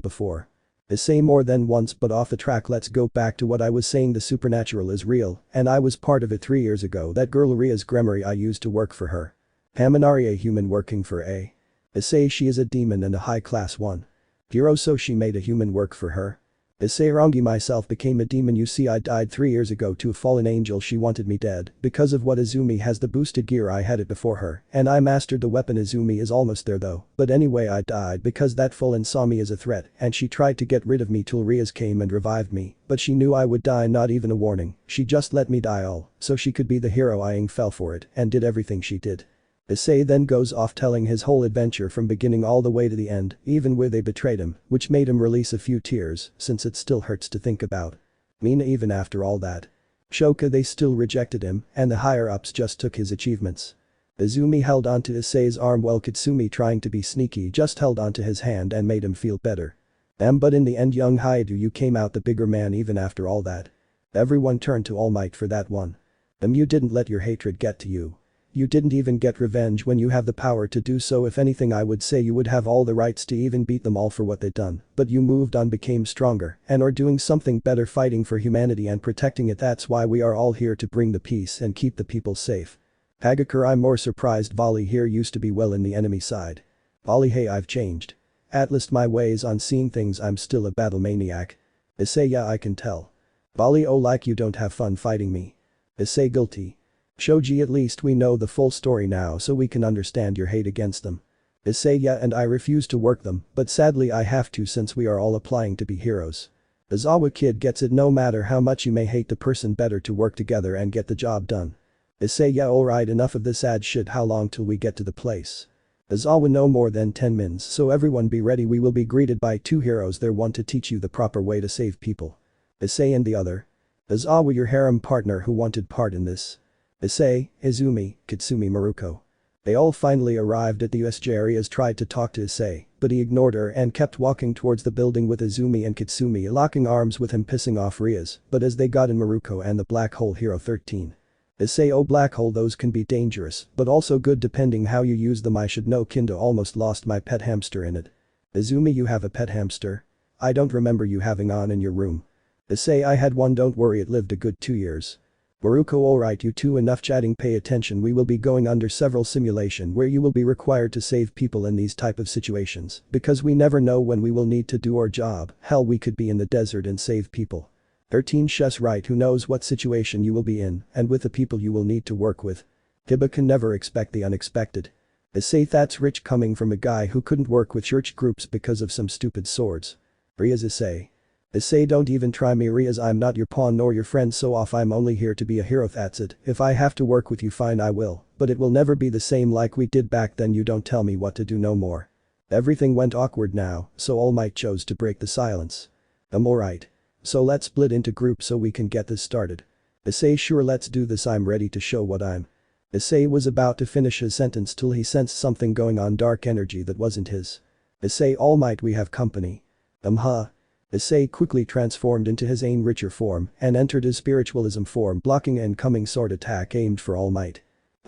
before. Issei more than once but off the track let's go back to what I was saying the supernatural is real and I was part of it 3 years ago that girl Ria's Gremory I used to work for her. Haminari a human working for a. Issei she is a demon and a high class one. Hero so she made a human work for her. Issei Rangi myself became a demon you see I died 3 years ago to a fallen angel she wanted me dead because of what Izumi has the boosted gear I had it before her and I mastered the weapon Izumi is almost there though but anyway I died because that fallen saw me as a threat and she tried to get rid of me till Rias came and revived me but she knew I would die not even a warning she just let me die all so she could be the hero I fell for it and did everything she did. Issei then goes off telling his whole adventure from beginning all the way to the end, even where they betrayed him, which made him release a few tears since it still hurts to think about. Mina even after all that. Shoka they still rejected him and the higher-ups just took his achievements. Izumi held onto Issei's arm while Kitsumi trying to be sneaky just held onto his hand and made him feel better. But in the end young Haidu you came out the bigger man even after all that. Everyone turned to All Might for that one. You didn't let your hatred get to you. You didn't even get revenge when you have the power to do so if anything I would say you would have all the rights to even beat them all for what they'd done but you moved on became stronger and are doing something better fighting for humanity and protecting it that's why we are all here to bring the peace and keep the people safe. Hagakure I'm more surprised Bali here used to be well in the enemy side. Bali hey I've changed. At least my ways on seeing things I'm still a battle maniac. Issei yeah I can tell. Bali oh like you don't have fun fighting me. Issei guilty. Shoji at least we know the full story now so we can understand your hate against them. Issei yeah and I refuse to work them but sadly I have to since we are all applying to be heroes. Izawa kid gets it no matter how much you may hate the person better to work together and get the job done. Issei yeah alright enough of this ad shit how long till we get to the place. Izawa no more than 10 mins so everyone be ready we will be greeted by 2 heroes there one to teach you the proper way to save people. Issei and the other. Izawa your harem partner who wanted part in this. Issei, Izumi, Kitsumi Maruko. They all finally arrived at the USJ areas tried to talk to Issei, but he ignored her and kept walking towards the building with Izumi and Kitsumi locking arms with him pissing off Rias, but as they got in Maruko and the Black Hole Hero 13. Issei oh black hole those can be dangerous, but also good depending how you use them I should know kinda almost lost my pet hamster in it. Izumi you have a pet hamster? I don't remember you having on in your room. Issei I had one don't worry it lived a good 2 years. Maruko alright you two enough chatting pay attention we will be going under several simulation where you will be required to save people in these type of situations because we never know when we will need to do our job, hell we could be in the desert and save people. 13 Shus right who knows what situation you will be in and with the people you will need to work with. Hiba can never expect the unexpected. Issei that's rich coming from a guy who couldn't work with church groups because of some stupid swords. Rias Issei. Issei don't even try me Rias I'm not your pawn nor your friend so off I'm only here to be a hero that's it if I have to work with you fine I will But it will never be the same like we did back then. You don't tell me what to do no more. Everything went awkward now, so All Might chose to break the silence. Alright. So let's split into groups so we can get this started. Issei, sure, let's do this, I'm ready to show what I'm. Issei was about to finish his sentence till he sensed something going on, dark energy that wasn't his. Issei, All Might, we have company. Huh. Issei quickly transformed into his own richer form and entered his spiritualism form, blocking an incoming sword attack aimed for All Might.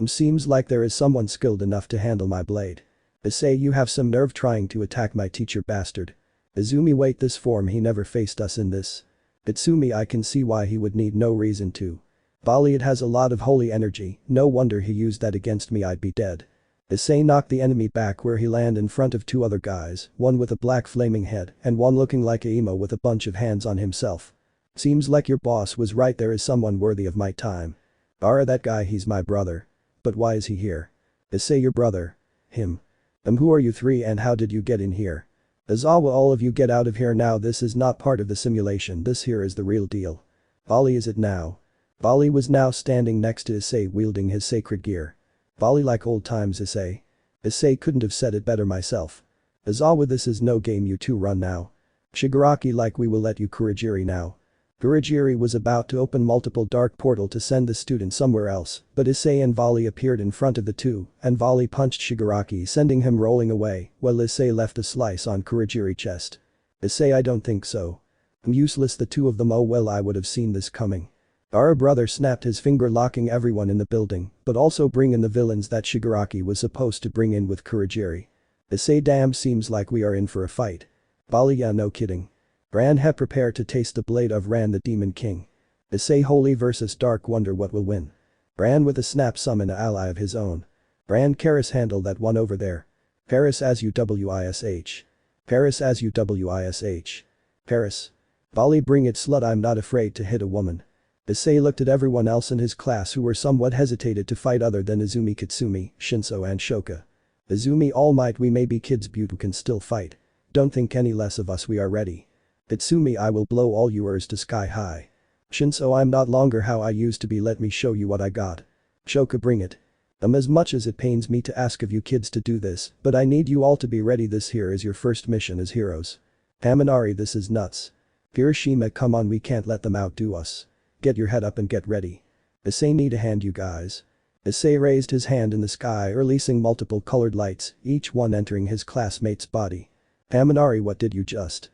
Seems like there is someone skilled enough to handle my blade. Issei, you have some nerve trying to attack my teacher, bastard. Izumi, wait, this form, he never faced us in this. Itsumi, I can see why he would need no reason to. Bali, it has a lot of holy energy, no wonder he used that against me, I'd be dead. Issei knocked the enemy back where he landed in front of two other guys, one with a black flaming head and one looking like a emo with a bunch of hands on himself. Seems like your boss was right, there is someone worthy of my time. That guy, he's my brother. But why is he here? Issei, your brother. Him. Who are you three and how did you get in here? Izawa, all of you get out of here now, this is not part of the simulation, this here is the real deal. Bali, is it now? Bali was now standing next to Issei wielding his sacred gear. Bali, like old times, Issei. Issei, couldn't have said it better myself. Izawa, this is no game, you two run now. Shigaraki, like we will let you Kurogiri now. Kurogiri was about to open multiple dark portal to send the student somewhere else, but Issei and Vali appeared in front of the two, and Vali punched Shigaraki sending him rolling away, while Issei left a slice on Kurogiri's chest. Issei, I don't think so. Useless, the two of them, oh well, I would have seen this coming. Our brother snapped his finger, locking everyone in the building, but also bring in the villains that Shigaraki was supposed to bring in with Kurogiri. Issei, damn, seems like we are in for a fight. Bali, yeah, no kidding. Ran, have prepared to taste the blade of Ran the Demon King. Issei, holy versus dark, wonder what will win. Ran with a snap summon an ally of his own. Ran, Karis, handle that one over there. Paris as you wish. Paris as you wish. Paris. Bali, bring it, slut, I'm not afraid to hit a woman. Issei looked at everyone else in his class who were somewhat hesitated to fight other than Izumi, Kitsumi, Shinso and Shoka. Izumi, All Might, we may be kids but we can still fight. Don't think any less of us, we are ready. Itsumi, I will blow all yours to sky high. Shinso, I'm not longer how I used to be, let me show you what I got. Shoka, bring it. As much as it pains me to ask of you kids to do this, but I need you all to be ready, this here is your first mission as heroes. Haminari, this is nuts. Hiroshima, come on, we can't let them outdo us. Get your head up and get ready. Issei, need a hand, you guys. Issei raised his hand in the sky, releasing multiple colored lights, each one entering his classmate's body. Haminari, what did you just?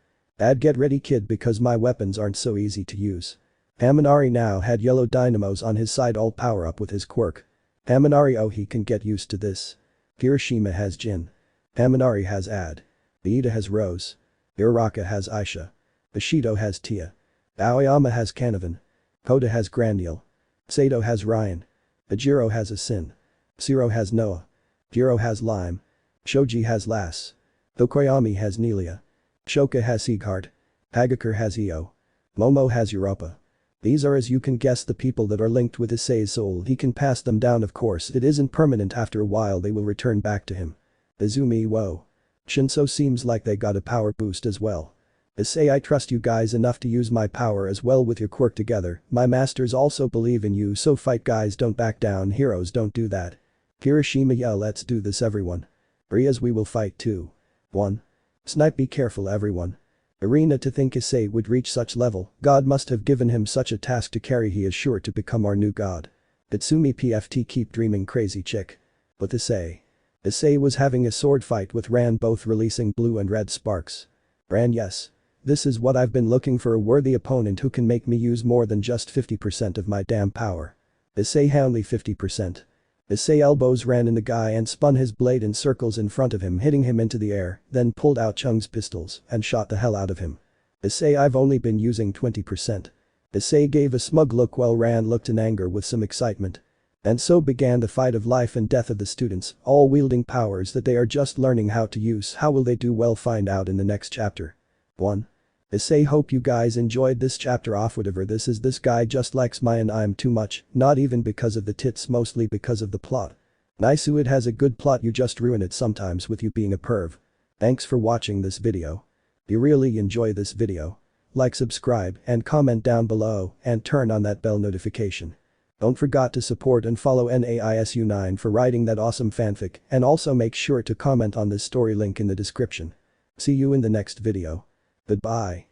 Get ready, kid, because my weapons aren't so easy to use. Haminari now had yellow dynamos on his side, all power up with his quirk. Haminari, oh, he can get used to this. Hiroshima has Jin. Haminari has Ad. Iida has Rose. Uraraka has Aisha. Ishido has Tia. Aoyama has Canavan. Koda has Grandiel. Sato has Ryan. Ajiro has Asin. Siro has Noah. Jiro has Lime. Shoji has Lass. Okoyami has Nelia. Shoka has Sieghart. Hagakure has Io. Momo has Europa. These are, as you can guess, the people that are linked with Issei's soul. He can pass them down, of course, it isn't permanent, after a while they will return back to him. Izumi, whoa. Shinso, seems like they got a power boost as well. Issei, I trust you guys enough to use my power as well with your quirk together, my masters also believe in you, so fight guys, don't back down, heroes don't do that. Hiroshima, yeah, let's do this everyone. Rias, we will fight too. 1. Snipe, be careful everyone. Arena, to think Issei would reach such level, God must have given him such a task to carry, he is sure to become our new god. Itsumi, PFT, keep dreaming, crazy chick. But Issei. Issei was having a sword fight with Ran, both releasing blue and red sparks. Ran, yes. This is what I've been looking for, a worthy opponent who can make me use more than just 50% of my damn power. Issei, only 50%. Issei elbows Ran in the guy and spun his blade in circles in front of him, hitting him into the air, then pulled out Chung's pistols and shot the hell out of him. Issei, I've only been using 20%. Issei gave a smug look while Ran looked in anger with some excitement. And so began the fight of life and death of the students, all wielding powers that they are just learning how to use. How will they do? Well, find out in the next chapter. 1. Issei, hope you guys enjoyed this chapter off. Whatever this is, this guy just likes my and I'm too much, not even because of the tits, mostly because of the plot. Nice, it has a good plot, you just ruin it sometimes with you being a perv. Thanks for watching this video. If you really enjoy this video, like, subscribe and comment down below and turn on that bell notification. Don't forget to support and follow NAISU9 for writing that awesome fanfic, and also make sure to comment on this story, link in the description. See you in the next video. Goodbye.